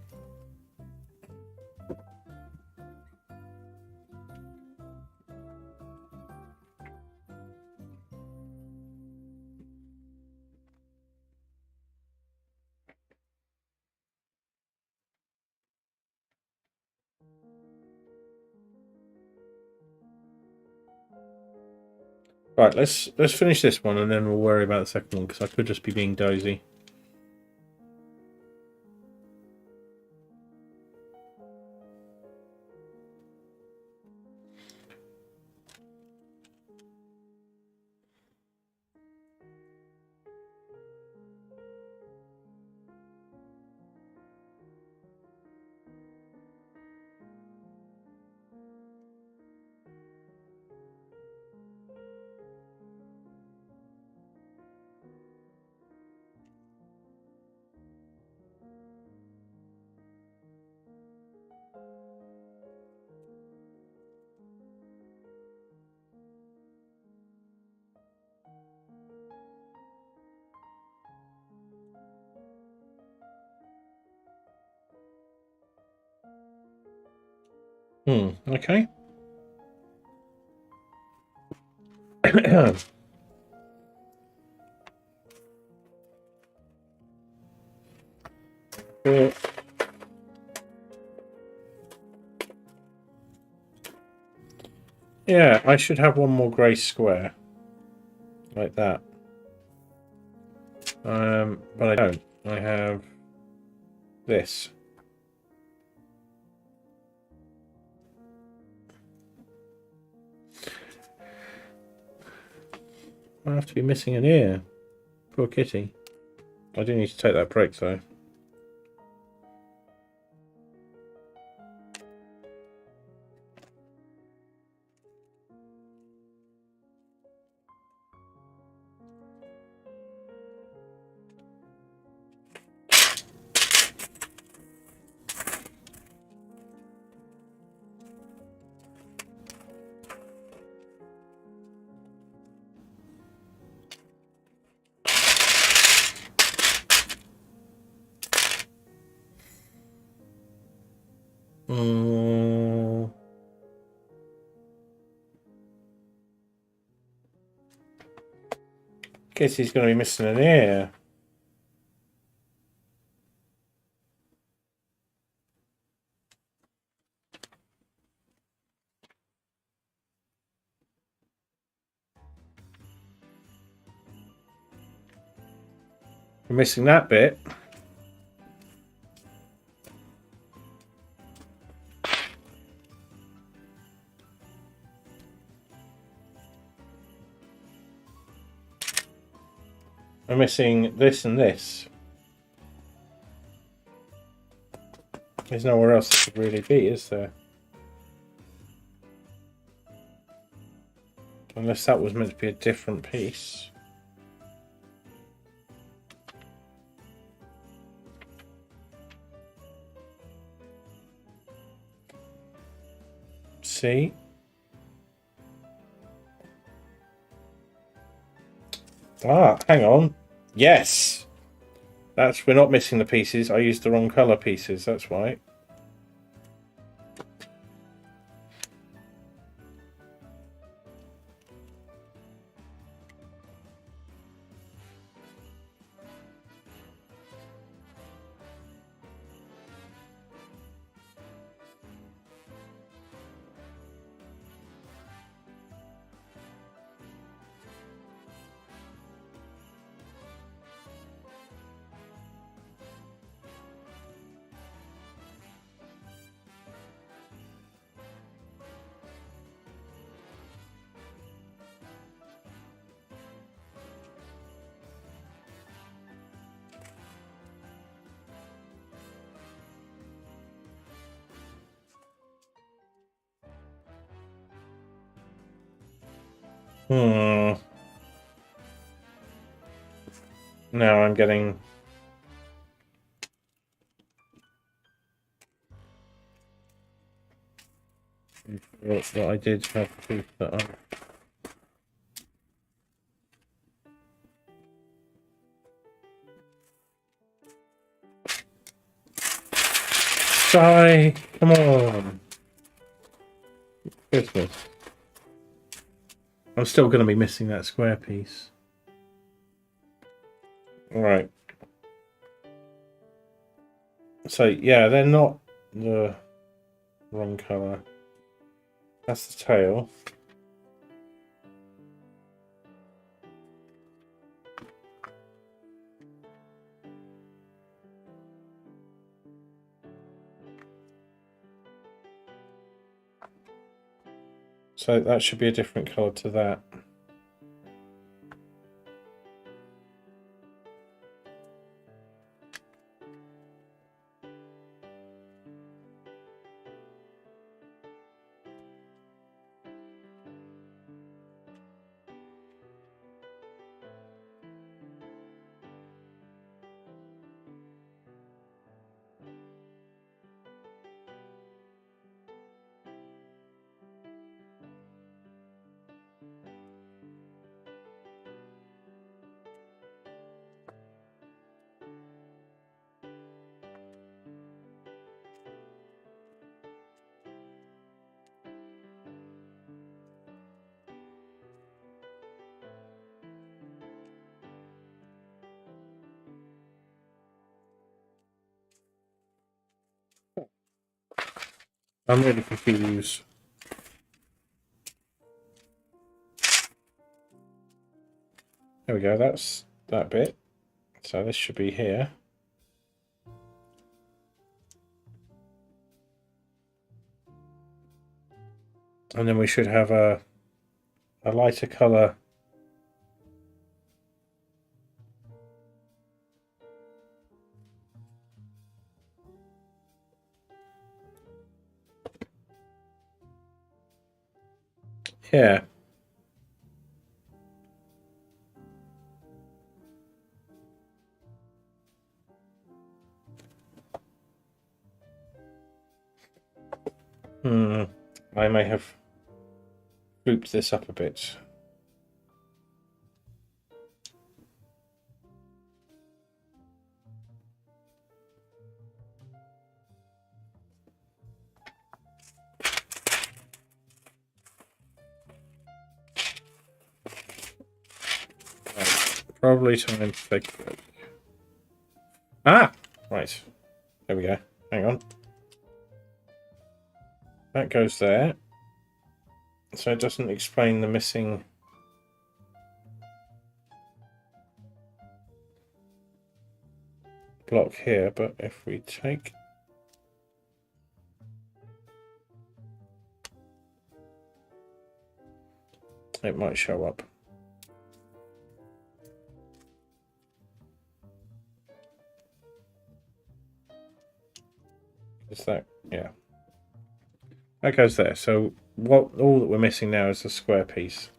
Speaker 2: Right, let's finish this one and then we'll worry about the second one because I could just be being dozy. Okay. Yeah, I should have one more grey square. Like that. But I don't. I have this. I have to be missing an ear. Poor kitty. I do need to take that break though. Kitty's going to be missing an ear. We're missing that bit. We're missing this and this. There's nowhere else it could really be, is there? Unless that was meant to be a different piece. See? Ah, hang on. Yes! We're not missing the pieces. I used the wrong colour pieces, that's why. Now I'm getting... What I did have proof that I... Die! Come on! Christmas. I'm still going to be missing that square piece. Right. So, yeah, they're not the wrong colour. That's the tail. So that should be a different colour to that. I'm really confused. There we go, that's that bit. So this should be here. And then we should have a lighter colour. Yeah. I may have grouped this up a bit. Right. Probably time to take a break. Ah! Right. There we go. Hang on. That goes there. So it doesn't explain the missing... block here, but if we take... it might show up. Is that... yeah. That goes there. So what all that we're missing now is the square piece.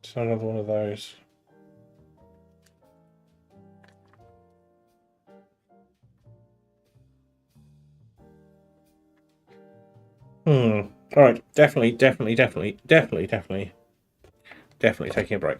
Speaker 2: So another one of those. Alright, definitely taking a break.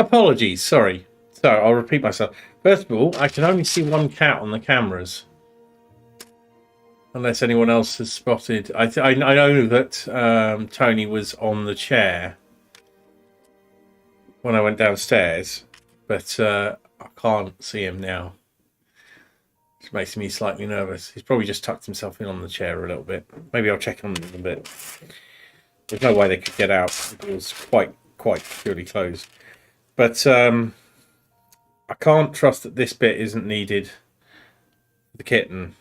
Speaker 2: Apologies, sorry. So I'll repeat myself. First of all, I can only see one cat on the cameras. Unless anyone else has spotted. I know that Tony was on the chair when I went downstairs, but I can't see him now. Which makes me slightly nervous. He's probably just tucked himself in on the chair a little bit. Maybe I'll check on him a bit. There's no way they could get out. It was quite securely closed. But I can't trust that this bit isn't needed for the kitten.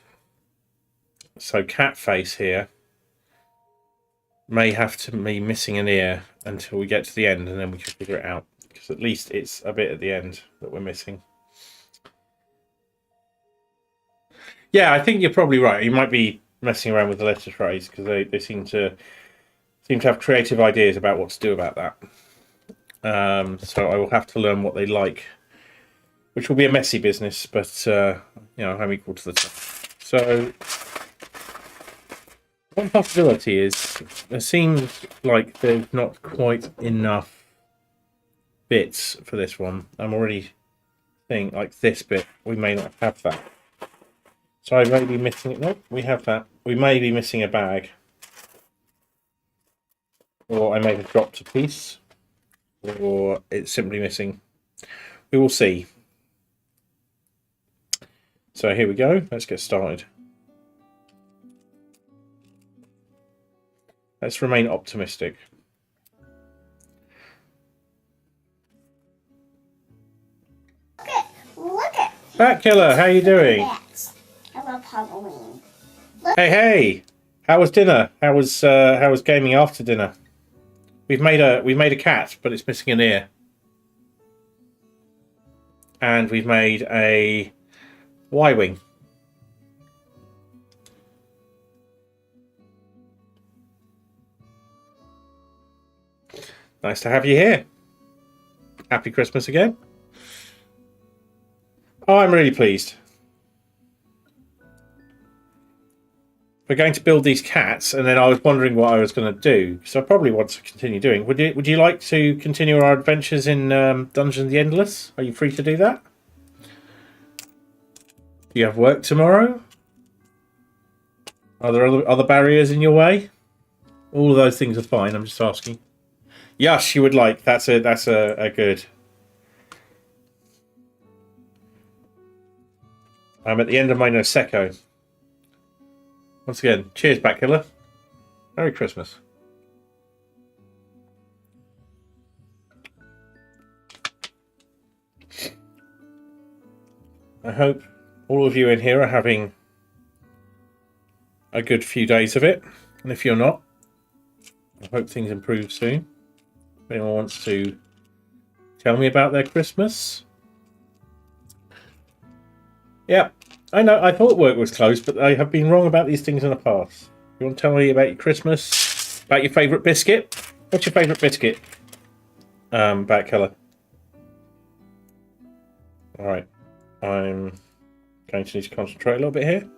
Speaker 2: So cat face here may have to be missing an ear until we get to the end, and then we can figure it out. Because at least it's a bit at the end that we're missing. Yeah, I think you're probably right. You might be messing around with the letter trays because they seem to have creative ideas about what to do about that. So I will have to learn what they like, which will be a messy business, but I'm equal to the task. So one possibility is it seems like there's not quite enough bits for this one. I'm already thinking like this bit, we may not have that. So I may be missing it. Nope, we have that. We may be missing a bag. Or I may have dropped a piece. Or it's simply missing. We will see. So here we go. Let's get started. Let's remain optimistic.
Speaker 5: Look at
Speaker 2: Bat Killer, how you doing?
Speaker 5: that. I love Halloween.
Speaker 2: Hey! How was dinner? How was gaming after dinner? We've made a cat, but it's missing an ear. and we've made a Y-wing. Nice to have you here. Happy Christmas again. Oh, I'm really pleased. We're going to build these cats, and then I was wondering what I was going to do, so I probably want to continue doing. Would you like to continue our adventures in Dungeons of the Endless? Are you free to do that? Do you have work tomorrow? Are there other barriers in your way? All of those things are fine. I'm just asking. Yes, you would like. That's a good. I'm at the end of my Noseko. Once again, cheers, Batkiller. Merry Christmas. I hope all of you in here are having a good few days of it. And if you're not, I hope things improve soon. If anyone wants to tell me about their Christmas. Yeah, I know. I thought work was closed, but I have been wrong about these things in the past. You want to tell me about your Christmas? About your favourite biscuit? What's your favourite biscuit? Batkiller. Alright. I'm going to need to concentrate a little bit here.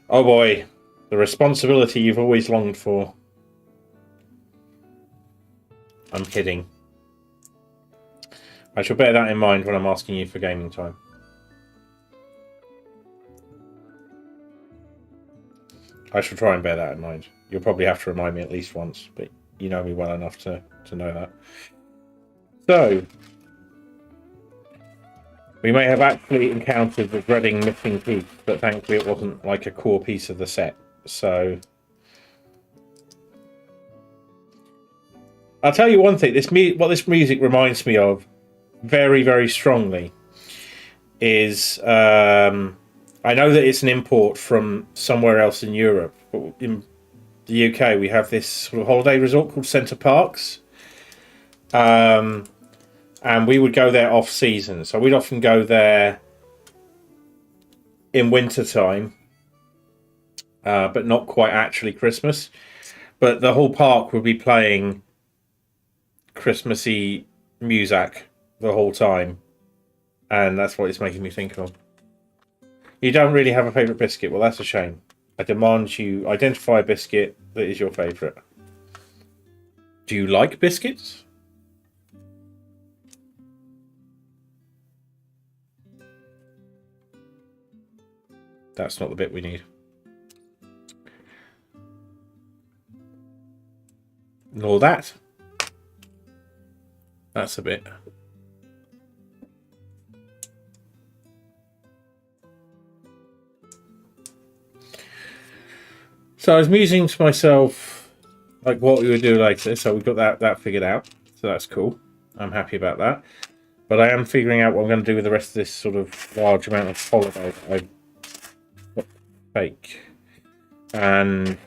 Speaker 2: Oh boy. The responsibility you've always longed for. I'm kidding. I shall bear that in mind when I'm asking you for gaming time. I shall try and bear that in mind. You'll probably have to remind me at least once, but you know me well enough to know that. So, we may have actually encountered the dreading missing piece, but thankfully it wasn't like a core piece of the set. So, I'll tell you one thing. What this music reminds me of very, very strongly is I know that it's an import from somewhere else in Europe, but in the UK we have this sort of holiday resort called Centre Parks, and we would go there off season. So we'd often go there in winter time, but not quite actually Christmas. But the whole park would be playing Christmassy music the whole time, and that's what it's making me think of. You don't really have a favourite biscuit? Well, that's a shame. I demand you identify a biscuit that is your favourite. Do you like biscuits? That's not the bit we need. Nor that. That's a bit. So I was musing to myself, like, what we would do later. So we've got that figured out. So that's cool. I'm happy about that. But I am figuring out what I'm going to do with the rest of this sort of large amount of holiday that I fake. And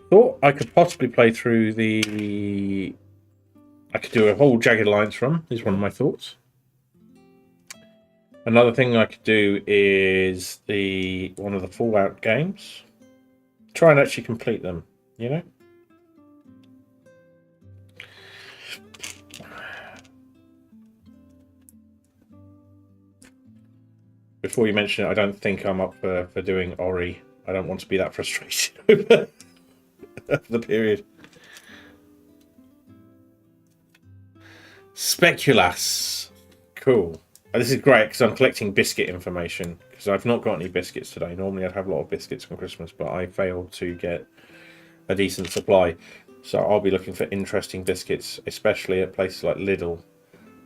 Speaker 2: thought I could possibly play through the... I could do a whole Jagged Alliance run, is one of my thoughts. Another thing I could do is one of the Fallout games. Try and actually complete them, you know? Before you mention it, I don't think I'm up for doing Ori. I don't want to be that frustrated over the period. Speculas. Cool. This is great because I'm collecting biscuit information because I've not got any biscuits today. Normally I'd have a lot of biscuits for Christmas, but I failed to get a decent supply. So I'll be looking for interesting biscuits, especially at places like Lidl,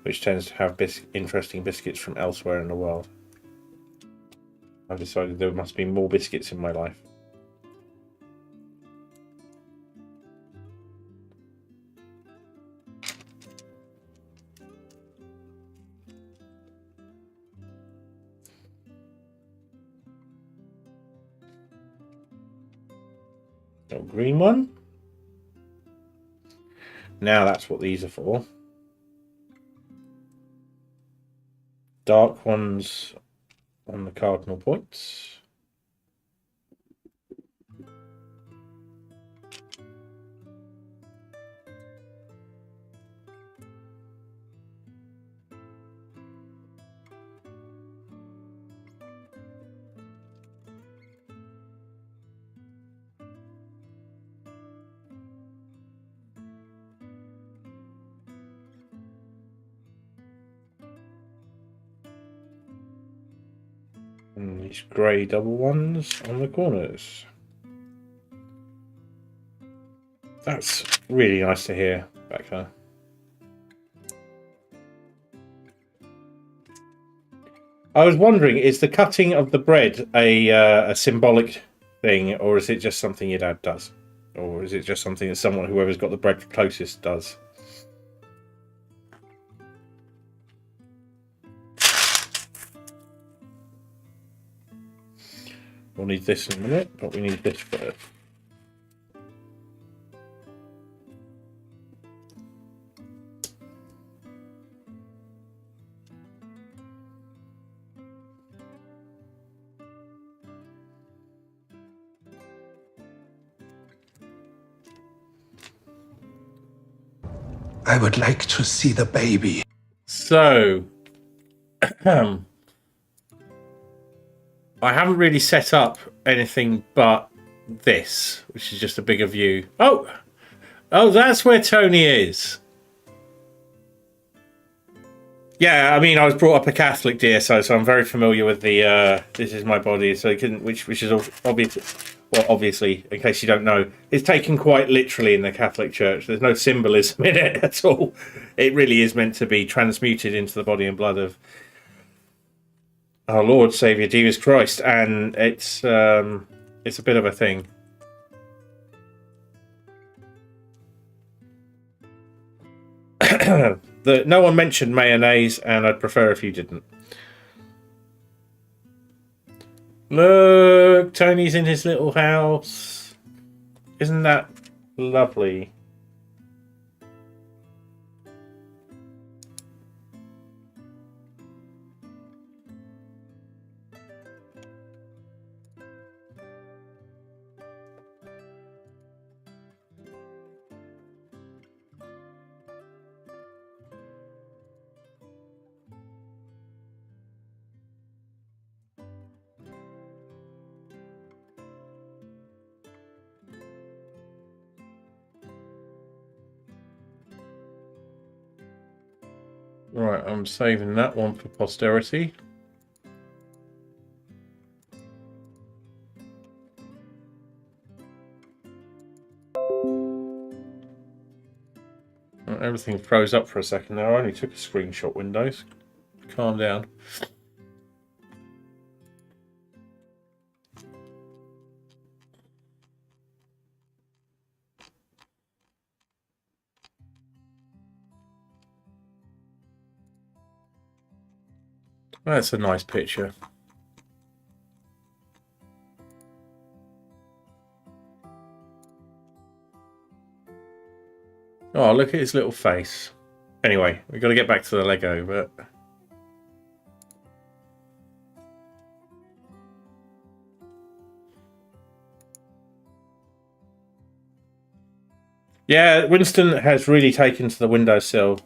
Speaker 2: which tends to have interesting biscuits from elsewhere in the world. I've decided there must be more biscuits in my life. Green one. now that's what these are for. Dark ones on the cardinal points. And these grey double ones on the corners. That's really nice to hear back there. I was wondering, is the cutting of the bread a symbolic thing, or is it just something your dad does? Or is it just something that whoever's got the bread closest does? We'll need this in a minute, but we need this first.
Speaker 6: I would like to see the baby.
Speaker 2: So, I haven't really set up anything but this, which is just a bigger view. Oh, that's where Tony is. Yeah, I mean, I was brought up a Catholic DSO, so I'm very familiar with the "this is my body," so which is obvious. Well, obviously, in case you don't know, it's taken quite literally in the Catholic Church. There's no symbolism in it at all. It really is meant to be transmuted into the body and blood of our Lord Saviour Jesus Christ, and it's a bit of a thing. No one mentioned mayonnaise, and I'd prefer if you didn't. Look, Tony's in his little house. Isn't that lovely? Right, I'm saving that one for posterity. Everything froze up for a second there. I only took a screenshot, Windows. Calm down. That's a nice picture. Oh, look at his little face. Anyway, we've got to get back to the Lego, but... yeah, Winston has really taken to the windowsill.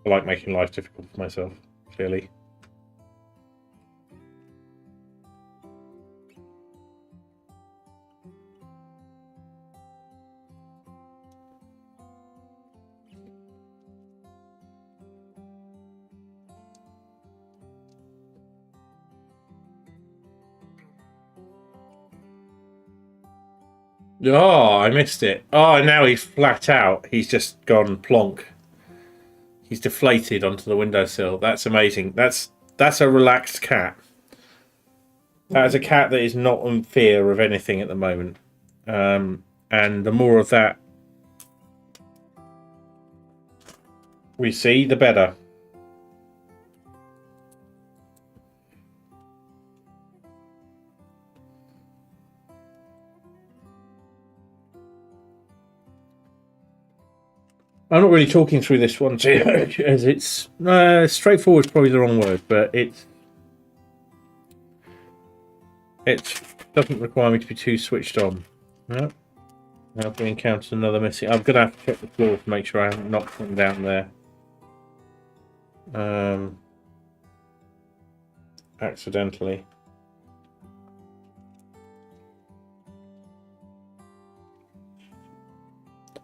Speaker 2: I like making life difficult for myself, clearly. Oh, I missed it. Oh, now he's flat out. He's just gone plonk. He's deflated onto the windowsill. That's amazing. That's a relaxed cat. That is a cat that is not in fear of anything at the moment. And the more of that we see, the better. I'm not really talking through this one too much, as it's straightforward is probably the wrong word, but it doesn't require me to be too switched on. No. Now if we encounter another missing, I'm gonna have to check the floor to make sure I haven't knocked them down there. Accidentally.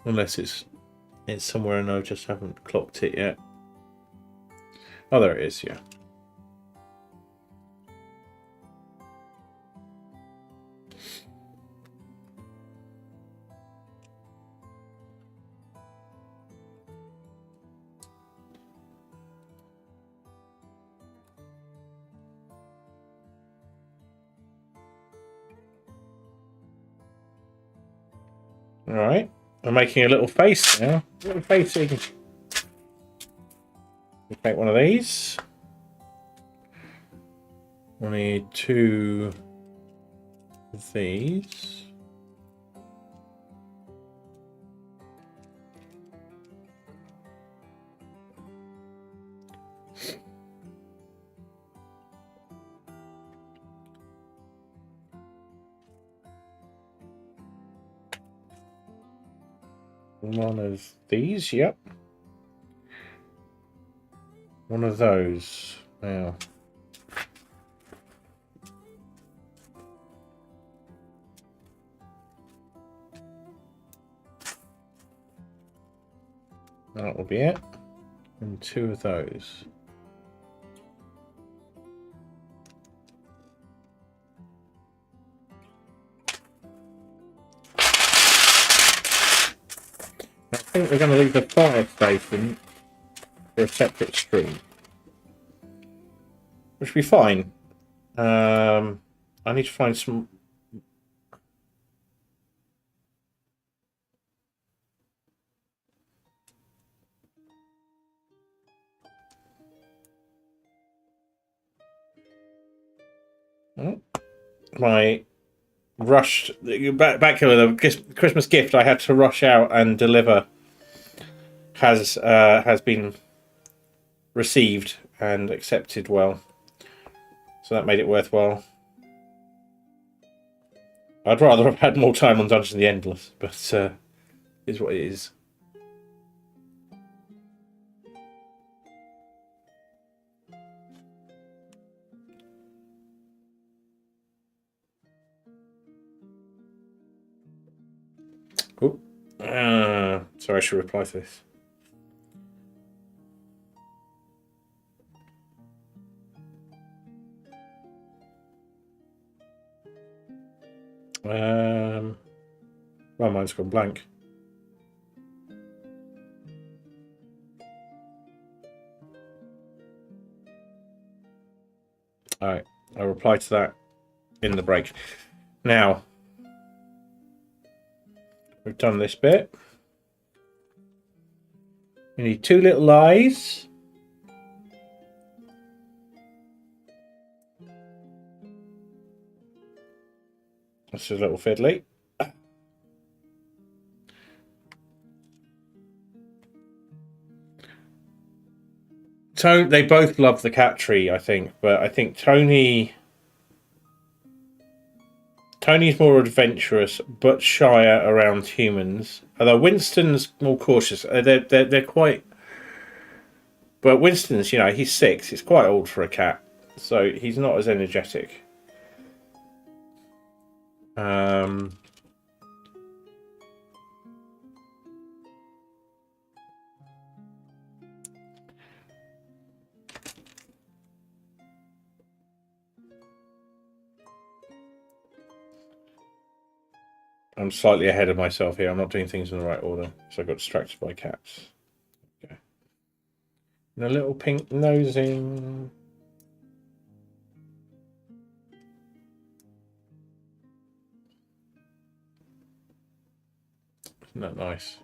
Speaker 2: Unless it's somewhere and I just haven't clocked it yet. Oh, there it is, yeah. All right, I'm making a little face now. Little facing. Make one of these. I need 2 of these. One of these, yep. One of those. Now. That will be it. And 2 of those. I think we're going to leave the fire station for a separate stream, which will be fine. I need to find some. Oh, my rushed back here. The Christmas gift I had to rush out and deliver has been received and accepted well, so that made it worthwhile. I'd rather have had more time on Dungeons of the Endless, but is what it is. Oh, sorry, I should reply to this. Well, mine's gone blank. All right, I'll reply to that in the break. Now, we've done this bit. We need 2 little eyes. That's a little fiddly. They both love the cat tree, I think, but I think Tony's more adventurous but shyer around humans. Although Winston's more cautious. They're quite. But Winston's, you know, he's 6. He's quite old for a cat, so he's not as energetic. I'm slightly ahead of myself here. I'm not doing things in the right order, so I got distracted by cats. Okay. And a little pink nosing. Isn't that nice?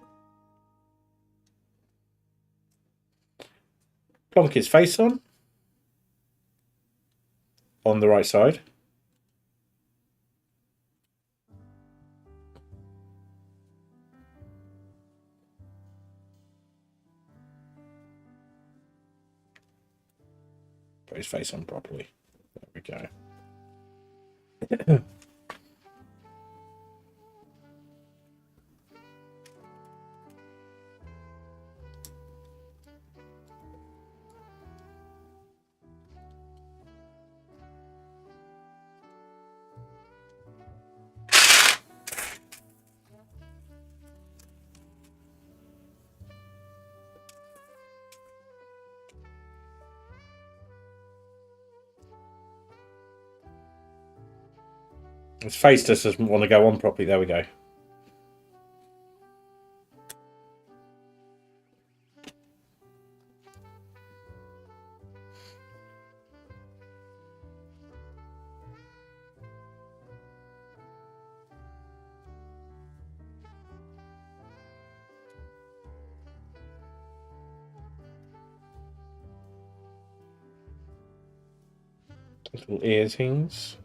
Speaker 2: Plonk his face on the right side. Put his face on properly. There we go. His face just doesn't want to go on properly. There we go. Little ear things.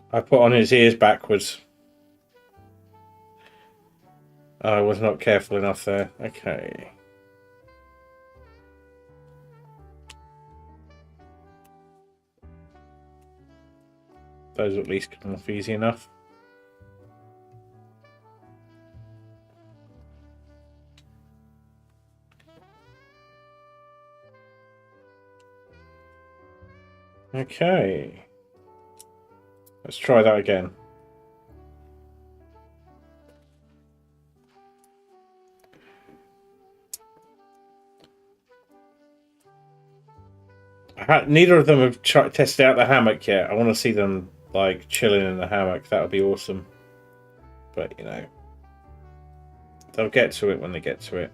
Speaker 2: I put on his ears backwards. I was not careful enough there. Okay. Those at least come off easy enough. Okay. Let's try that again. Neither of them have tested out the hammock yet. I want to see them like chilling in the hammock. That would be awesome. But you know, they'll get to it when they get to it.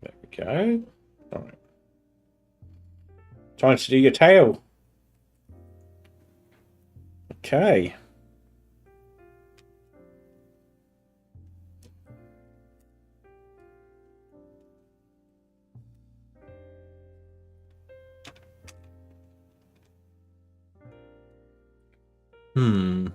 Speaker 2: There we go. All right. Time to do your tail. Okay. Hmm.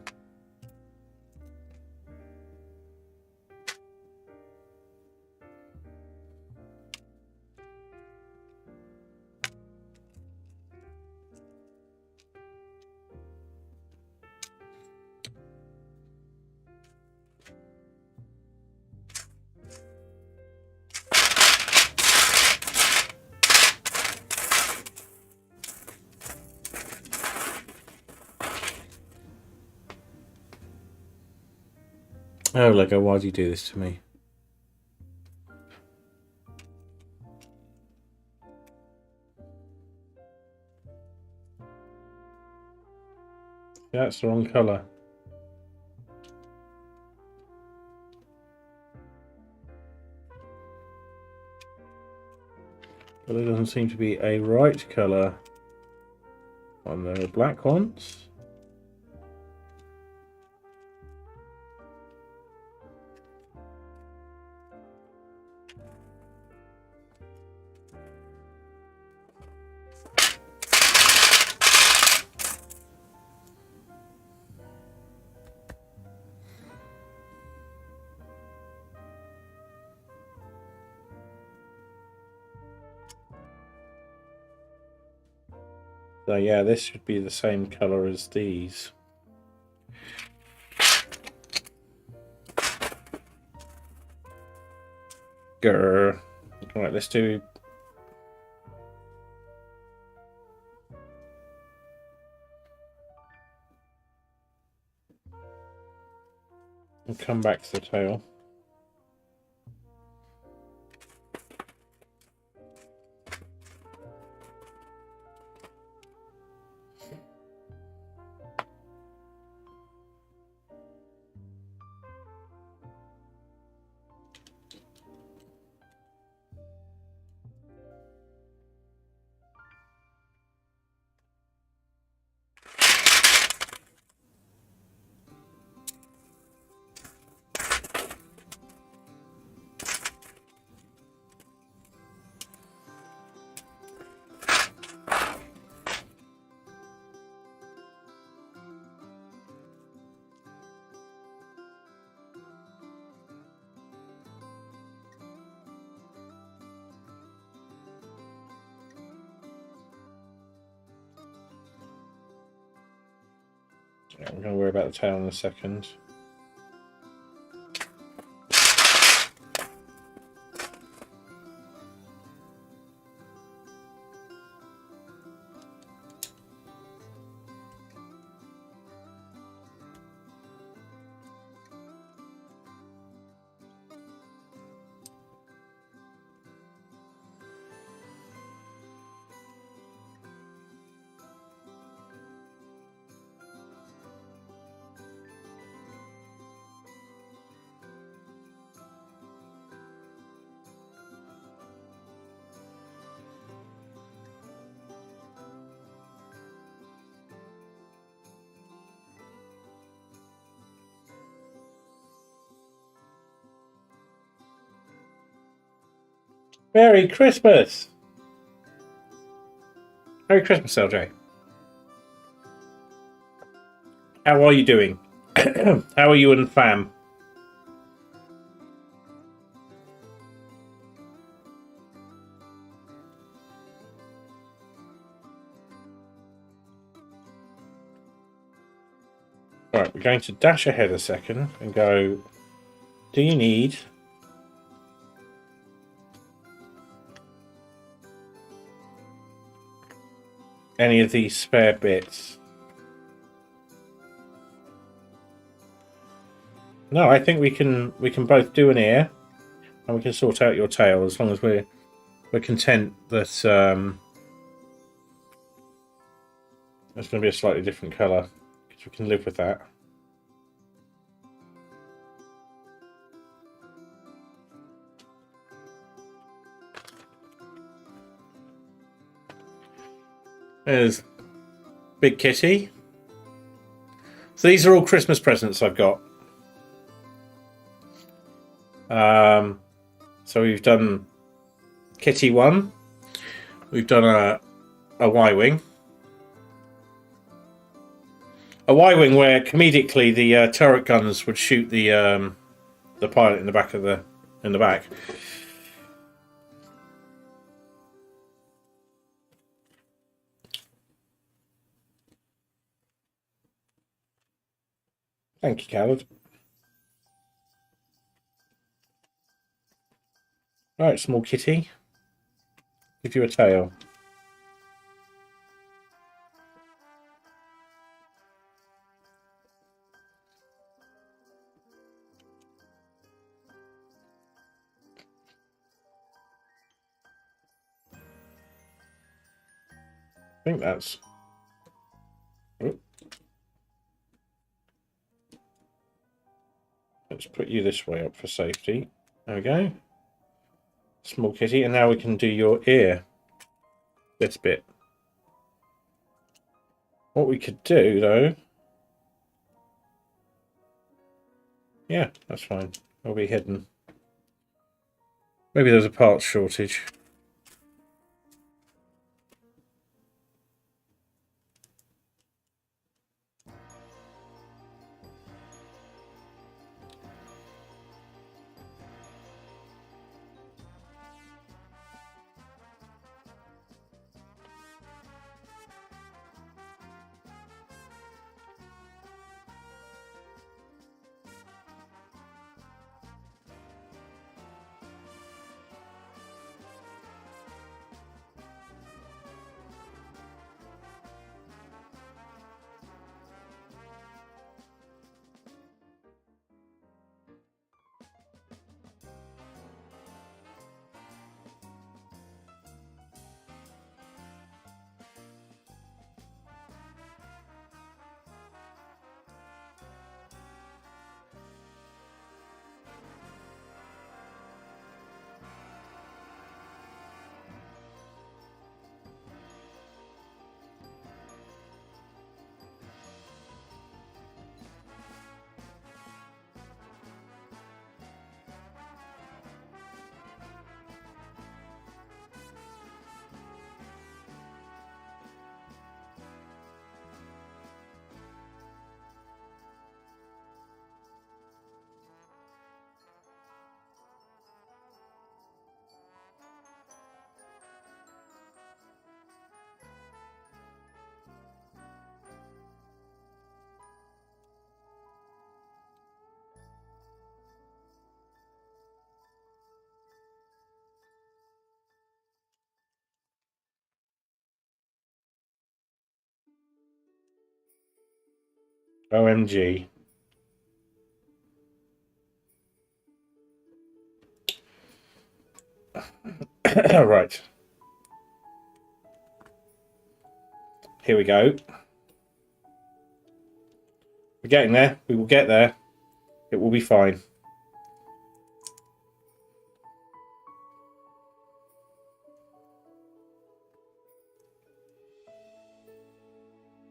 Speaker 2: Oh, Lego, why do you do this to me? That's the wrong colour. But there doesn't seem to be a right colour on the black ones. So yeah, this should be the same colour as these. Grr. Alright, let's do... We'll come back to the tail. Yeah, we're going to worry about the tail in a second. Merry Christmas! Merry Christmas, LJ. How are you doing? How are you and fam? Alright, we're going to dash ahead a second and go, do you need any of these spare bits? No, I think we can both do an ear and we can sort out your tail as long as we're content that it's going to be a slightly different colour, because we can live with that. There's Big Kitty. So these are all Christmas presents I've got. So we've done Kitty 1. We've done a Y-wing. A Y-wing where comedically the turret guns would shoot the pilot in the back of the back. Thank you, Khaled. Right, small kitty. Give you a tail. I think that's... Oh. Let's put you this way up for safety. There we go. Small kitty, and now we can do your ear. This bit. What we could do, though... Yeah, that's fine. It'll be hidden. Maybe there's a parts shortage. OMG. Right. Here we go. We're getting there. We will get there. It will be fine.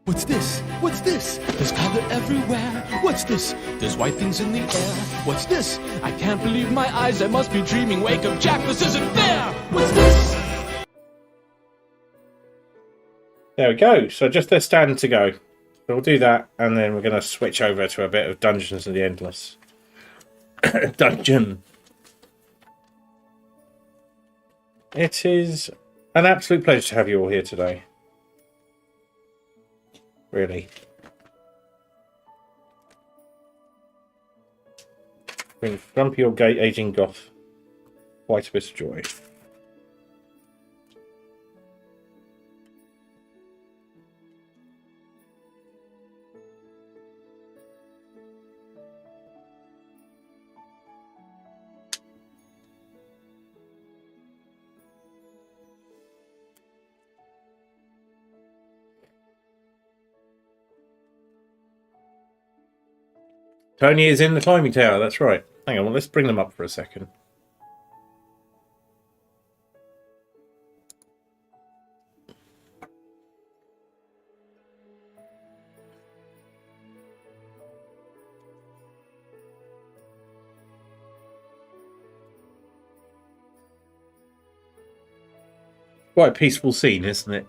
Speaker 7: What's this? What's this? There's color everywhere. What's this? There's white things in the air. What's this? I can't believe my eyes. I must be dreaming. Wake up, Jack. This isn't fair. What's this?
Speaker 2: There we go. So just their stand to go. So we'll do that, and then we're going to switch over to a bit of Dungeons of the Endless. Dungeon. It is an absolute pleasure to have you all here today. Really. Bring grumpy old gay aging goth quite a bit of joy. Tony is in the climbing tower, that's right. Hang on, let's bring them up for a second. Quite a peaceful scene, isn't it?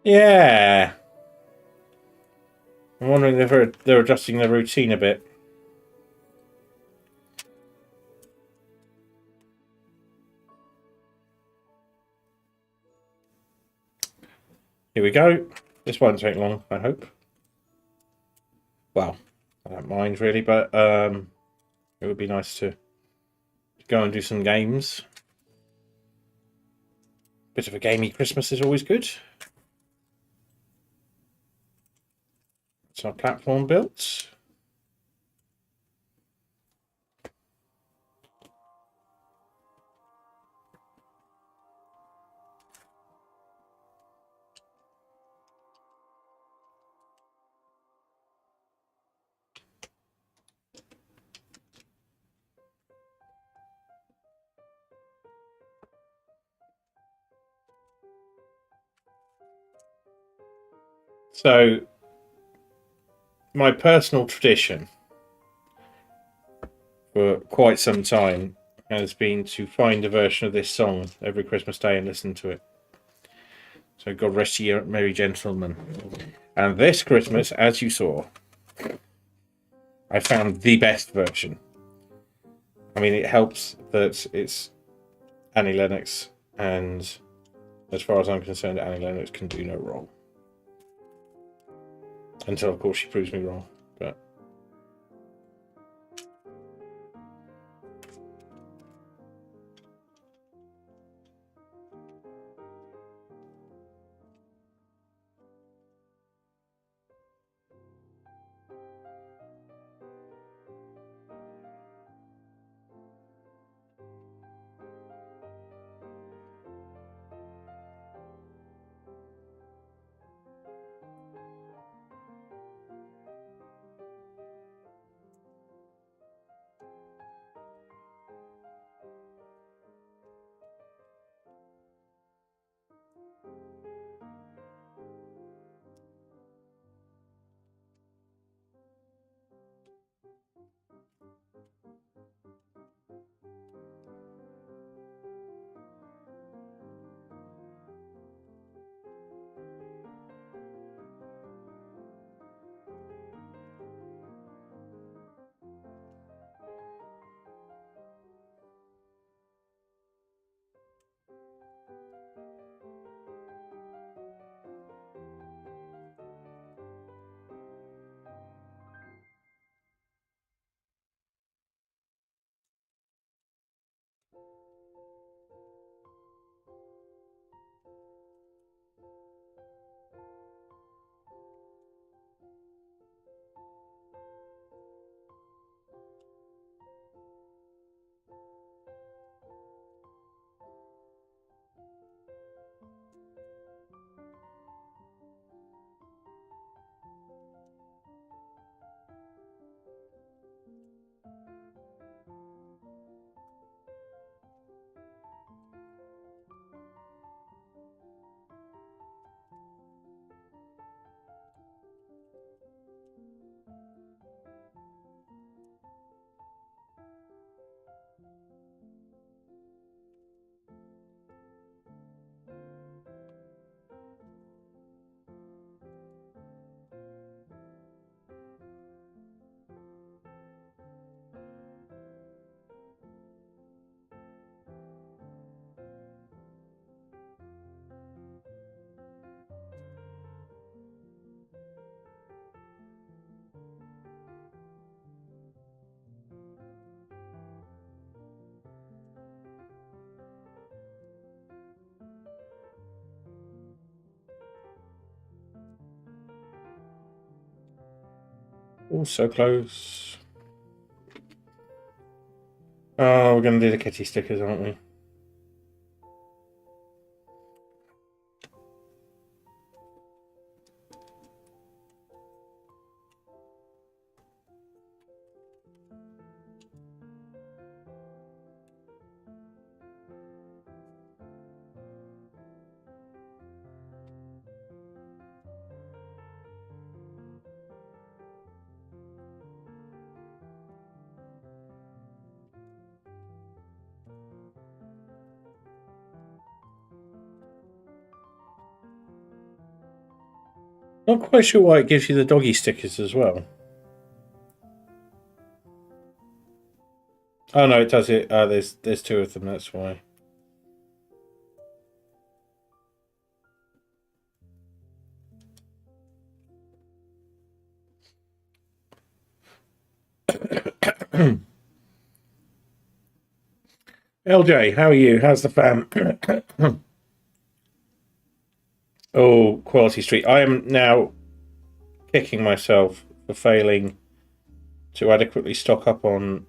Speaker 2: Yeah. I'm wondering if they're adjusting their routine a bit. Here we go. This won't take long, I hope. Well, I don't mind really, but it would be nice to go and do some games. Bit of a gamey Christmas is always good. It's our platform built. So, my personal tradition for quite some time has been to find a version of this song every Christmas Day and listen to it. So, God rest ye merry gentlemen. And this Christmas, as you saw, I found the best version. I mean, it helps that it's Annie Lennox, and as far as I'm concerned, Annie Lennox can do no wrong. Until, of course, she proves me wrong. But Oh, so close. Oh, we're going to do the kitty stickers, aren't we? Not quite sure why it gives you the doggy stickers as well. Oh no, it does it. There's two of them. That's why. LJ, how are you? How's the fam? Oh, Quality Street. I am now kicking myself for failing to adequately stock up on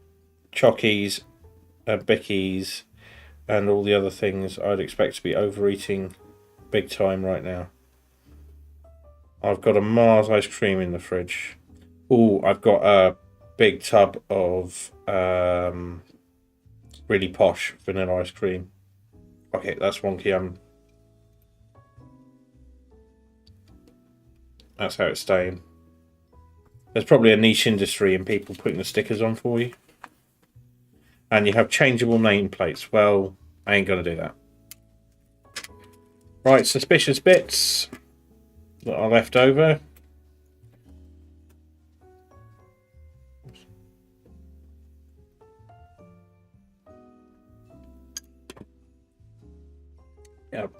Speaker 2: chockies and bickies and all the other things I'd expect to be overeating big time right now. I've got a Mars ice cream in the fridge. Oh, I've got a big tub of really posh vanilla ice cream. Okay, that's wonky. That's how it's staying. There's probably a niche industry in people putting the stickers on for you. And you have changeable nameplates. Well, I ain't going to do that. Right, suspicious bits that are left over. Yep.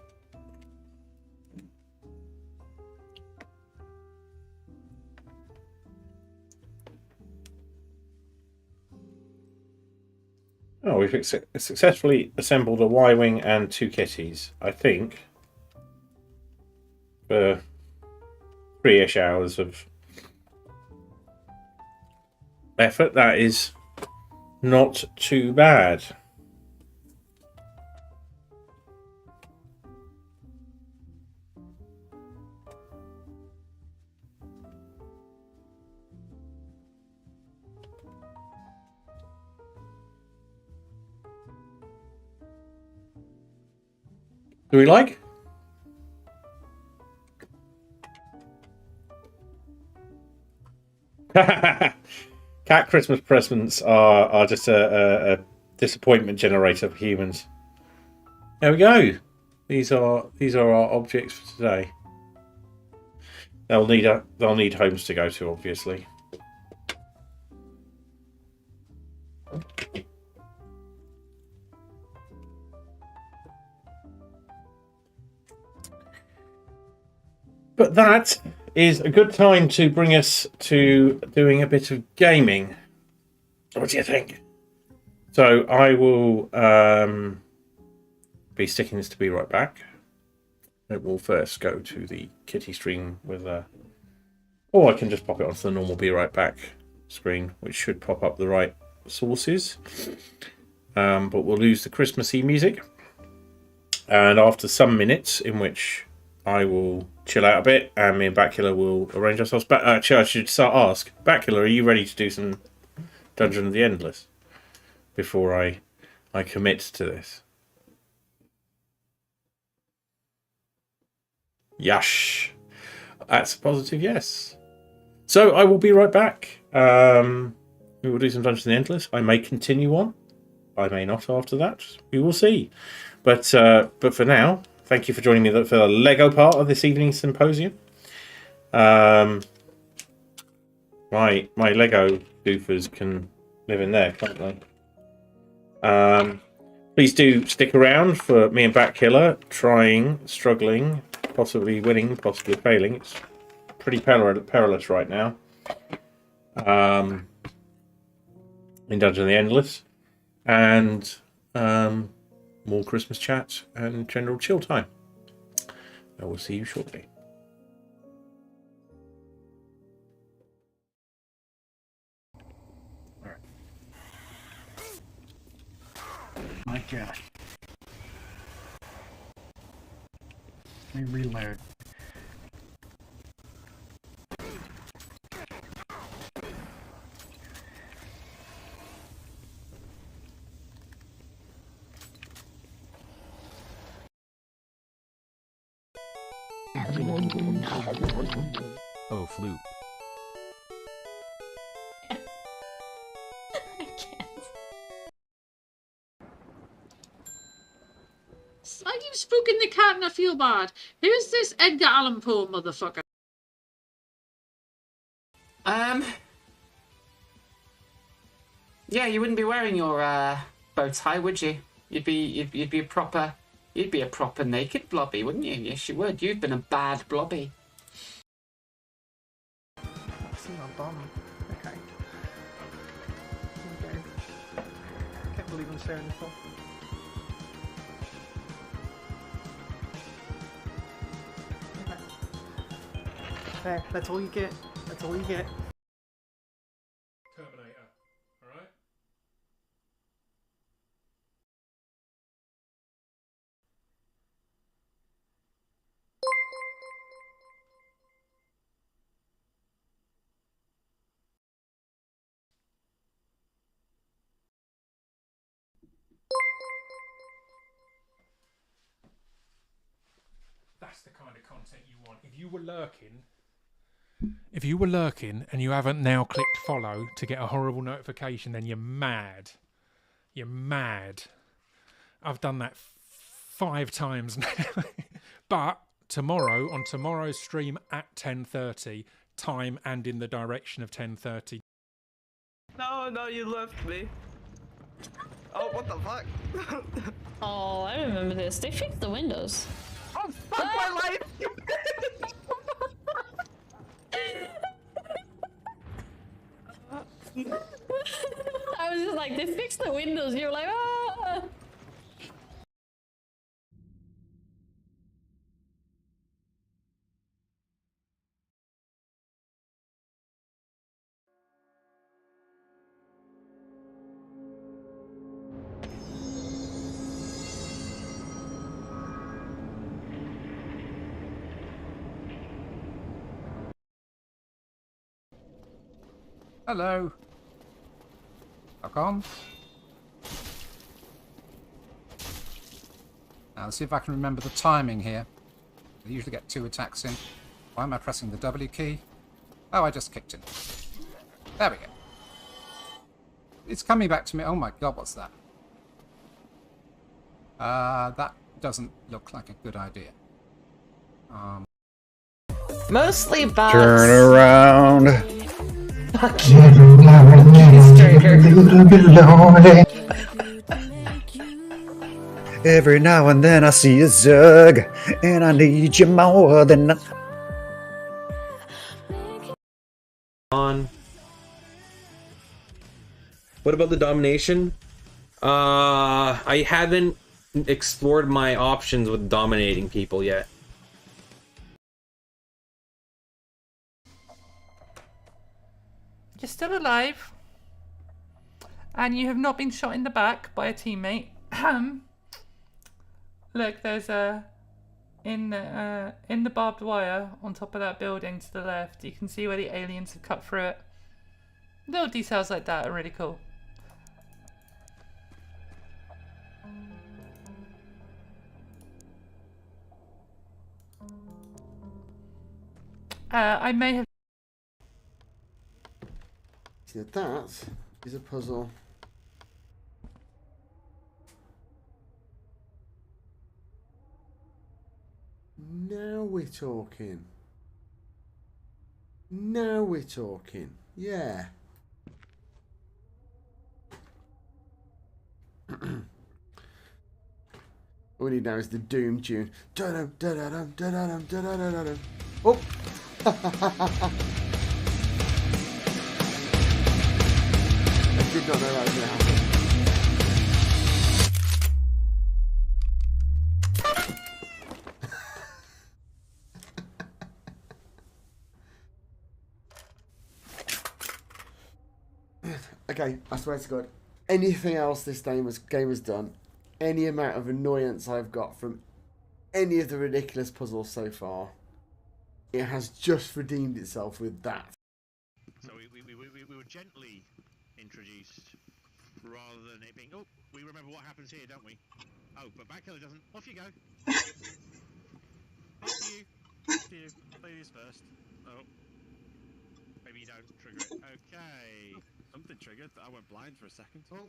Speaker 2: Oh, we've successfully assembled a Y-wing and two kitties, I think, for 3-ish hours of effort. That is not too bad. Do we like? Cat Christmas presents are just a disappointment generator for humans. There we go. These are our objects for today. They'll need homes to go to, obviously. But that is a good time to bring us to doing a bit of gaming. What do you think? So I will be sticking this to be right back. It will first go to the kitty stream with a... Or I can just pop it onto the normal be right back screen, which should pop up the right sources. But we'll lose the Christmassy music. And after some minutes in which I will chill out a bit, and me and Bacula will arrange ourselves. Actually, I should ask Bacula, are you ready to do some Dungeon of the Endless before I commit to this? Yash, that's a positive yes. So I will be right back. We will do some Dungeon of the Endless. I may continue on. I may not after that. We will see. But for now, thank you for joining me for the Lego part of this evening's symposium. My Lego goofers can live in there, can't they? Please do stick around for me and Batkiller trying, struggling, possibly winning, possibly failing. It's pretty perilous right now. In Dungeon of the Endless. And more Christmas chat and general chill time. I will see you shortly.
Speaker 8: Let me reload.
Speaker 3: Oh, floop.
Speaker 9: I can't.
Speaker 10: Are you spooking the cat and I feel bad? Who's this Edgar Allan Poe motherfucker?
Speaker 11: Yeah, you wouldn't be wearing your bow tie, would you? You'd be a proper naked blobby, wouldn't you? Yes, you would. You've been a bad blobby.
Speaker 8: I see my bum. Okay. Here we go. Can't believe I'm sharing this off. There, that's all you get. That's all you get.
Speaker 2: Terminator, alright? That's the kind of content you want. If you were lurking and you haven't now clicked follow to get a horrible notification, then you're mad. You're mad. I've done that 5 times now. But tomorrow, on tomorrow's stream at 10:30, time and in the direction of 10:30.
Speaker 12: No, you left me. Oh, what the fuck?
Speaker 9: Oh, I remember this. They fixed the windows.
Speaker 12: Oh, fuck my life!
Speaker 9: I was just like, they fixed the windows. You're like, ah!
Speaker 8: Hello. Back on. Now let's see if I can remember the timing here. I usually get 2 attacks in. Why am I pressing the W key? Oh, I just kicked him. There we go. It's coming back to me. Oh my god, what's that? That doesn't look like a good idea.
Speaker 12: Mostly bots.
Speaker 3: Turn around.
Speaker 12: Fuck you.
Speaker 3: Every now and then I see a Zug, and I need you more than
Speaker 2: On. What about the domination? I haven't explored my options with dominating people yet.
Speaker 12: You're still alive. And you have not been shot in the back by a teammate. Look, there's a... In the barbed wire on top of that building to the left, you can see where the aliens have cut through it. Little details like that are really cool. I may have...
Speaker 13: So that is a puzzle. Now we're talking. Now we're talking. Yeah. All we need now is the Doom tune. Da-dum, da-da-dum, da-da-dum, da-da-da-da-dum. Oh! I did not know that was going to happen. Okay, I swear to God, anything else this game has done, any amount of annoyance I've got from any of the ridiculous puzzles so far. It has just redeemed itself with that.
Speaker 14: So we were gently introduced rather than it being, oh, we remember what happens here, don't we? Oh, but Backkiller doesn't. Off you go. After you. After you. Ladies first. Oh. Maybe you don't trigger it. Okay. Something triggered. I went blind for a second.
Speaker 13: Oh.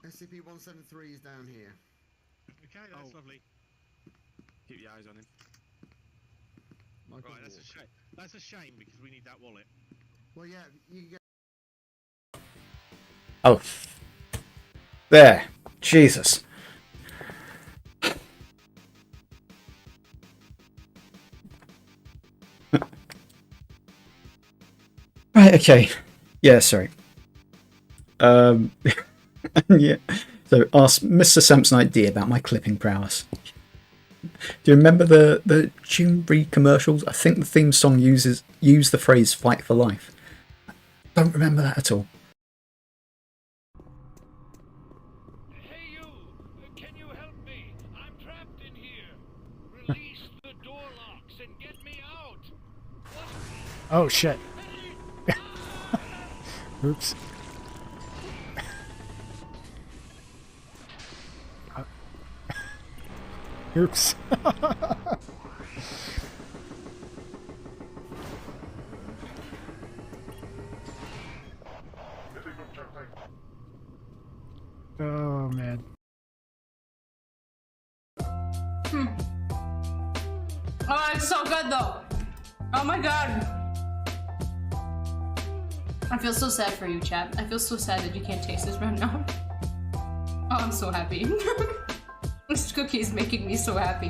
Speaker 13: SCP-173 is down here.
Speaker 14: Okay, that's lovely. Keep your eyes on him. Right, that's a shame. That's a shame because we need that wallet.
Speaker 13: Well, yeah, you can get.
Speaker 3: Oh. There. Jesus. Right, okay. Yeah, sorry. Yeah. So ask Mr. Samsonite D about my clipping prowess. Do you remember the Tunebreed commercials? I think the theme song used the phrase "fight for life." Don't remember that at all.
Speaker 7: Hey you! Can you help me? I'm trapped in here. Release the door locks and get me out.
Speaker 15: Oh shit. Oops. Oops. Oh man.
Speaker 9: Oh, it's so good though. Oh my god. I feel so sad for you, Chad. I feel so sad that you can't taste this right now. Oh, I'm so happy. This cookie is making me so happy.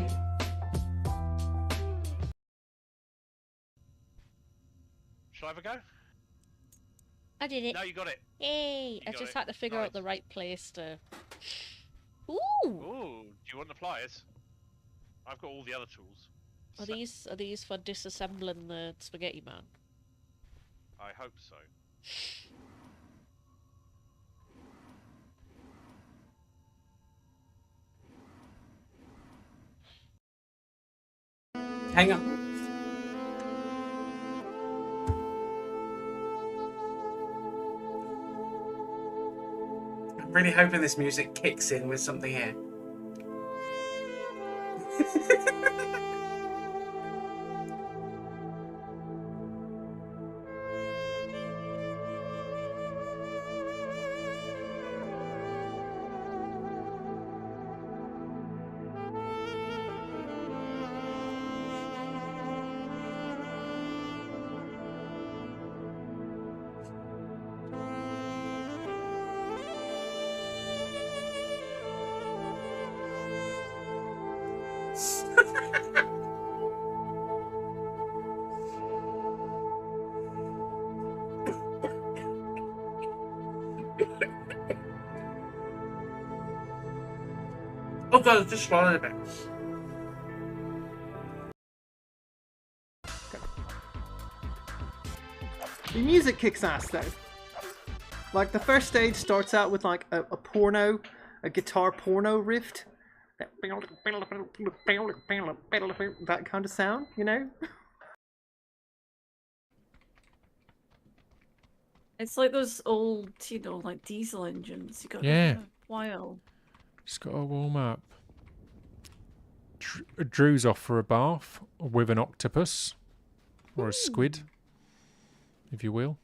Speaker 14: Shall I have a go?
Speaker 16: I did it.
Speaker 14: No, you got it.
Speaker 16: Yay! I
Speaker 14: got
Speaker 16: just
Speaker 14: it.
Speaker 16: had to figure
Speaker 14: Nice.
Speaker 16: out the right place to. Ooh!
Speaker 14: Ooh, do you want the pliers? I've got all the other tools.
Speaker 16: Are these for disassembling the spaghetti man?
Speaker 14: I hope so.
Speaker 11: Hang on. I'm really hoping this music kicks in with something here. Oh god, I just swallowed a bit.
Speaker 17: The music kicks ass though. Like the first stage starts out with like a guitar porno riff. That kind of sound, you know?
Speaker 18: It's like those old, you know, like diesel engines. You got
Speaker 15: Yeah.
Speaker 18: a while.
Speaker 15: Just got to warm up. Drew's off for a bath with an octopus or a squid, if you will.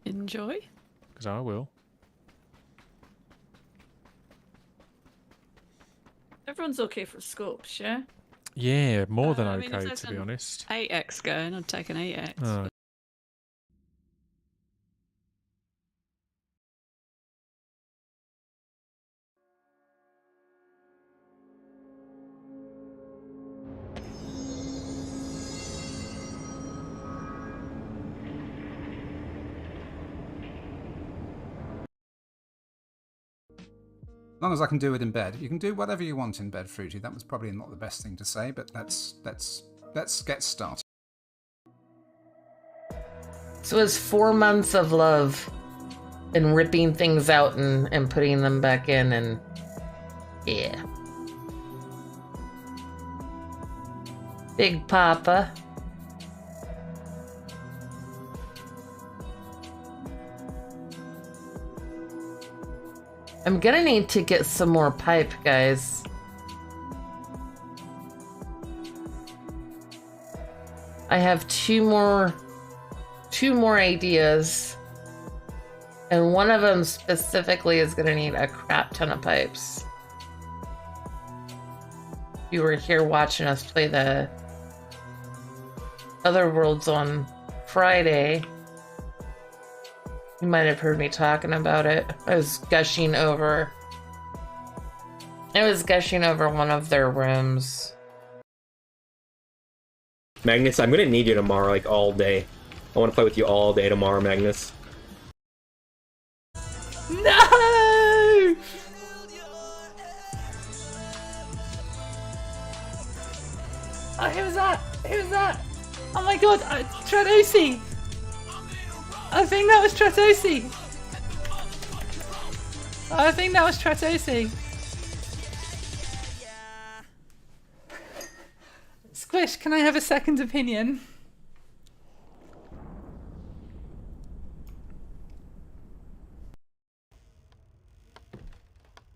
Speaker 18: Enjoy.
Speaker 15: Because I will.
Speaker 18: Everyone's okay for scopes, yeah?
Speaker 15: Yeah, more than
Speaker 18: I mean, if
Speaker 15: okay,
Speaker 18: there's
Speaker 15: to be
Speaker 18: an
Speaker 15: honest.
Speaker 18: 8x going, I'd take an 8x.
Speaker 15: Oh.
Speaker 8: As long as I can do it in bed. You can do whatever you want in bed, Fruity. That was probably not the best thing to say, but let's get started.
Speaker 19: So it's 4 months of love and ripping things out and putting them back in, and yeah. Big Papa. I'm gonna need to get some more pipe, guys. I have two more ideas. And one of them specifically is gonna need a crap ton of pipes. If you were here watching us play the Other Worlds on Friday, you might have heard me talking about it. I was gushing over one of their rooms.
Speaker 20: Magnus, I'm gonna need you tomorrow, like, all day. I want to play with you all day tomorrow, Magnus.
Speaker 12: No! Oh, who was that? Who was that? Oh my god, Tratosi! I think that was Tratosi! I think that was Tratosi. Squish, can I have a second opinion?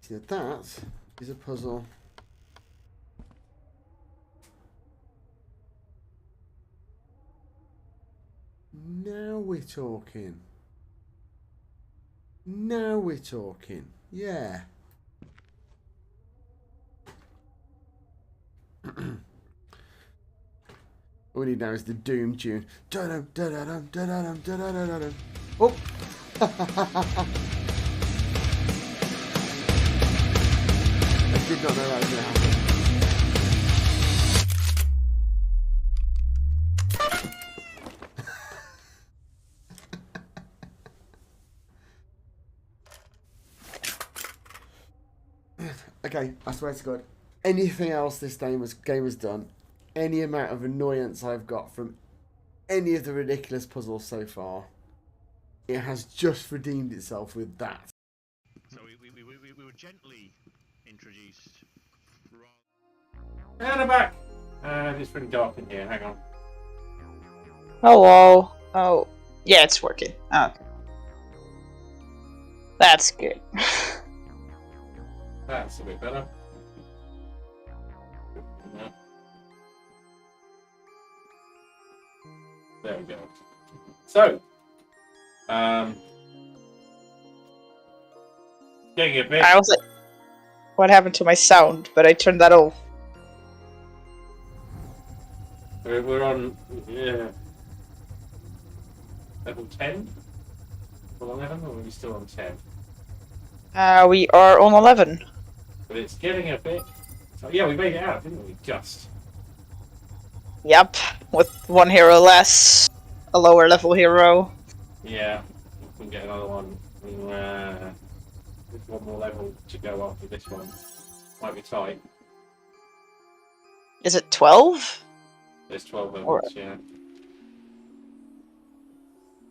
Speaker 13: So that is a puzzle. Now we're talking. Now we're talking. Yeah. All we need now is the Doom tune. Da-dum, da-da-dum, da-da-dum, da-da-da-dum. Oh! I did not know that was going to happen. Okay, I swear to God, anything else this game has done, any amount of annoyance I've got from any of the ridiculous puzzles so far, it has just redeemed itself with that.
Speaker 14: So we were gently introduced.
Speaker 2: And I'm back. It's pretty dark in here. Hang on.
Speaker 21: Hello. Oh, yeah, it's working. Okay. That's good.
Speaker 2: That's a bit better. No. There we go. So, getting a bit.
Speaker 21: I was like, what happened to my sound? But I turned that off.
Speaker 2: We're on level 10? Level 11, or are we still on 10?
Speaker 21: We are on 11.
Speaker 2: But it's getting a bit. So, yeah, we made it out, didn't we? Just.
Speaker 21: Yep, with one hero less, a lower level hero.
Speaker 2: Yeah, we can get another one. With one more level to go after this one. Might be tight.
Speaker 21: Is it 12?
Speaker 2: There's 12 levels, yeah.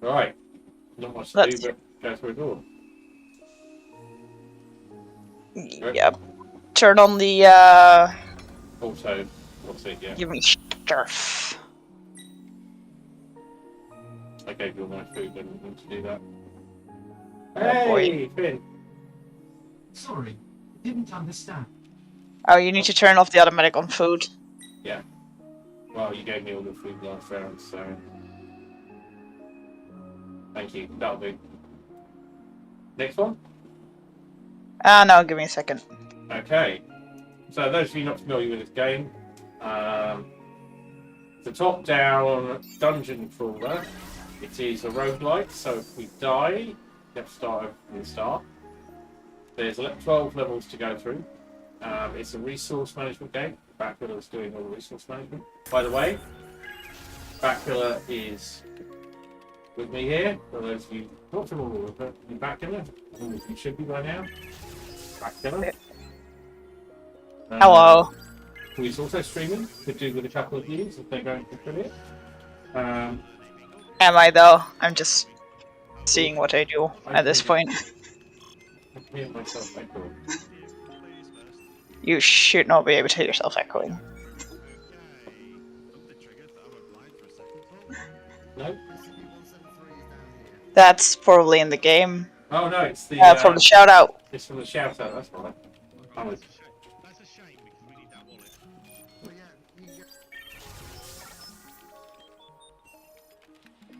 Speaker 2: Right. Not much to do, but go through a door.
Speaker 21: Yep. Turn on the,
Speaker 2: Also, what's it, yeah.
Speaker 21: Give me stuff.
Speaker 2: I gave you all my food, didn't need to do that.
Speaker 21: Oh,
Speaker 2: Hey, Finn!
Speaker 22: Sorry, didn't understand.
Speaker 21: Oh, you need to turn off the automatic on food.
Speaker 2: Yeah. Well, you gave me all the food last round, so... Thank you, that'll do. Next one?
Speaker 21: No, give me a second.
Speaker 2: Okay. So those of you not familiar with this game, it's a top-down dungeon crawler. It is a roguelike, so if we die, you have to start over from the start. There's 12 levels to go through. It's a resource management game. Backpillar is doing all the resource management. By the way, Backpillar is with me here. For those of you not familiar with Backpillar, you should be by now. Backpillar.
Speaker 21: Hello.
Speaker 2: Who is also streaming. Could do with a couple of views if they're going to affiliate.
Speaker 21: Am I though? I'm just seeing what I do at this point.
Speaker 2: I can hear myself echoing.
Speaker 21: You should not be able to hear yourself echoing.
Speaker 2: No.
Speaker 21: That's probably in the game.
Speaker 2: Oh no, it's the
Speaker 21: From the shout out.
Speaker 2: It's from the shout out. That's right. Oh,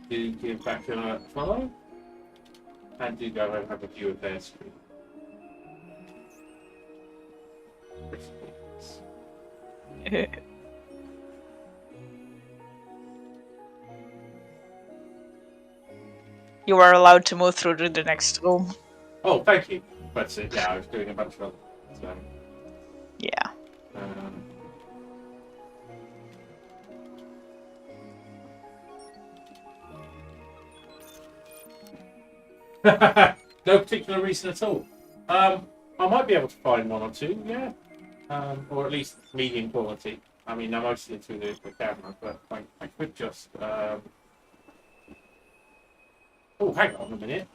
Speaker 2: do you give back a follow? And do go and have a view of their screen.
Speaker 21: You are allowed to move through to the next room.
Speaker 2: Oh, thank you. But yeah, I was doing a bunch of other.
Speaker 21: Yeah.
Speaker 2: No particular reason at all. I might be able to find one or two, yeah. Or at least medium quality. I mean, I'm mostly through the camera, but I could just. Oh, hang on a minute.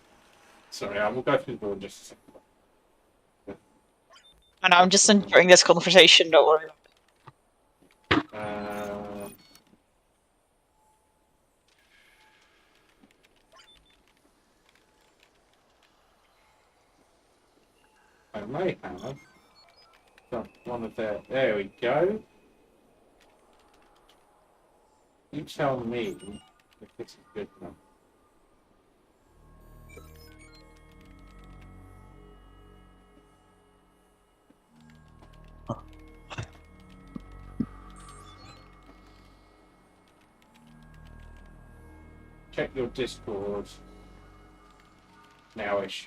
Speaker 2: Sorry, I will go through the door in just a second.
Speaker 21: And I'm just enjoying this conversation, don't worry.
Speaker 2: I may have got one of their. There we go. You tell me if this is good enough. Check your Discord nowish.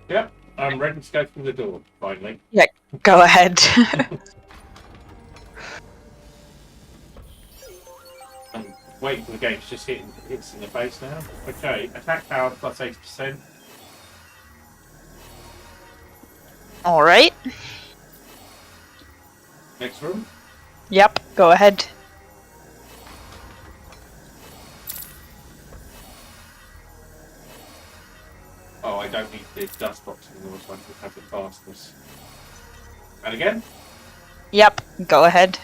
Speaker 2: Yep, I'm ready to go through the door, finally.
Speaker 21: Yeah, go ahead.
Speaker 2: I'm waiting for the game to just hits in the face now. Okay, attack power plus 80%.
Speaker 21: Alright.
Speaker 2: Next room.
Speaker 21: Yep, go ahead.
Speaker 2: Oh, I don't need the dust box anymore, so I can have the fastness. And again?
Speaker 21: Yep, go ahead.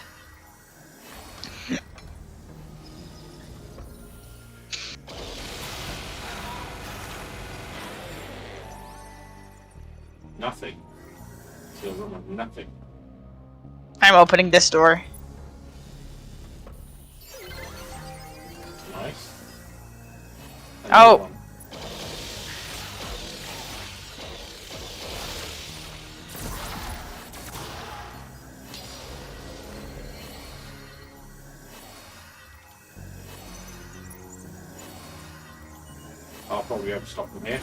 Speaker 2: Nothing. Still room of nothing.
Speaker 21: I'm opening this door.
Speaker 2: Nice.
Speaker 21: Oh.
Speaker 2: One. I'll probably be able to stop them here.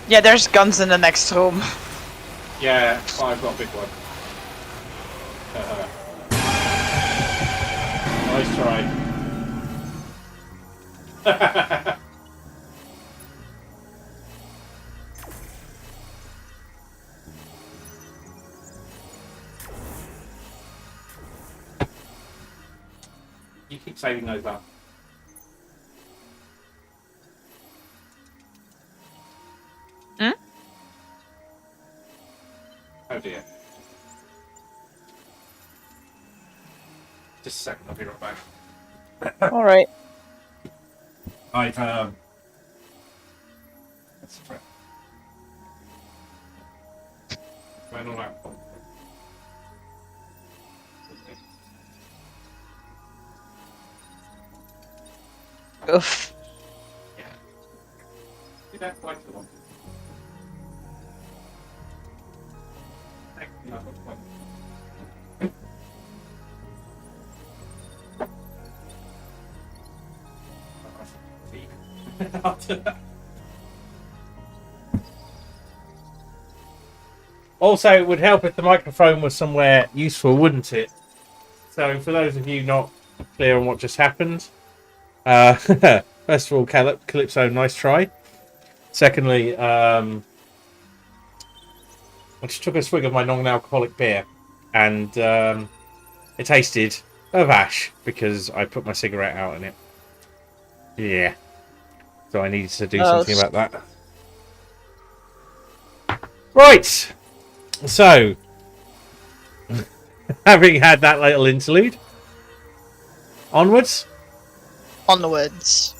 Speaker 21: Yeah, there's guns in the next room.
Speaker 2: Yeah, I've got a big one. Nice try. You keep saving those up.
Speaker 21: Hmm?
Speaker 2: Oh dear. Just a second, I'll be right back.
Speaker 21: Alright.
Speaker 2: I've that's a threat. Went all out.
Speaker 21: Oof.
Speaker 2: Yeah. See that quite a lot. Also, it would help if the microphone was somewhere useful, wouldn't it? So, for those of you not clear on what just happened, first of all, Calypso, nice try. Secondly, I just took a swig of my non-alcoholic beer, and it tasted of ash because I put my cigarette out in it. Yeah. So I needed to do something about that. Right! So, having had that little interlude, onwards?
Speaker 21: Onwards.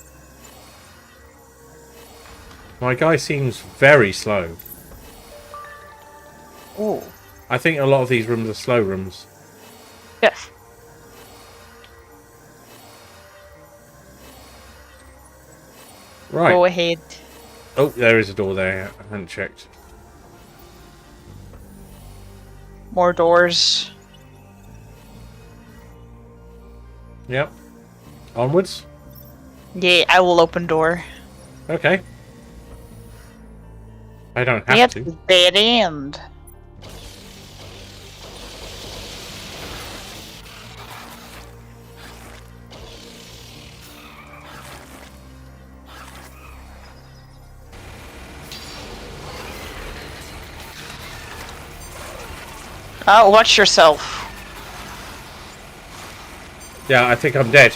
Speaker 2: My guy seems very slow.
Speaker 21: Oh.
Speaker 2: I think a lot of these rooms are slow rooms.
Speaker 21: Yes.
Speaker 2: Right.
Speaker 21: Go ahead.
Speaker 2: Oh, there is a door there. I haven't checked.
Speaker 21: More doors.
Speaker 2: Yep. Onwards?
Speaker 21: Yeah, I will open door.
Speaker 2: Okay. I don't have
Speaker 21: Yep,
Speaker 2: to.
Speaker 21: dead end. Oh, watch yourself.
Speaker 2: Yeah, I think I'm dead.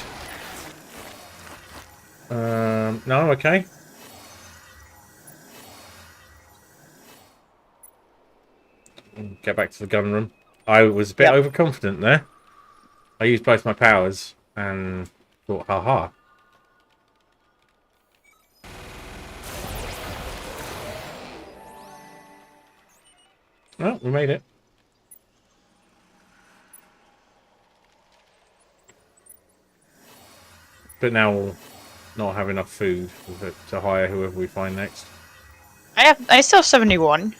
Speaker 2: No, I'm okay. Get back to the gun room. I was a bit overconfident there. I used both my powers and thought, haha. Oh, we made it. But now we'll not have enough food to hire whoever we find next.
Speaker 21: I still have 71.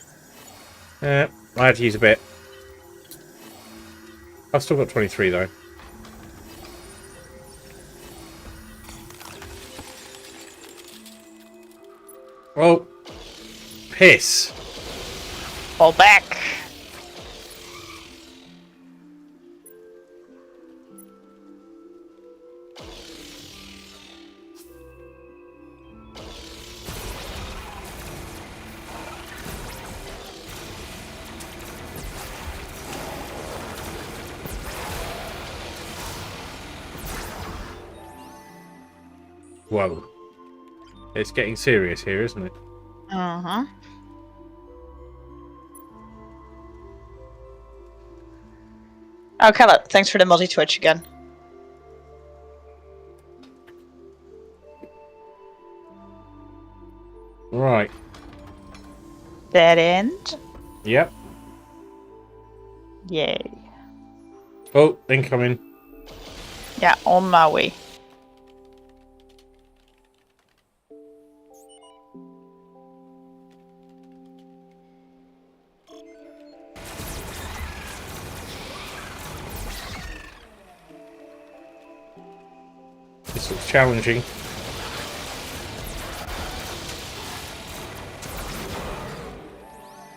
Speaker 2: Yeah, I had to use a bit. I've still got 23 though. Oh, piss.
Speaker 21: Fall back.
Speaker 2: Whoa. It's getting serious here, isn't it?
Speaker 21: Uh-huh. Oh, Kella, thanks for the multi-twitch again.
Speaker 2: Right.
Speaker 21: Dead end?
Speaker 2: Yep.
Speaker 21: Yay.
Speaker 2: Oh, incoming.
Speaker 21: Yeah, on my way.
Speaker 2: This looks challenging.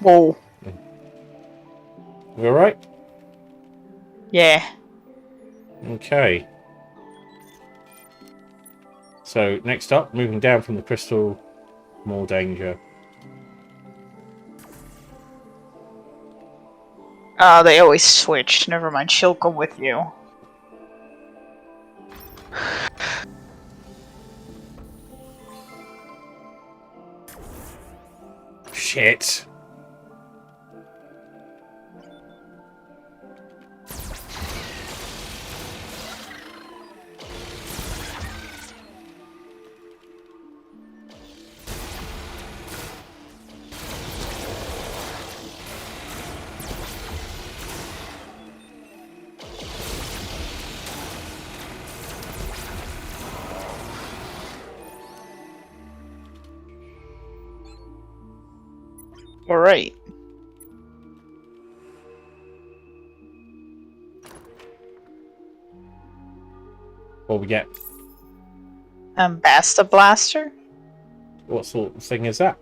Speaker 21: Whoa.
Speaker 2: You alright?
Speaker 21: Yeah.
Speaker 2: Okay. So, next up, moving down from the crystal, more danger.
Speaker 21: Oh, they always switched. Never mind, she'll come with you.
Speaker 2: Shit.
Speaker 21: Alright.
Speaker 2: What we get?
Speaker 21: Basta Blaster?
Speaker 2: What sort of thing is that?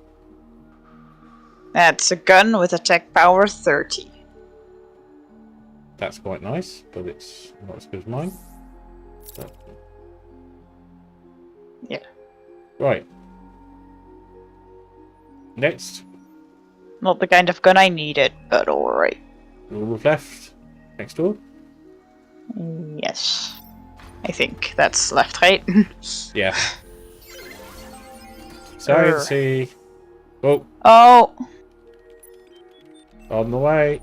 Speaker 21: That's a gun with attack power 30.
Speaker 2: That's quite nice, but it's not as good as mine. But...
Speaker 21: Yeah.
Speaker 2: Right. Next.
Speaker 21: Not the kind of gun I needed, but alright.
Speaker 2: We've left. Next door.
Speaker 21: Yes. I think that's left, right?
Speaker 2: Yeah. Sciencey. Oh.
Speaker 21: Oh.
Speaker 2: On the way.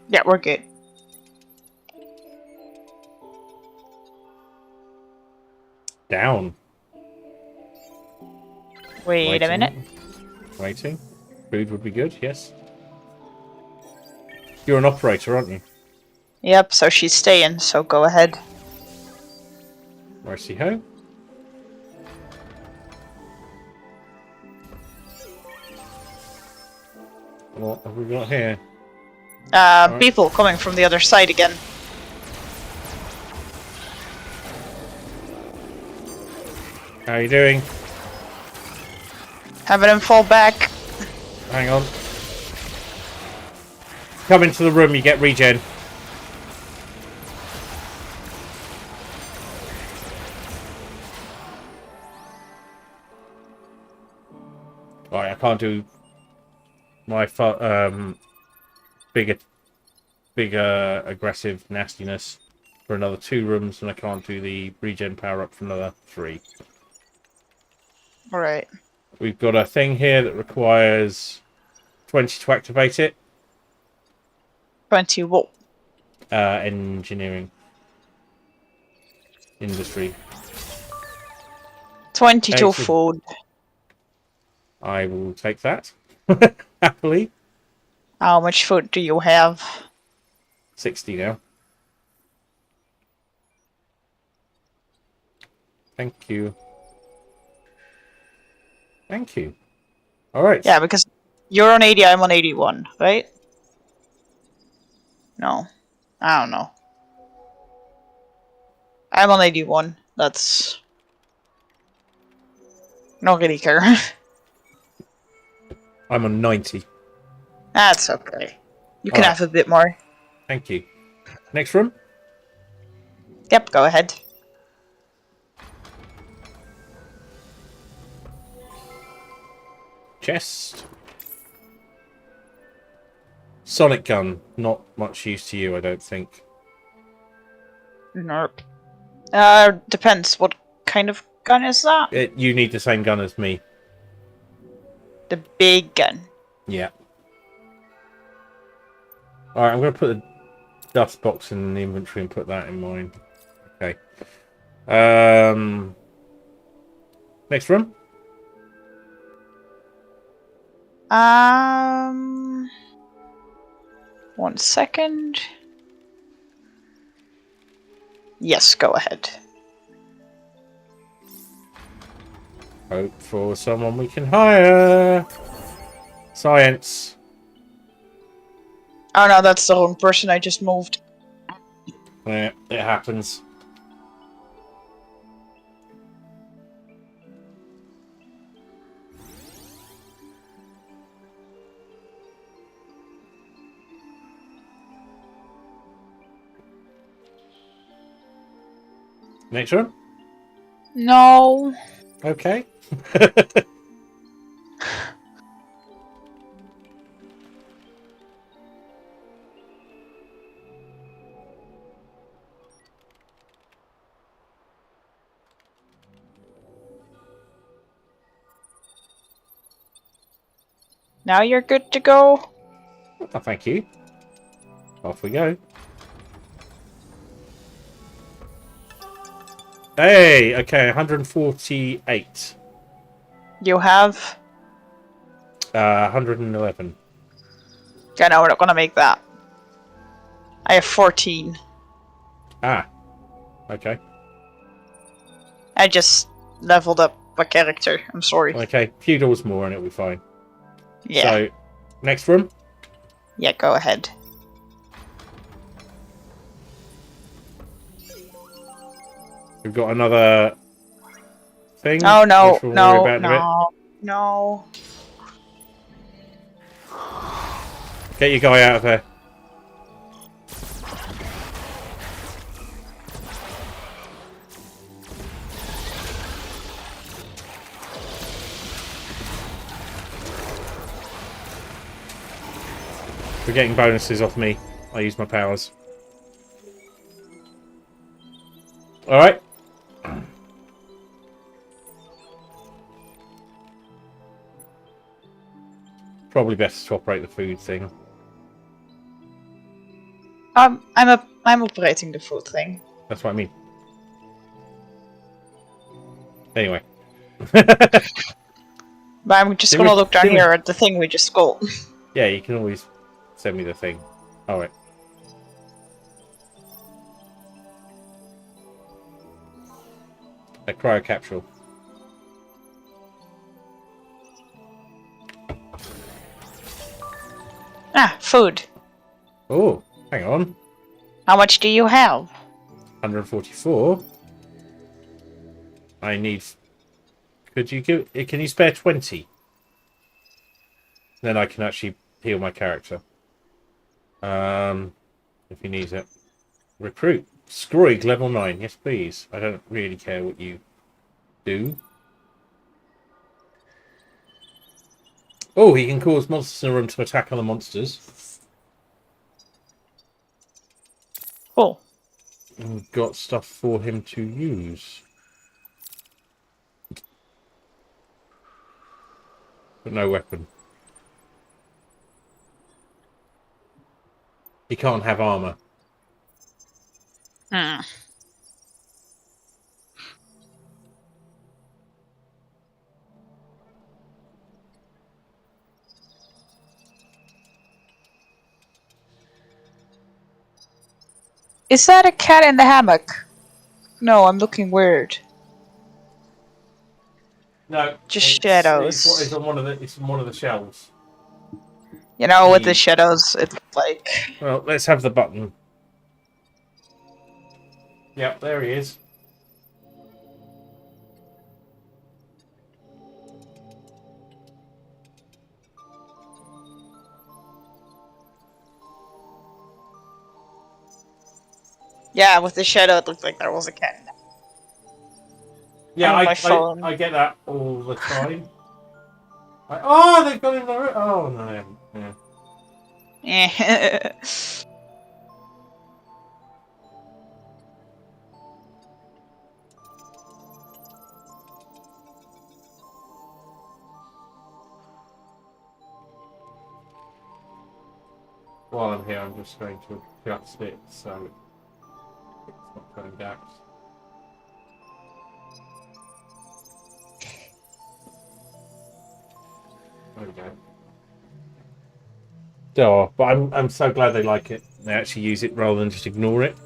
Speaker 21: Yeah, we're good.
Speaker 2: Down.
Speaker 21: Wait a minute.
Speaker 2: Waiting. Food would be good, yes. You're an operator, aren't you?
Speaker 21: Yep, so she's staying, so go ahead.
Speaker 2: Mercy ho. What have we got here? Alright.
Speaker 21: People coming from the other side again.
Speaker 2: How are you doing?
Speaker 21: Having him fall back.
Speaker 2: Hang on. Come into the room, you get regen. Right, I can't do my bigger aggressive nastiness for another 2 rooms, and I can't do the regen power up for another 3.
Speaker 21: Alright.
Speaker 2: We've got a thing here that requires 20 to activate it.
Speaker 21: 20 what?
Speaker 2: Engineering. Industry.
Speaker 21: 22 food.
Speaker 2: I will take that. Happily.
Speaker 21: How much food do you have?
Speaker 2: 60 now. Thank you. Thank you. Alright.
Speaker 21: Yeah, because you're on 80, I'm on 81, right? No. I don't know. I'm on 81. That's... not really care.
Speaker 2: I'm on 90.
Speaker 21: That's okay. You can
Speaker 2: Alright.
Speaker 21: have a bit more.
Speaker 2: Thank you. Next room?
Speaker 21: Yep, go ahead.
Speaker 2: Chest. Sonic gun. Not much use to you, I don't think.
Speaker 21: Nope. Depends. What kind of gun is that?
Speaker 2: You need the same gun as me.
Speaker 21: The big gun.
Speaker 2: Yeah. Alright, I'm going to put the dust box in the inventory and put that in mine. Okay. Next room?
Speaker 21: 1 second. Yes, go ahead.
Speaker 2: Hope for someone we can hire. Science.
Speaker 21: Oh no, that's the wrong person I just moved.
Speaker 2: Yeah, it happens. Next one?
Speaker 21: No.
Speaker 2: Okay.
Speaker 21: Now you're good to go.
Speaker 2: Oh, thank you. Off we go. Hey, okay, 148.
Speaker 21: You have?
Speaker 2: 111.
Speaker 21: Okay, no, we're not gonna make that. I have 14.
Speaker 2: Ah. Okay.
Speaker 21: I just leveled up my character. I'm sorry.
Speaker 2: Okay, few doors more and it'll be fine.
Speaker 21: Yeah.
Speaker 2: So, next room?
Speaker 21: Yeah, go ahead.
Speaker 2: We've got another thing.
Speaker 21: Oh no,
Speaker 2: which we'll worry about in a bit.
Speaker 21: no.
Speaker 2: Get your guy out of there. for getting bonuses off me. I use my powers. Alright. Probably best to operate the food thing.
Speaker 21: I'm operating the food thing.
Speaker 2: That's what I mean. Anyway.
Speaker 21: But I'm just gonna look down here at the thing we just got.
Speaker 2: Yeah, you can always send me the thing. Alright. A cryo capsule.
Speaker 21: Ah, food.
Speaker 2: Oh, hang on.
Speaker 21: How much do you have?
Speaker 2: 144. I need... Could you give... Can you spare 20? Then I can actually heal my character. If he needs it. Recruit. Scroig, level 9. Yes, please. I don't really care what you do. Oh, he can cause monsters in a room to attack other monsters.
Speaker 21: Cool.
Speaker 2: We've got stuff for him to use. But no weapon. He can't have armor.
Speaker 21: Hmm. Is that a cat in the hammock? No, I'm looking weird.
Speaker 2: No,
Speaker 21: just shadows.
Speaker 2: It's on one of the shelves.
Speaker 21: You know, with the shadows, it's like.
Speaker 2: Well, let's have the button. Yep, there he is.
Speaker 21: Yeah, with the shadow, it looked like there was a cat in there.
Speaker 2: Yeah, I get that all the time. Oh, they've got in the room. Oh, no, they haven't. Yeah. While I'm here, I'm just going to adjust it so it's not going down. There we go. Oh, but I'm so glad they like it. They actually use it rather than just ignore it,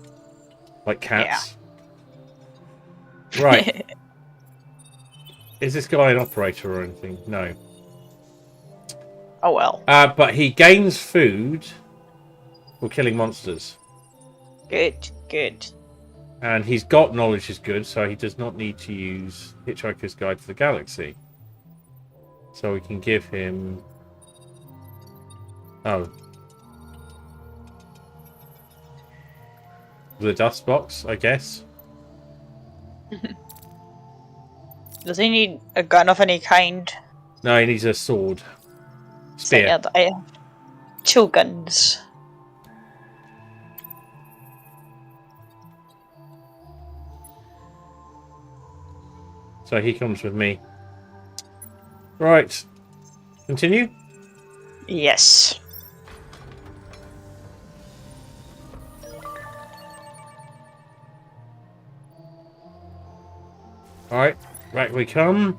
Speaker 2: like cats. Yeah. Right. Is this guy an operator or anything? No.
Speaker 21: Oh well.
Speaker 2: But he gains food for killing monsters.
Speaker 21: Good, good.
Speaker 2: And he's got knowledge is good, so he does not need to use Hitchhiker's Guide to the Galaxy. So we can give him... Oh. The dust box, I guess.
Speaker 21: Does he need a gun of any kind?
Speaker 2: No, he needs a sword. Spear.
Speaker 21: So, yeah, I have 2 guns.
Speaker 2: So he comes with me. Right. Continue?
Speaker 21: Yes.
Speaker 2: Alright, back we come.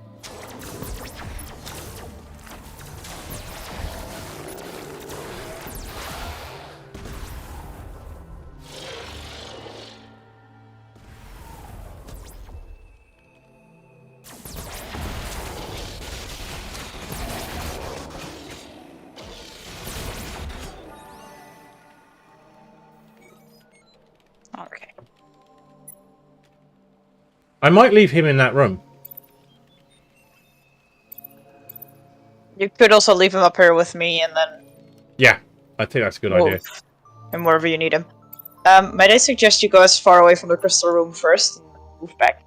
Speaker 21: Okay.
Speaker 2: I might leave him in that room.
Speaker 21: You could also leave him up here with me and then
Speaker 2: Yeah, I think that's a good idea.
Speaker 21: and wherever you need him. Might I suggest you go as far away from the crystal room first and move back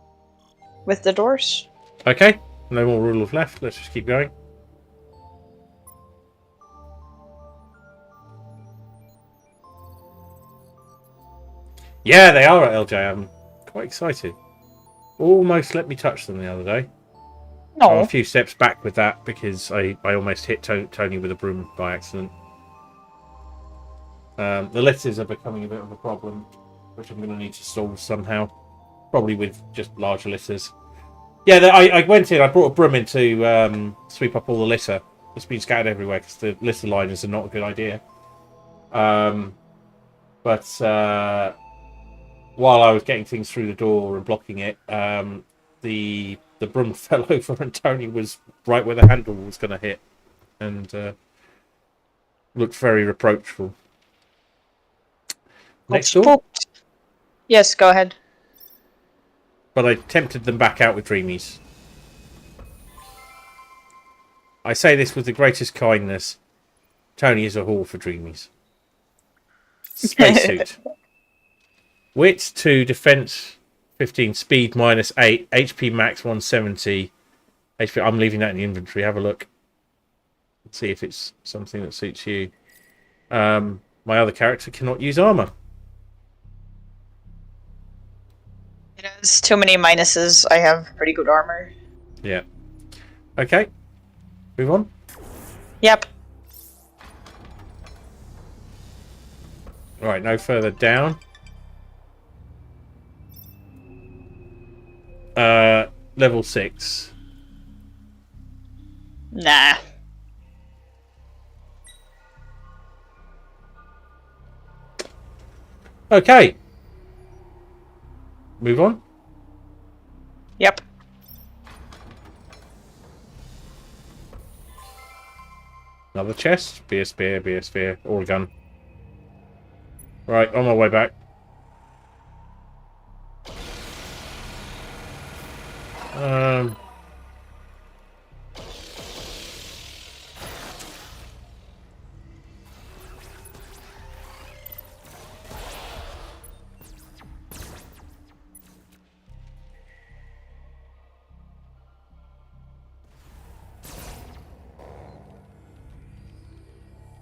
Speaker 21: with the doors?
Speaker 2: Okay, no more rule of left. Let's just keep going. Yeah, they are at LJ. I'm quite excited. Almost let me touch them the other day.
Speaker 21: No.
Speaker 2: I'm a few steps back with that because I almost hit Tony with a broom by accident. The litters are becoming a bit of a problem, which I'm going to need to solve somehow. Probably with just larger litters. Yeah, I went in, I brought a broom in to sweep up all the litter. It's been scattered everywhere because the litter liners are not a good idea. But while I was getting things through the door and blocking it, the broom fell over and Tony was right where the handle was going to hit. And looked very reproachful. Next door?
Speaker 21: Yes, go ahead.
Speaker 2: But I tempted them back out with Dreamies. I say this with the greatest kindness. Tony is a whore for Dreamies. Spacesuit. Wit 2, defense 15, speed -8, HP max 170. HP. I'm leaving that in the inventory. Have a look. See if it's something that suits you. My other character cannot use armor.
Speaker 21: It has too many minuses. I have pretty good armor.
Speaker 2: Yeah. Okay. Move on.
Speaker 21: Yep.
Speaker 2: Right, no further down. Level 6.
Speaker 21: Nah.
Speaker 2: Okay. Move on.
Speaker 21: Yep.
Speaker 2: Another chest. Be a spear, or a gun. Right, on my way back.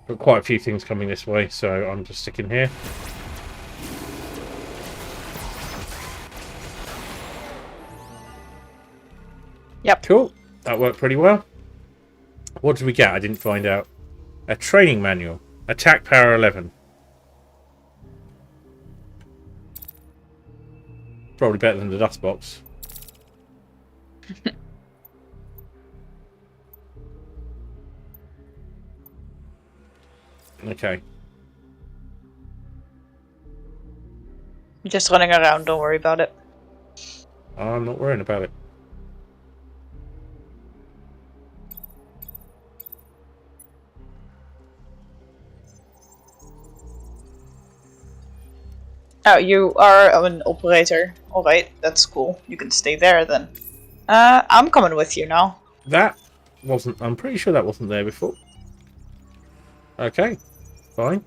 Speaker 2: Got quite a few things coming this way, so I'm just sticking here.
Speaker 21: Yep.
Speaker 2: Cool. That worked pretty well. What did we get? I didn't find out. A training manual. Attack power 11. Probably better than the dust box. Okay.
Speaker 21: I'm just running around, don't worry about it.
Speaker 2: I'm not worrying about it.
Speaker 21: Oh, you are an operator. Alright, that's cool. You can stay there then. I'm coming with you now.
Speaker 2: That wasn't... I'm pretty sure that wasn't there before. Okay. Fine.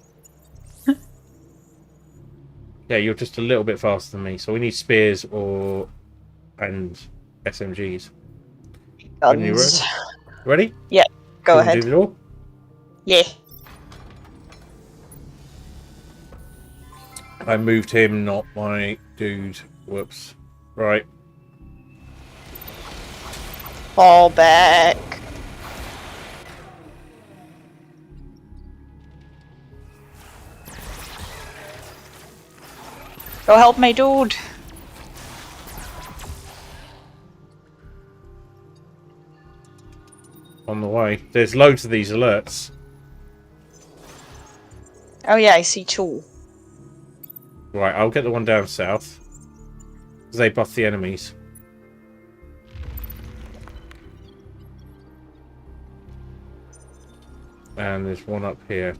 Speaker 2: Yeah, you're just a little bit faster than me, so we need spears and SMGs. When you ready? Ready?
Speaker 21: Yeah, go
Speaker 2: Can
Speaker 21: ahead.
Speaker 2: we do it all?
Speaker 21: Yeah.
Speaker 2: I moved him, not my dude. Whoops. Right.
Speaker 21: Fall back. Go help my dude.
Speaker 2: On the way. There's loads of these alerts.
Speaker 21: Oh yeah, I see two.
Speaker 2: Right, I'll get the one down south. Because they buff the enemies. And there's one up here.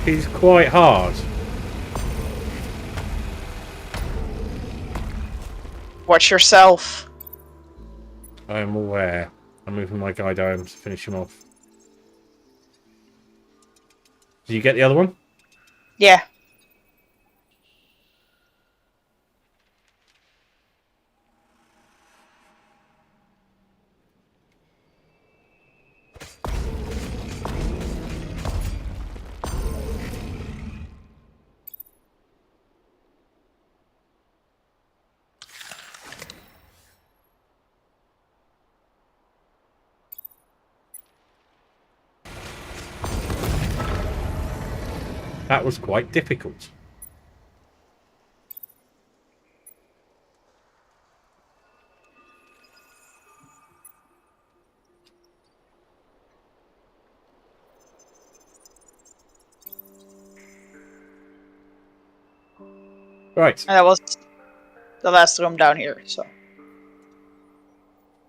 Speaker 2: He's quite hard.
Speaker 21: Watch yourself.
Speaker 2: I am aware. I'm moving my guy down to finish him off. Did you get the other one?
Speaker 21: Yeah.
Speaker 2: That was quite difficult. Right.
Speaker 21: And that was the last room down here, so.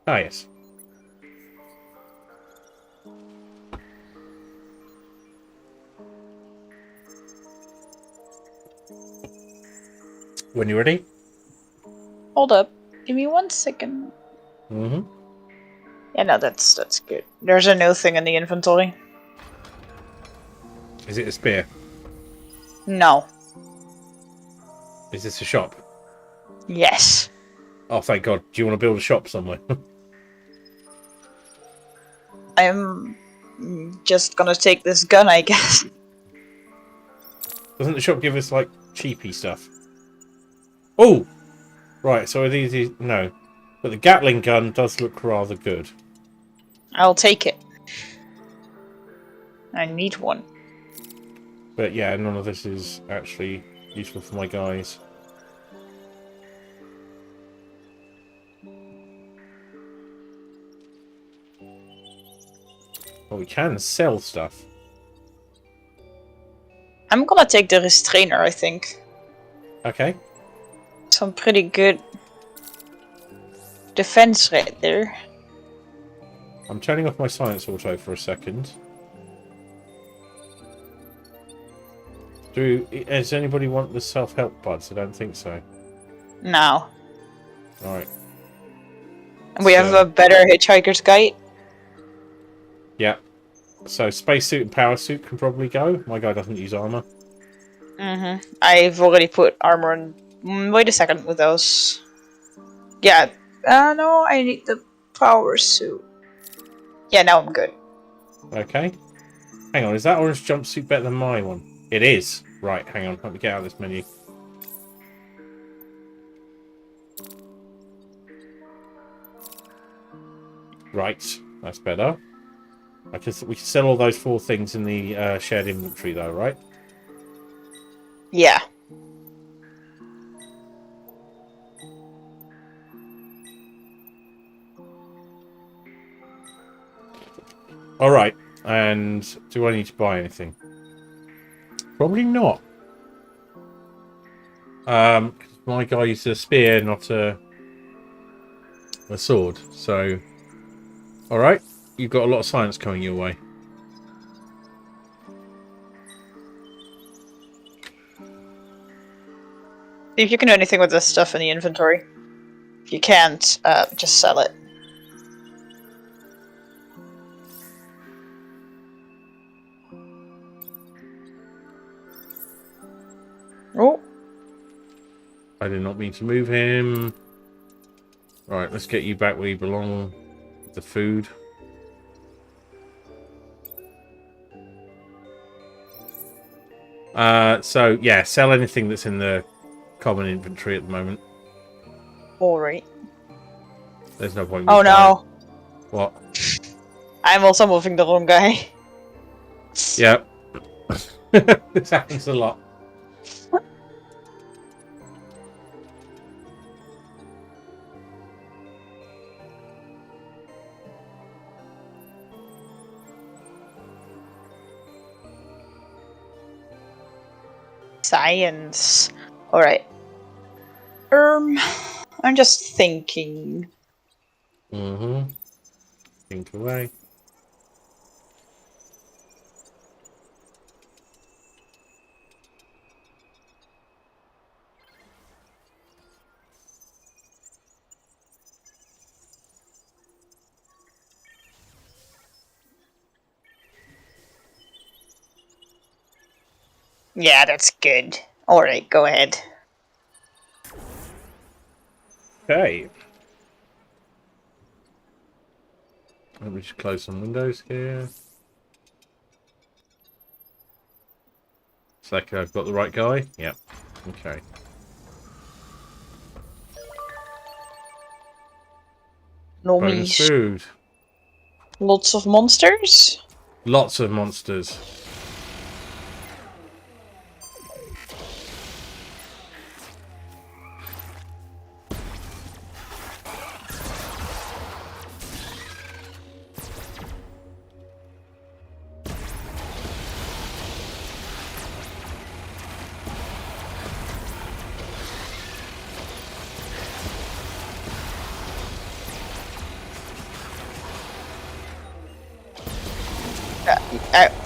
Speaker 2: Ah, yes. When you're ready.
Speaker 21: Hold up. Give me 1 second.
Speaker 2: Mm-hmm.
Speaker 21: Yeah, no, that's good. There's a new thing in the inventory.
Speaker 2: Is it a spear?
Speaker 21: No.
Speaker 2: Is this a shop?
Speaker 21: Yes.
Speaker 2: Oh, thank God. Do you want to build a shop somewhere?
Speaker 21: I'm just gonna take this gun, I guess.
Speaker 2: Doesn't the shop give us, like, cheapy stuff? Oh! Right, so are these... No. But the Gatling gun does look rather good.
Speaker 21: I'll take it. I need one.
Speaker 2: But yeah, none of this is actually useful for my guys. Well, we can sell stuff.
Speaker 21: I'm gonna take the restrainer, I think.
Speaker 2: Okay.
Speaker 21: Some pretty good defense right there.
Speaker 2: I'm turning off my science auto for a second. Does anybody want the self-help buds? I don't think so.
Speaker 21: No.
Speaker 2: Alright.
Speaker 21: We have a better Hitchhiker's Guide.
Speaker 2: Yeah. So spacesuit and power suit can probably go. My guy doesn't use armor.
Speaker 21: I've already put armor on. Wait a second with those. Yeah. No, I need the power suit. Yeah, now I'm good.
Speaker 2: Okay. Hang on, is that orange jumpsuit better than my one? It is. Right, hang on. Let me get out of this menu. Right, that's better. We can sell all those 4 things in the shared inventory, though, right?
Speaker 21: Yeah.
Speaker 2: Alright, and do I need to buy anything? Probably not. My guy uses a spear, not a sword, so... Alright, you've got a lot of science coming your way.
Speaker 21: See if you can do anything with this stuff in the inventory. If you can't, just sell it. Oh.
Speaker 2: I did not mean to move him. Right, let's get you back where you belong. The food. So, yeah, sell anything that's in the common inventory at the moment.
Speaker 21: Alright.
Speaker 2: There's no point.
Speaker 21: Oh no.
Speaker 2: What?
Speaker 21: I'm also moving the wrong guy.
Speaker 2: Yep. This happens a lot.
Speaker 21: Science. Alright. I'm just thinking.
Speaker 2: Think away.
Speaker 21: Yeah, that's good. Alright, go ahead.
Speaker 2: Okay. Let me just close some windows here. It's like I've got the right guy. Yep. Okay.
Speaker 21: Normally
Speaker 2: Bonus food.
Speaker 21: lots of monsters.
Speaker 2: Lots of monsters.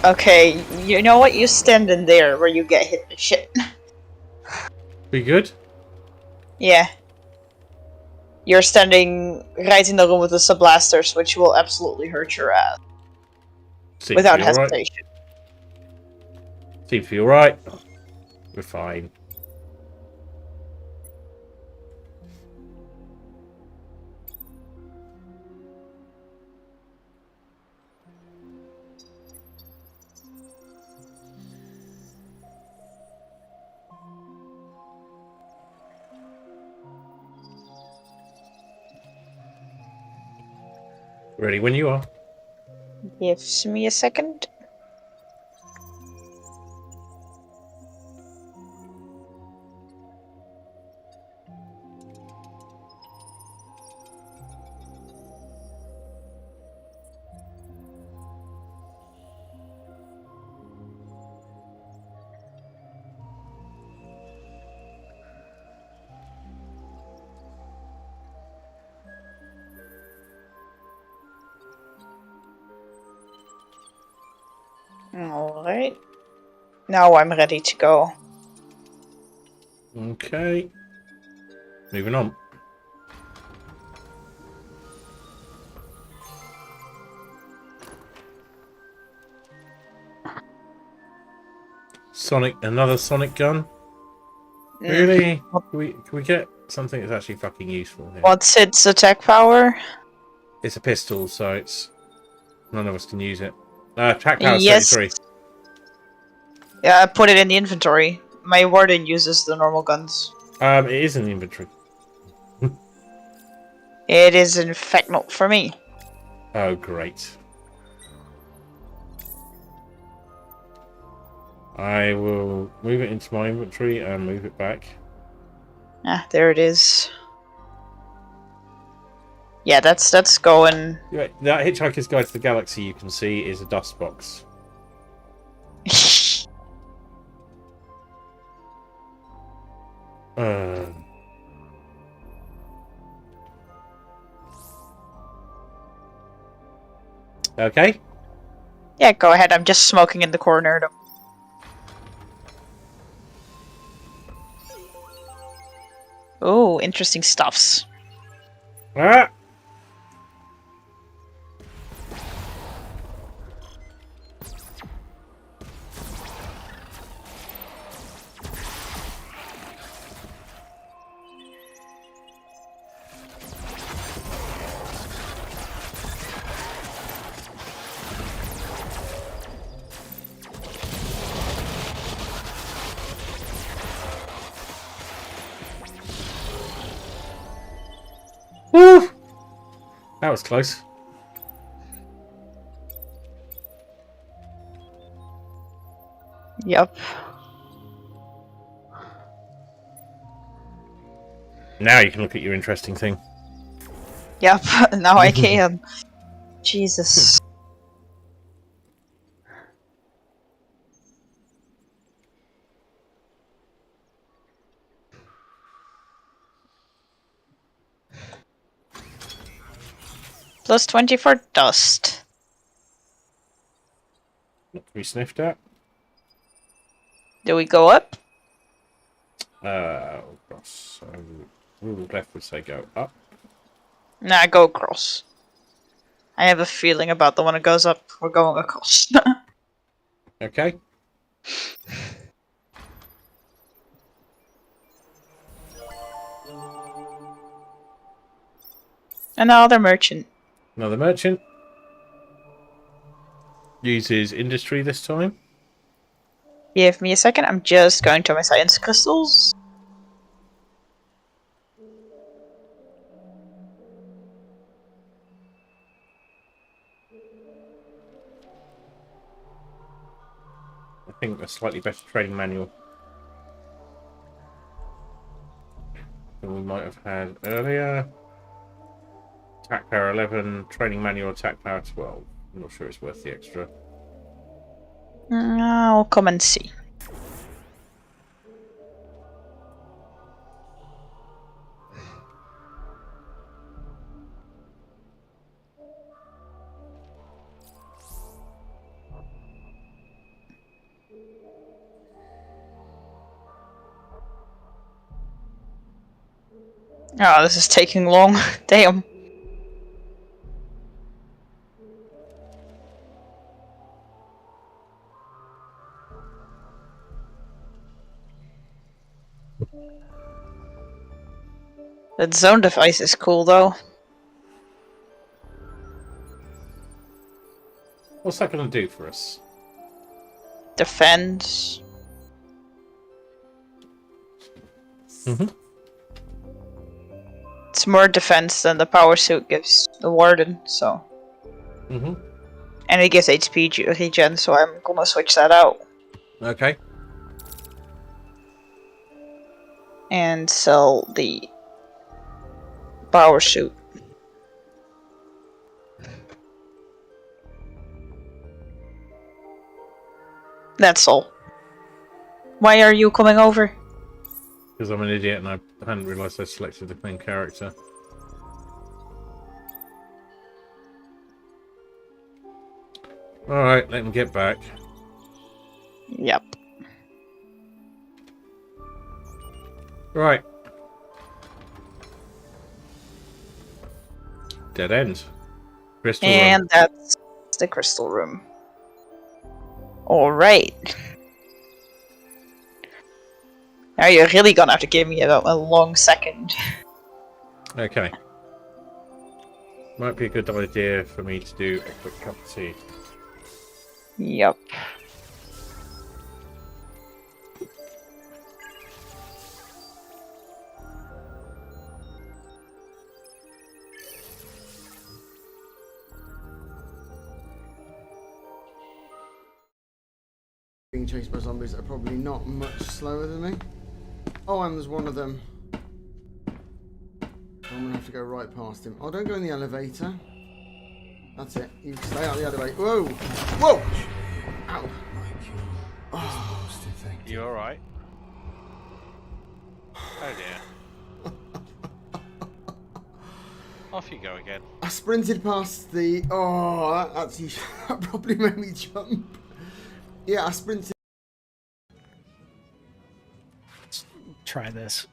Speaker 21: Okay, you know what? You stand in there where you get hit with shit.
Speaker 2: Be good?
Speaker 21: Yeah. You're standing right in the room with the sublasters, which will absolutely hurt your ass.
Speaker 2: Seems
Speaker 21: Without
Speaker 2: to be alright.
Speaker 21: hesitation.
Speaker 2: Seems to be alright. We're fine. Ready when you are.
Speaker 21: Gives me a second. Alright. Now I'm ready to go.
Speaker 2: Okay. Moving on. Sonic, another Sonic gun? Really? Can we get something that's actually fucking useful here?
Speaker 21: What's its attack power?
Speaker 2: It's a pistol, so it's... None of us can use it. Attack power
Speaker 21: Yes.
Speaker 2: 33.
Speaker 21: Yeah, I put it in the inventory. My warden uses the normal guns.
Speaker 2: It is in the inventory.
Speaker 21: It is in fact not for me.
Speaker 2: Oh, great. I will move it into my inventory and move it back.
Speaker 21: Ah, there it is. Yeah, that's going.
Speaker 2: Yeah, that Hitchhiker's Guide to the Galaxy you can see is a dust box. Okay.
Speaker 21: Yeah, go ahead. I'm just smoking in the corner. Oh, interesting stuffs.
Speaker 2: Ah! Woo! That was close.
Speaker 21: Yep.
Speaker 2: Now you can look at your interesting thing.
Speaker 21: Yep, now I can. Jesus. Plus 20 for dust.
Speaker 2: Not to be sniffed at.
Speaker 21: Do we go up?
Speaker 2: So rule left would say go up.
Speaker 21: Nah, go across. I have a feeling about the one that goes up. We're going across.
Speaker 2: Okay.
Speaker 21: Another merchant.
Speaker 2: Another merchant. Uses industry this time.
Speaker 21: Give me a second. I'm just going to my science crystals.
Speaker 2: I think a slightly better trading manual than we might have had earlier. Attack power 11, training manual attack power 12. I'm not sure it's worth the extra.
Speaker 21: I'll come and see. Oh, this is taking long. Damn. That zone device is cool though.
Speaker 2: What's that going to do for us?
Speaker 21: Defense. It's more defense than the power suit gives the warden, so. And it gives HP regen, so I'm gonna switch that out.
Speaker 2: Okay.
Speaker 21: And sell the power suit. That's all. Why are you coming over?
Speaker 2: Because I'm an idiot and I hadn't realised I selected the clean character. Alright, let him get back.
Speaker 21: Yep.
Speaker 2: Right. Dead end. Crystal
Speaker 21: and
Speaker 2: room.
Speaker 21: That's the crystal room. Alright. Now you're really gonna have to give me a long second.
Speaker 2: Okay. Might be a good idea for me to do a quick cup of tea.
Speaker 21: Yep.
Speaker 13: Being chased by zombies are probably not much slower than me. Oh, and there's one of them. I'm gonna have to go right past him. Oh, don't go in the elevator. That's it. You stay out the elevator. Whoa! Whoa! Ow! Oh.
Speaker 14: You alright? Oh dear. Off you go again.
Speaker 13: I sprinted past the. Oh, that actually that probably made me jump. Yeah, I sprinted.
Speaker 3: Let's try this.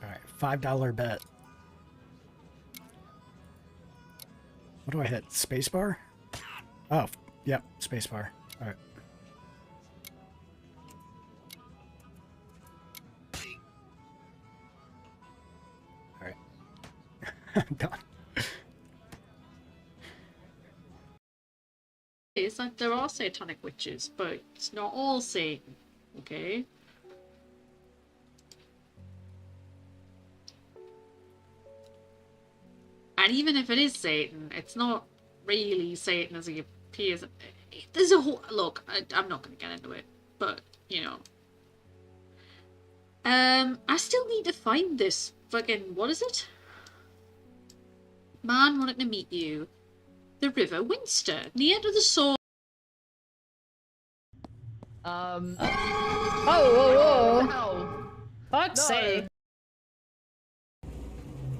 Speaker 3: Alright, $5 bet. What do I hit? Spacebar? Oh, yep, spacebar. Alright. Alright. I'm done.
Speaker 10: It's like there are satanic witches, but it's not all Satan, okay? And even if it is Satan, it's not really Satan as he appears. There's a whole... Look, I'm not going to get into it, but, you know. I still need to find this fucking... What is it? Man wanted to meet you. The River Winster, near to the sword.
Speaker 16: Whoa, whoa, whoa. Fuck's sake.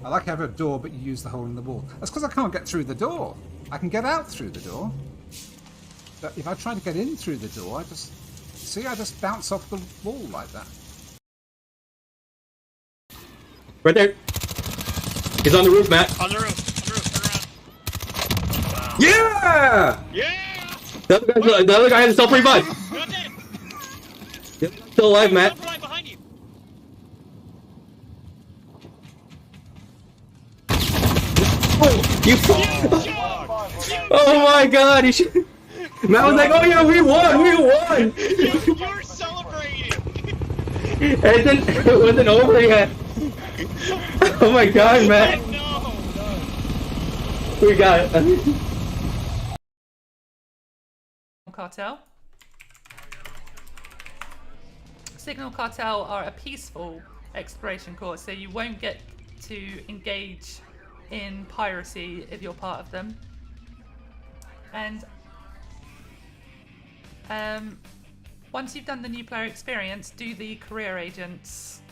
Speaker 8: I like having a door, but you use the hole in the wall. That's because I can't get through the door. I can get out through the door. But if I try to get in through the door, I just bounce off the wall like that.
Speaker 20: Right there. He's on the roof, Matt.
Speaker 14: On the roof.
Speaker 20: Yeah!
Speaker 14: Yeah!
Speaker 20: The other guy had himself revive. The other guy's still alive, Matt. You. Oh my god! You should. Matt was like, "Oh yeah, we won! We won!"
Speaker 14: You're celebrating.
Speaker 20: It wasn't over yet. Oh my god, Matt! We got it.
Speaker 12: Cartel. Signal Cartel are a peaceful exploration corps, so you won't get to engage in piracy if you're part of them. And once you've done the new player experience, do the career agents.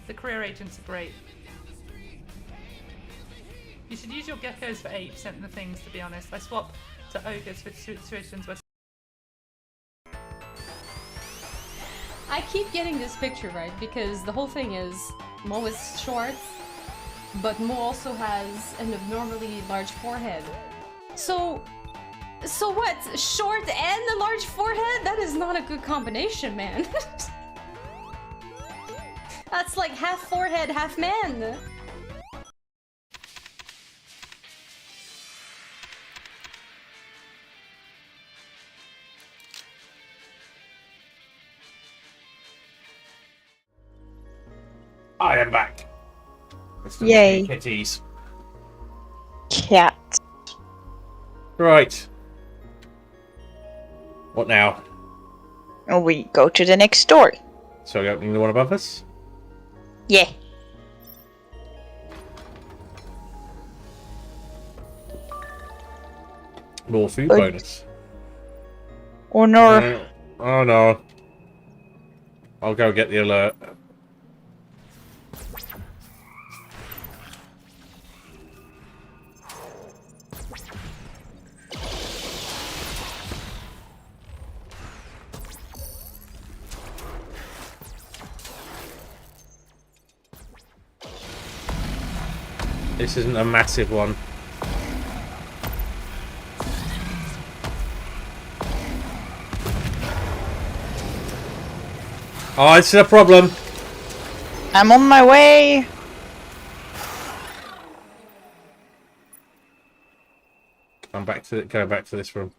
Speaker 12: The career agents are great. You should use your geckos for 8% of the things, to be honest. I swap to ogres for situations where...
Speaker 9: I keep getting this picture right because the whole thing is Mo is short, but Mo also has an abnormally large forehead. So what? Short and a large forehead? That is not a good combination, man. That's like half forehead, half man.
Speaker 2: I am back.
Speaker 21: Yay.
Speaker 2: Kitties.
Speaker 21: Cat.
Speaker 2: Right. What now?
Speaker 21: We go to the next story.
Speaker 2: So we're opening the one above us?
Speaker 21: Yeah.
Speaker 2: More food bonus.
Speaker 21: Oh no.
Speaker 2: Oh no. I'll go get the alert. This isn't a massive one. Oh, it's a problem.
Speaker 21: I'm on my way.
Speaker 2: I'm back to going back to this room.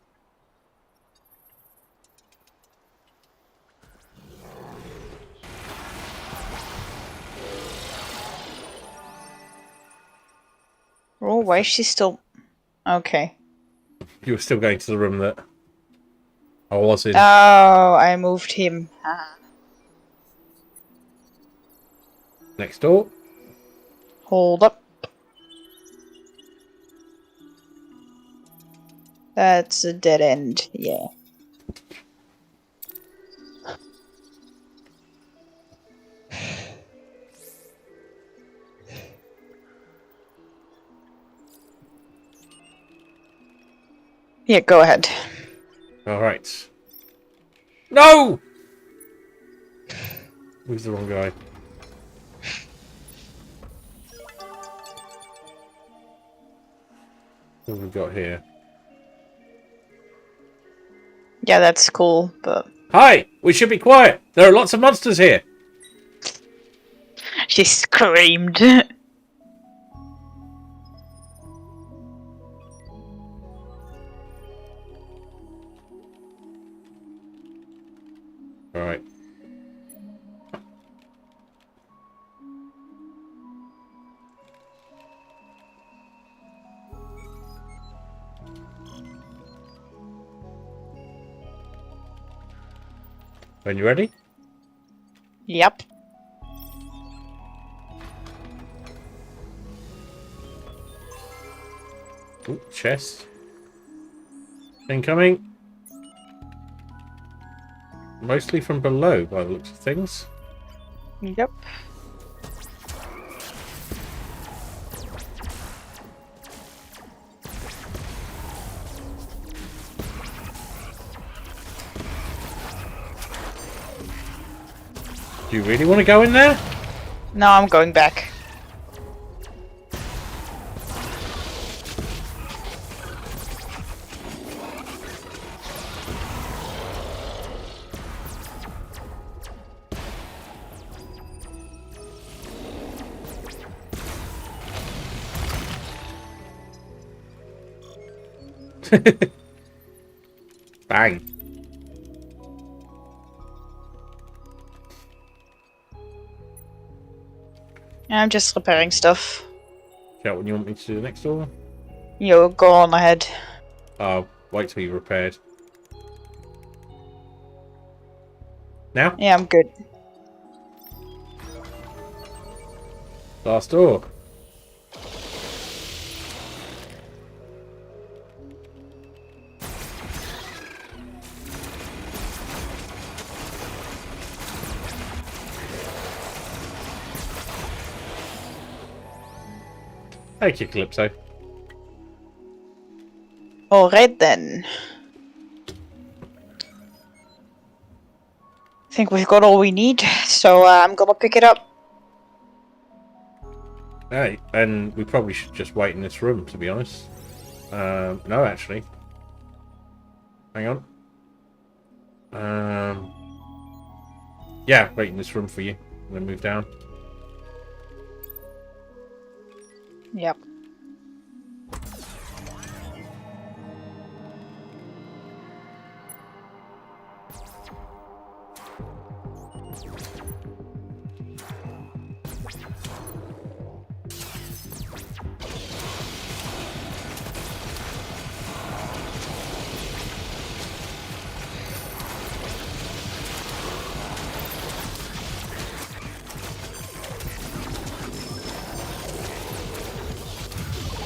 Speaker 21: Oh, why is she still... Okay.
Speaker 2: You were still going to the room that I was in.
Speaker 21: Oh, I moved him.
Speaker 2: Next door.
Speaker 21: Hold up. That's a dead end, yeah. Yeah, go ahead.
Speaker 2: Alright. No! Who's the wrong guy? What have we got here?
Speaker 21: Yeah, that's cool, but...
Speaker 2: Hi! We should be quiet! There are lots of monsters here!
Speaker 21: She screamed.
Speaker 2: Alright. When you ready?
Speaker 21: Yep.
Speaker 2: Ooh, chest. Incoming. Mostly from below, by the looks of things.
Speaker 21: Yep.
Speaker 2: Do you really want to go in there?
Speaker 21: No, I'm going back.
Speaker 2: Bang.
Speaker 21: I'm just repairing stuff.
Speaker 2: Shout what you want me to do next door?
Speaker 21: You go on ahead.
Speaker 2: I'll wait till you're repaired. Now?
Speaker 21: Yeah, I'm good.
Speaker 2: Last door. Thank you, Calypso.
Speaker 21: Alright then. I think we've got all we need, so I'm gonna pick it up.
Speaker 2: Hey, and we probably should just wait in this room, to be honest. No, actually. Hang on. Yeah, wait in this room for you, and then move down.
Speaker 21: Yep.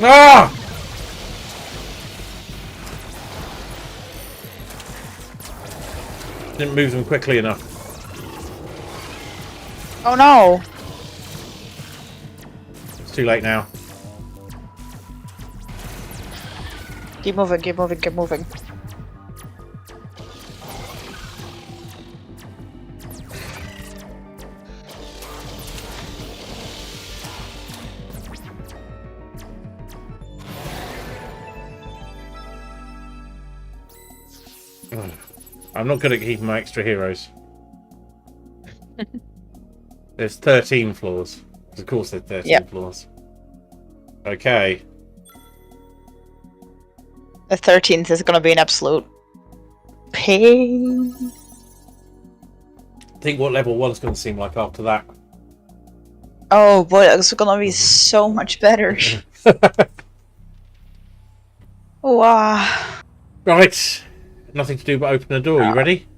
Speaker 2: Ah! Didn't move them quickly enough.
Speaker 21: Oh no!
Speaker 2: It's too late now.
Speaker 21: Keep moving, keep moving, keep moving.
Speaker 2: I'm not good at keeping my extra heroes. There's 13 floors. Of course there's 13 floors. Okay.
Speaker 21: The 13th is gonna be an absolute pain.
Speaker 2: Think what level 1's going to seem like after that.
Speaker 21: Oh boy, it's gonna be so much better. Wow.
Speaker 2: Right. Nothing to do but open the door. You ready?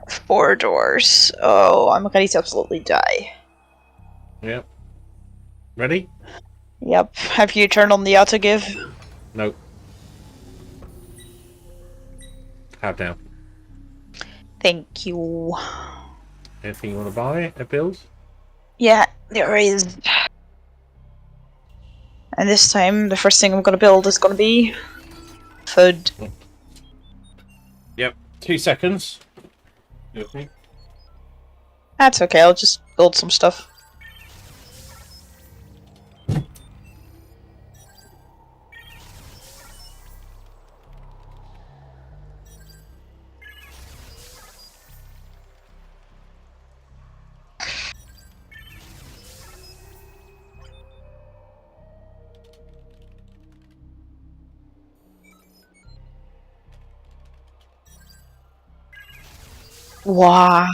Speaker 21: 4 doors. Oh, I'm ready to absolutely die.
Speaker 2: Yep. Ready?
Speaker 21: Yep. Have you turned on the auto give?
Speaker 2: Nope. Have now.
Speaker 21: Thank you.
Speaker 2: Anything you want to buy? A build?
Speaker 21: Yeah, there is. And this time, the first thing I'm gonna build is gonna be food.
Speaker 2: Yep. 2 seconds. You with me?
Speaker 21: That's okay, I'll just build some stuff. Wow.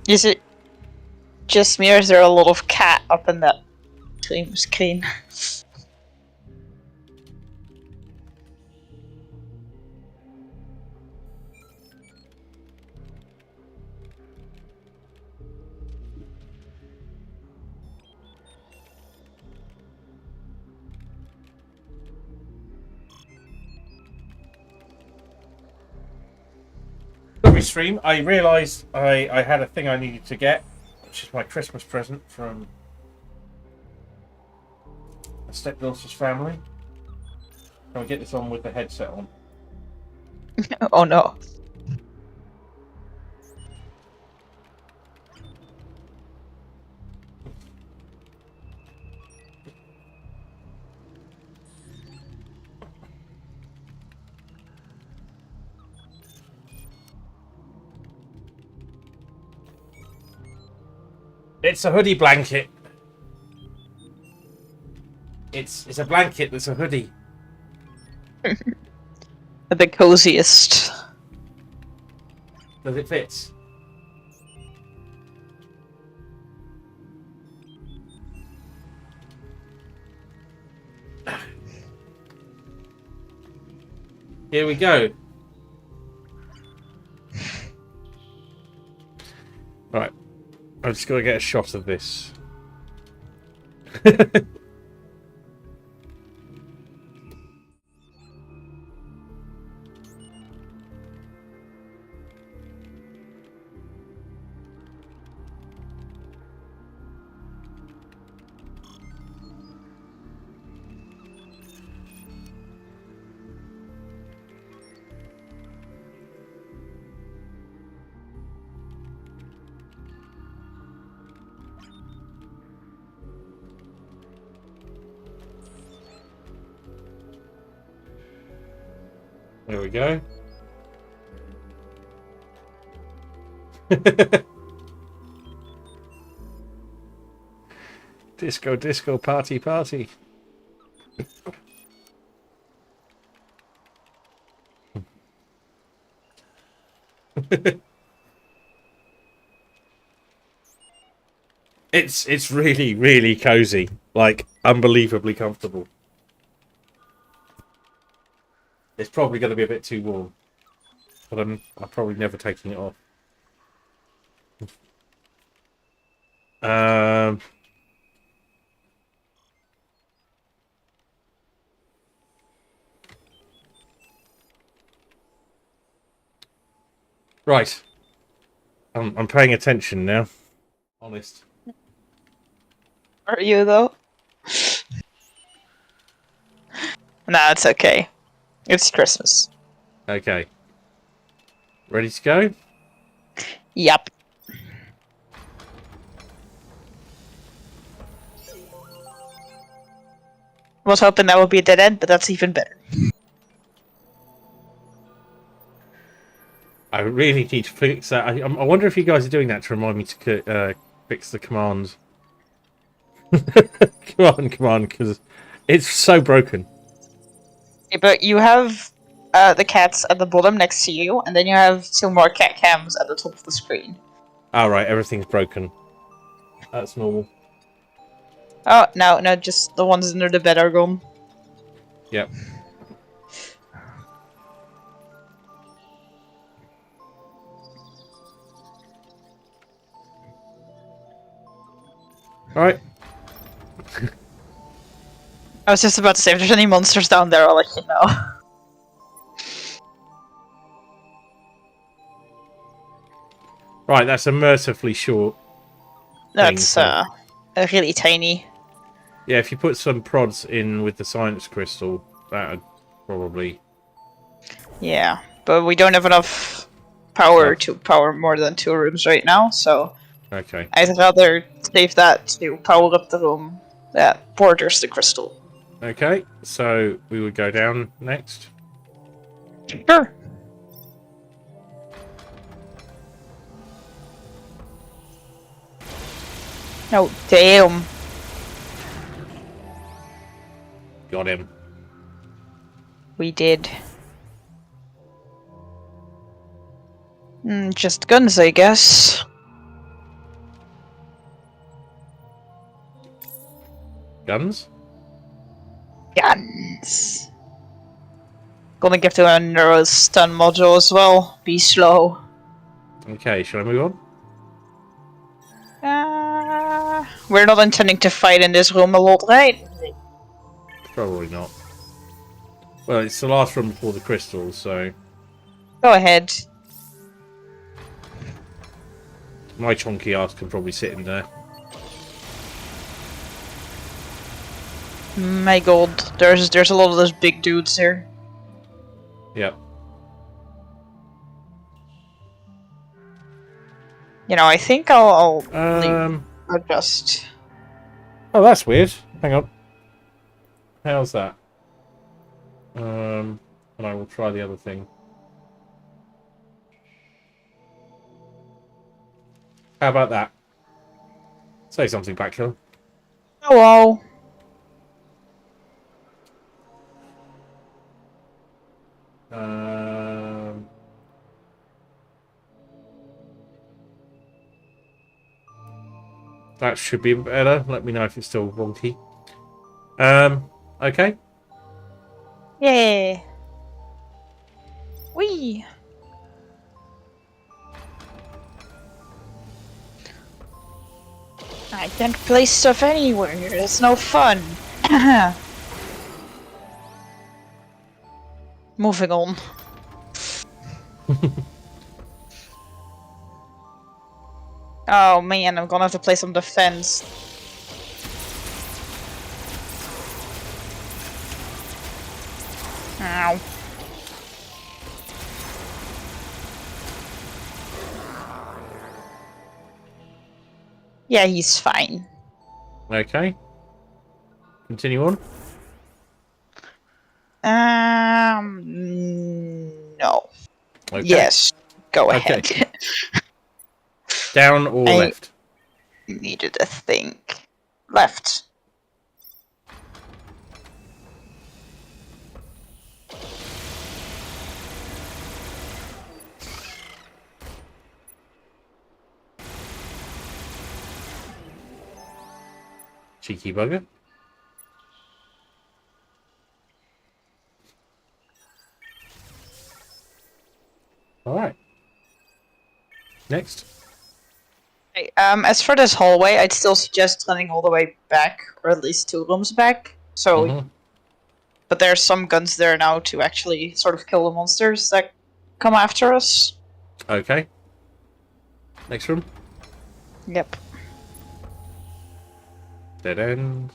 Speaker 21: Is it just me or is there a lot of cat up in that screen?
Speaker 2: Sorry, stream. I realised I had a thing I needed to get, which is my Christmas present from a stepdaughter's family. Can we get this on with the headset on?
Speaker 21: Oh no.
Speaker 2: It's a hoodie blanket. It's a blanket that's a hoodie.
Speaker 21: The coziest.
Speaker 2: Does it fit? Here we go. Right. I've just got to get a shot of this. There we go. Disco, disco, party, party. It's really, really cozy. Like, unbelievably comfortable. It's probably going to be a bit too warm. But I'm probably never taking it off. Right. I'm paying attention now. Honest.
Speaker 21: Are you though? Nah, it's okay. It's Christmas.
Speaker 2: Okay. Ready to go?
Speaker 21: Yep. Was hoping that would be a dead end, but that's even better.
Speaker 2: I really need to fix that. I wonder if you guys are doing that to remind me to fix the command. Come on, because it's so broken.
Speaker 21: Okay, but you have the cats at the bottom next to you, and then you have 2 more cat cams at the top of the screen.
Speaker 2: Alright, everything's broken. That's normal.
Speaker 21: Oh, no, just the ones under the bed are gone.
Speaker 2: Yep. Alright.
Speaker 21: I was just about to say, if there's any monsters down there, I'll let you know.
Speaker 2: Right, that's a mercifully short
Speaker 21: That's really tiny.
Speaker 2: Yeah, if you put some prods in with the science crystal, that would probably...
Speaker 21: Yeah, but we don't have enough power to power more than 2 rooms right now, so...
Speaker 2: Okay.
Speaker 21: I'd rather save that to power up the room that borders the crystal.
Speaker 2: Okay, so we would go down next.
Speaker 21: Sure. Oh, damn.
Speaker 2: Got him.
Speaker 21: We did. Just guns, I guess.
Speaker 2: Guns?
Speaker 21: Guns. Gonna give them a neuro stun module as well. Be slow.
Speaker 2: Okay, shall I move on?
Speaker 21: We're not intending to fight in this room a lot, right?
Speaker 2: Probably not. Well, it's the last room before the crystals, so...
Speaker 21: Go ahead.
Speaker 2: My chonky ass can probably sit in there.
Speaker 21: My god, there's a lot of those big dudes here.
Speaker 2: Yep.
Speaker 21: You know, I think I'll adjust.
Speaker 2: Oh, that's weird. Hang on. How's that? And I will try the other thing. How about that? Say something back, Hill.
Speaker 21: Hello.
Speaker 2: That should be better. Let me know if it's still wonky. Okay.
Speaker 21: Yeah. Wee. I can't place stuff anywhere. It's no fun. Moving on. Oh man, I'm gonna have to play some defense. Ow. Yeah, he's fine.
Speaker 2: Okay. Continue on.
Speaker 21: No.
Speaker 2: Okay.
Speaker 21: Yes, go ahead.
Speaker 2: Down or
Speaker 21: I
Speaker 2: left?
Speaker 21: needed to think. Left.
Speaker 2: Cheeky bugger. Alright. Next.
Speaker 21: Okay, as for this hallway, I'd still suggest running all the way back, or at least 2 rooms back. So, but there's some guns there now to actually sort of kill the monsters that come after us.
Speaker 2: Okay. Next room.
Speaker 21: Yep.
Speaker 2: Dead end.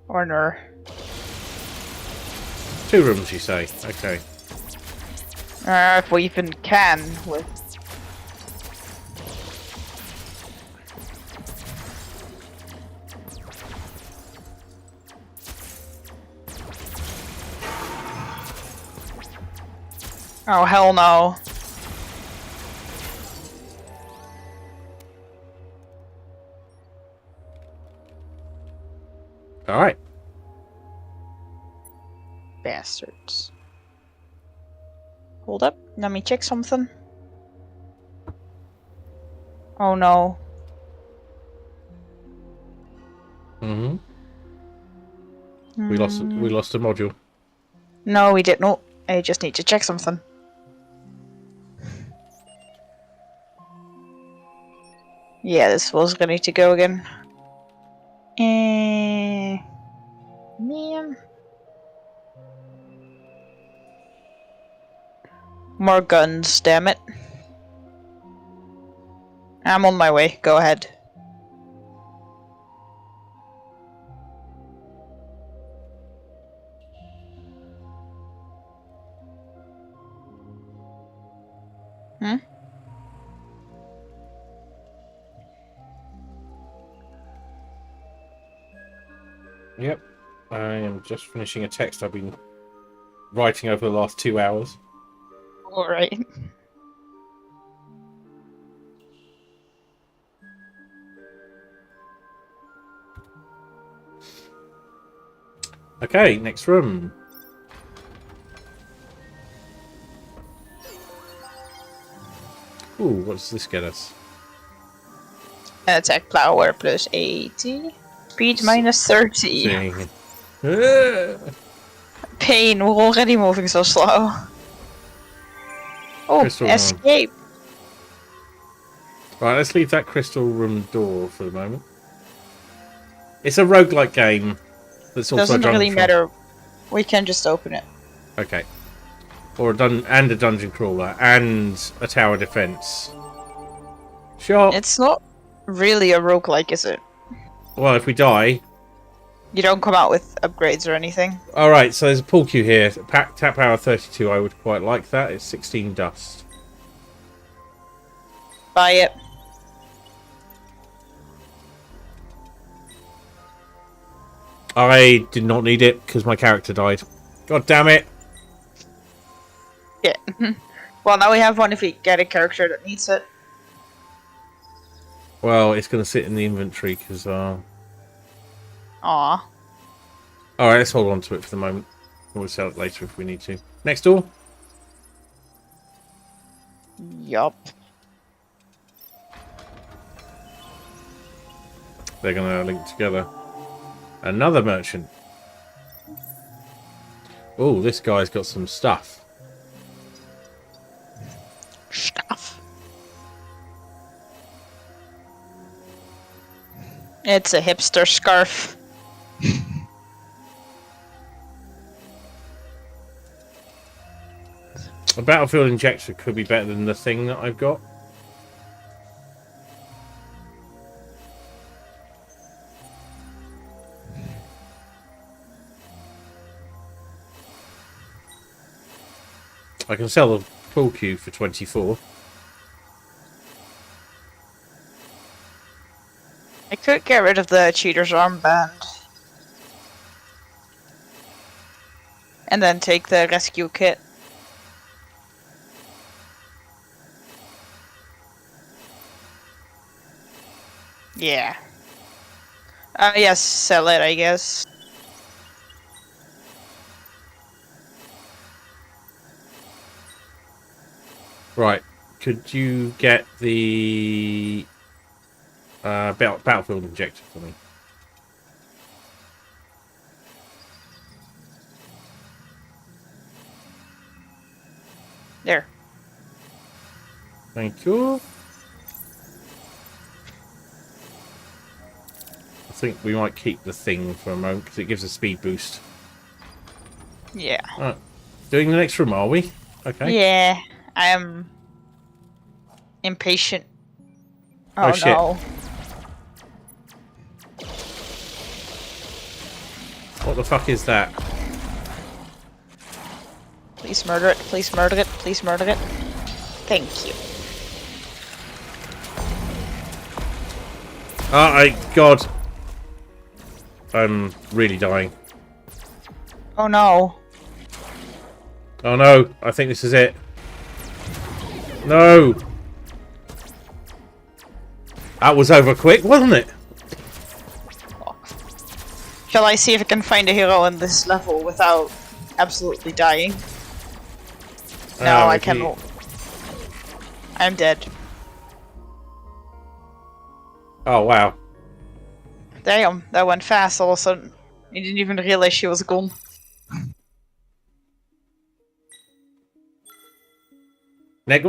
Speaker 21: Or no.
Speaker 2: 2 rooms, you say? Okay.
Speaker 21: If we even can with. Oh hell no.
Speaker 2: Alright.
Speaker 21: Bastards. Hold up, let me check something. Oh no.
Speaker 2: We lost a module.
Speaker 21: No, we didn't. I just need to check something. Yeah, this was gonna need to go again. Man. More guns, damn it. I'm on my way, go ahead. Hmm?
Speaker 2: Yep. I am just finishing a text I've been writing over the last 2 hours.
Speaker 21: Alright.
Speaker 2: Okay, next room. Ooh, what does this get us?
Speaker 21: Attack power plus 80. Speed minus 30.
Speaker 2: Seeing.
Speaker 21: Pain, we're already moving so slow. Oh,
Speaker 2: Crystal room.
Speaker 21: escape.
Speaker 2: Right, let's leave that crystal room door for the moment. It's a roguelike game. That's also
Speaker 21: Doesn't really
Speaker 2: dungeon
Speaker 21: matter. We can just open it.
Speaker 2: Okay. Or a dungeon crawler and a tower defense. Sure.
Speaker 21: It's not really a roguelike, is it?
Speaker 2: Well, if we die.
Speaker 21: You don't come out with upgrades or anything.
Speaker 2: Alright, so there's a pull queue here. Tap power 32, I would quite like that. It's 16 dust.
Speaker 21: Buy it.
Speaker 2: I did not need it because my character died. God damn it.
Speaker 21: Yeah. Well, now we have one if we get a character that needs it.
Speaker 2: Well, it's going to sit in the inventory because.
Speaker 21: Aw.
Speaker 2: All right, let's hold on to it for the moment. We'll sell it later if we need to. Next door.
Speaker 21: Yup.
Speaker 2: They're going to link together. Another merchant. Oh, this guy's got some stuff.
Speaker 21: Stuff. It's a hipster scarf.
Speaker 2: A battlefield injector could be better than the thing that I've got. I can sell the pool cue for 24.
Speaker 21: I could get rid of the cheater's armband. And then take the rescue kit. Yeah. Yes, sell it, I guess.
Speaker 2: Right. Could you get the battlefield injector for me?
Speaker 21: There.
Speaker 2: Thank you. I think we might keep the thing for a moment because it gives a speed boost.
Speaker 21: Yeah.
Speaker 2: Right. Doing the next room, are we? Okay.
Speaker 21: Yeah, I am impatient.
Speaker 2: Oh,
Speaker 21: Oh,
Speaker 2: shit.
Speaker 21: no.
Speaker 2: What the fuck is that?
Speaker 21: Please murder it, please murder it, please murder it. Thank you.
Speaker 2: God. I'm really dying.
Speaker 21: Oh no.
Speaker 2: Oh no, I think this is it. No! That was over quick, wasn't it?
Speaker 21: Shall I see if I can find a hero in this level without absolutely dying? No, I cannot. I'm dead.
Speaker 2: Oh, wow.
Speaker 21: Damn, that went fast all of a sudden. I didn't even realize she was gone.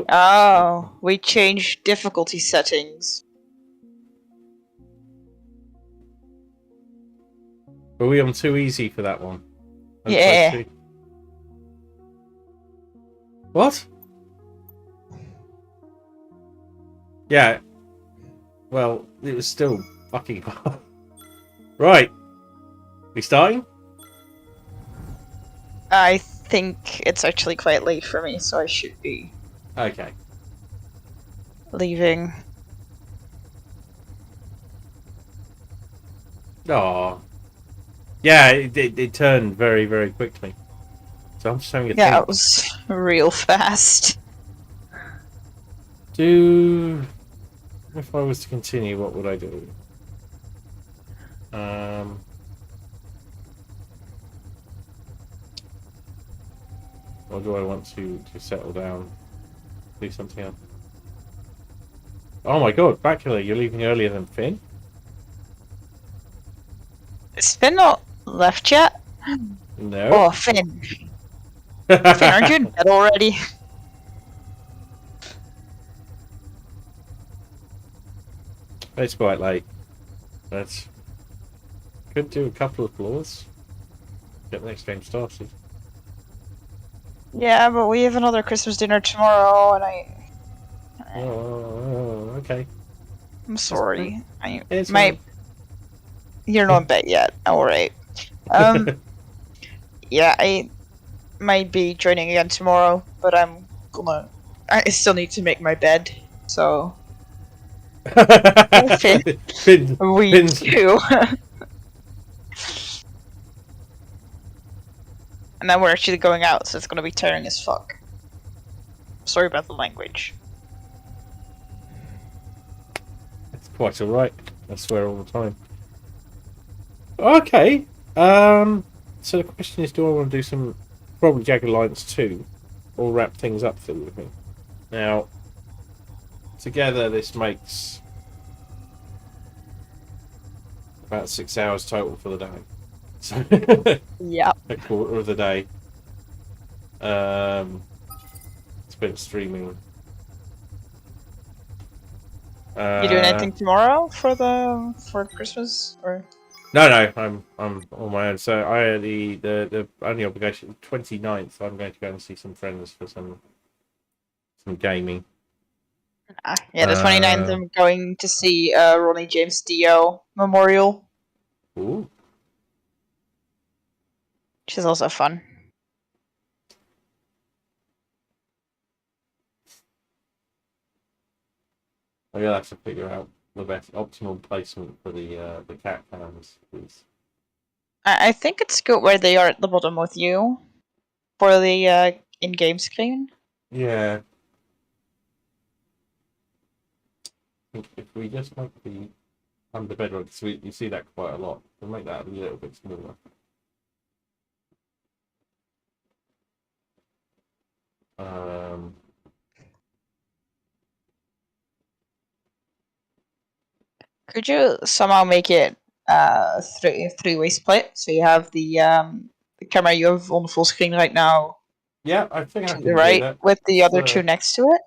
Speaker 21: Oh, we changed difficulty settings.
Speaker 2: Were we on too easy for that one?
Speaker 21: Yeah.
Speaker 2: What? Yeah. Well, it was still fucking hard. Right. We starting?
Speaker 21: I think it's actually quite late for me, so I should be
Speaker 2: Okay.
Speaker 21: leaving.
Speaker 2: Oh. Yeah, it turned very, very quickly. So I'm just having a
Speaker 21: Yeah,
Speaker 2: think.
Speaker 21: it was real fast.
Speaker 2: If I was to continue, what would I do? Or do I want to settle down? Do something else? Oh my god, Bacula, you're leaving earlier than Finn?
Speaker 21: Is Finn not left yet?
Speaker 2: No.
Speaker 21: Oh, Finn. Finn, aren't you in bed already?
Speaker 2: It's quite late. But could do a couple of floors. Get the next game started.
Speaker 21: Yeah, but we have another Christmas dinner tomorrow, and
Speaker 2: Oh, okay.
Speaker 21: I'm sorry.
Speaker 2: It's
Speaker 21: My... You're not in bed yet. Alright. Yeah, I might be joining again tomorrow, but I still need to make my bed, so...
Speaker 2: Finn,
Speaker 21: we do. And then we're actually going out, so it's gonna be tiring as fuck. Sorry about the language.
Speaker 2: quite alright. I swear all the time. Okay. So the question is, do I want to do some probably Jagged Alliance 2 or wrap things up for with me? Now, together this makes about 6 hours total for the day. So
Speaker 21: yep.
Speaker 2: A quarter of the day. Spent streaming.
Speaker 21: You doing anything tomorrow for Christmas or?
Speaker 2: No, I'm on my own. So I the only obligation 29th. I'm going to go and see some friends for some gaming.
Speaker 21: Yeah, the 29th I'm going to see Ronnie James Dio Memorial.
Speaker 2: Ooh.
Speaker 21: Which is also fun.
Speaker 2: I'm gonna have to figure out the best optimal placement for the cat cams.
Speaker 21: I think it's good where they are at the bottom with you for the in-game screen.
Speaker 2: Yeah. I think if we just make the under bedrock, you see that quite a lot. We'll make that a little bit smaller.
Speaker 21: Could you somehow make it three-way split? So you have the camera you have on full screen right now.
Speaker 2: Yeah, I think I
Speaker 21: To
Speaker 2: can
Speaker 21: the
Speaker 2: do
Speaker 21: right
Speaker 2: that.
Speaker 21: with the other
Speaker 2: So-
Speaker 21: two next to it,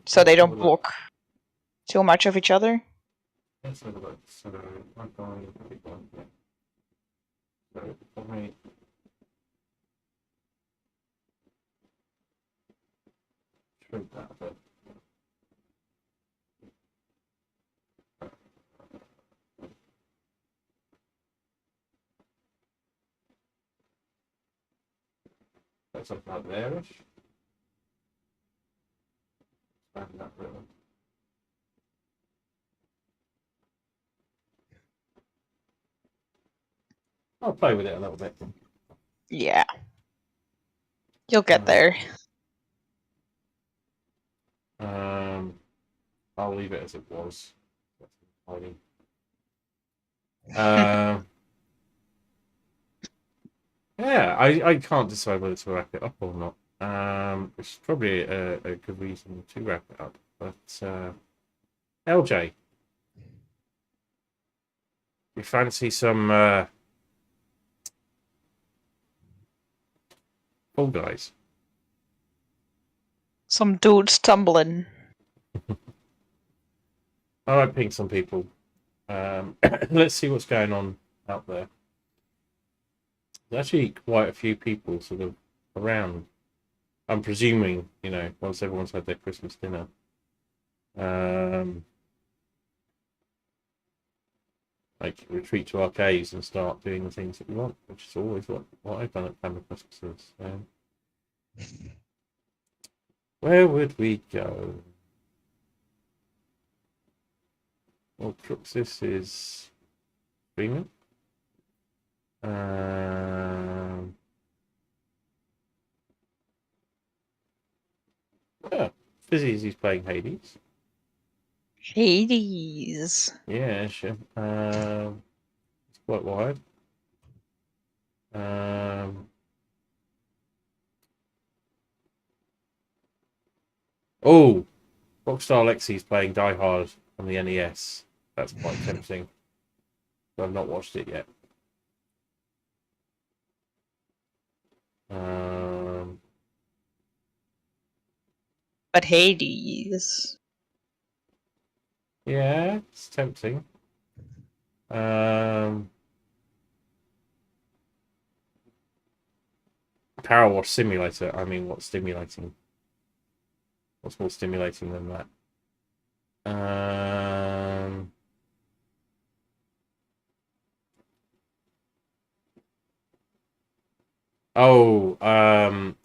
Speaker 21: so they don't block too much of each other.
Speaker 2: Let's have a look. So I'm going to pick one. Yeah. So let me shrink that a bit. That's about there-ish. Expand that really. I'll play with it a little bit.
Speaker 21: Yeah, you'll get there.
Speaker 2: I'll leave it as it was. Yeah, I can't decide whether to wrap it up or not. Which is probably a good reason to wrap it up. But LJ, you fancy some Fall Guys?
Speaker 21: Some dudes tumbling.
Speaker 2: I might ping some people. Let's see what's going on out there. There's actually quite a few people sort of around. I'm presuming, once everyone's had their Christmas dinner. Like retreat to our caves and start doing the things that we want, which is always what I've done at family Christmases. Where would we go? Well, Cruxis is streaming. Yeah, Fizzy's he's playing Hades.
Speaker 21: Hades.
Speaker 2: Yeah, sure. It's quite wide. Oh, Rockstar Lexi's playing Die Hard on the NES. That's quite tempting. But I've not watched it yet.
Speaker 21: But Hades.
Speaker 2: Yeah, it's tempting. Power Wash Simulator. I mean, what's stimulating? What's more stimulating than that?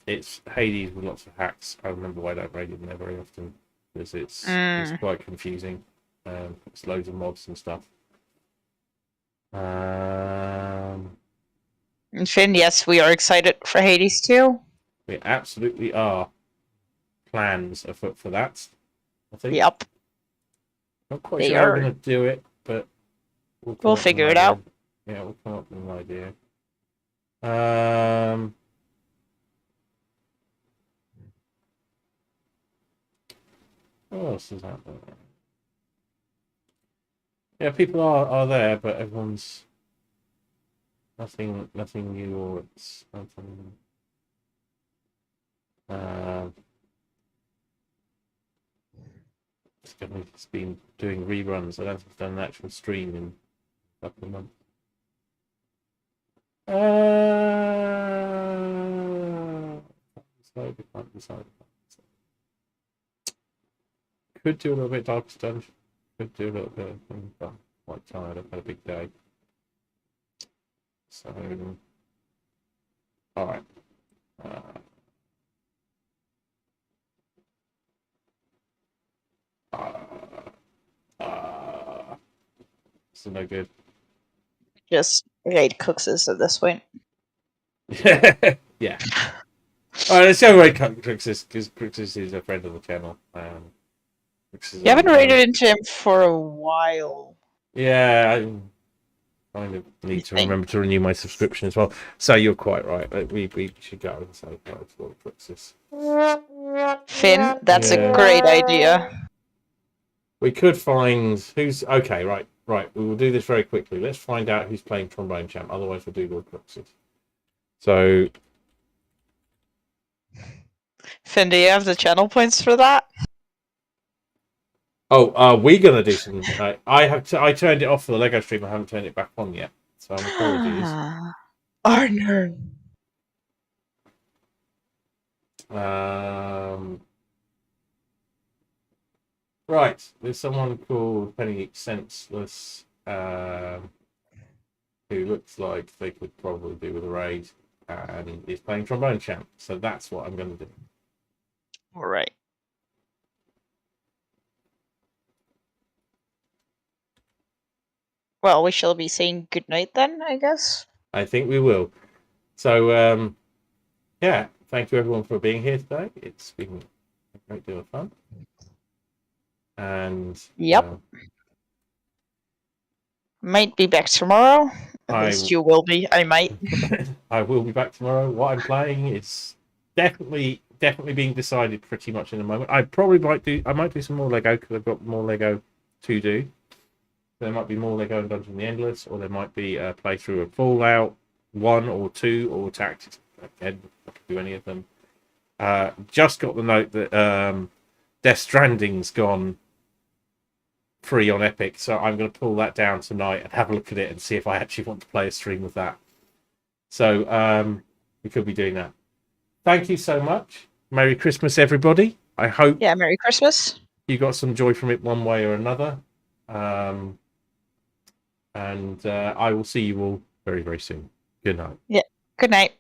Speaker 2: It's Hades with lots of hacks. I remember why I don't raid it there very often because it's quite confusing. It's loads of mods and stuff.
Speaker 21: Finn, yes, we are excited for Hades too.
Speaker 2: We absolutely are. Plans afoot for that, I think.
Speaker 21: Yep.
Speaker 2: Not quite
Speaker 21: They
Speaker 2: sure how we're
Speaker 21: are.
Speaker 2: going to do it, but we'll
Speaker 21: We'll
Speaker 2: come up with
Speaker 21: figure
Speaker 2: an
Speaker 21: it out.
Speaker 2: idea. Yeah, we'll come up with an idea. What else is happening? Yeah, people are there, but everyone's nothing new or it's nothing. It's been doing reruns. I don't think I've done an actual stream in a couple of months. Could do a little bit Darkest Dungeon. Could do a little bit of things, but I'm quite tired. I've had a big day. So, alright. This is no good.
Speaker 21: Just raid Cooks's at this point.
Speaker 2: Yeah. Alright, let's go raid Crixus, because Crixus is a friend of the channel.
Speaker 21: You haven't raided into him for a while.
Speaker 2: Yeah, I kind of need to remember to renew my subscription as well. So you're quite right. We should go and say hello to Crixus.
Speaker 21: Finn, that's a great idea.
Speaker 2: We could find who's okay. Right. We will do this very quickly. Let's find out who's playing Trombone Champ. Otherwise, we'll do Lord Cruxes. So,
Speaker 21: Finn, do you have the channel points for that?
Speaker 2: oh, are we gonna do some? I turned it off for the Lego stream. I haven't turned it back on yet. So apologies.
Speaker 21: Arner.
Speaker 2: Right, there's someone called Penny Senseless, who looks like they could probably do with a raid, and is playing Trombone Champ. So that's what I'm going to do.
Speaker 21: All right. Well, we shall be saying goodnight then, I guess.
Speaker 2: I think we will. So, yeah, thank you everyone for being here today. It's been a great deal of fun. And
Speaker 21: yep, might be back tomorrow. At least you will be. I might.
Speaker 2: I will be back tomorrow. What I'm playing is definitely being decided pretty much in a moment. I might do some more Lego because I've got more Lego to do. There might be more Lego in Dungeon of the Endless, or there might be a playthrough of Fallout 1 or 2 or Tactics. Again, I could do any of them. Just got the note that Death Stranding's gone free on Epic, so I'm going to pull that down tonight and have a look at it and see if I actually want to play a stream with that. So we could be doing that. Thank you so much. Merry Christmas, everybody. I hope
Speaker 21: Merry Christmas.
Speaker 2: You got some joy from it one way or another. And I will see you all very, very soon. Good night.
Speaker 21: Yeah. Good night.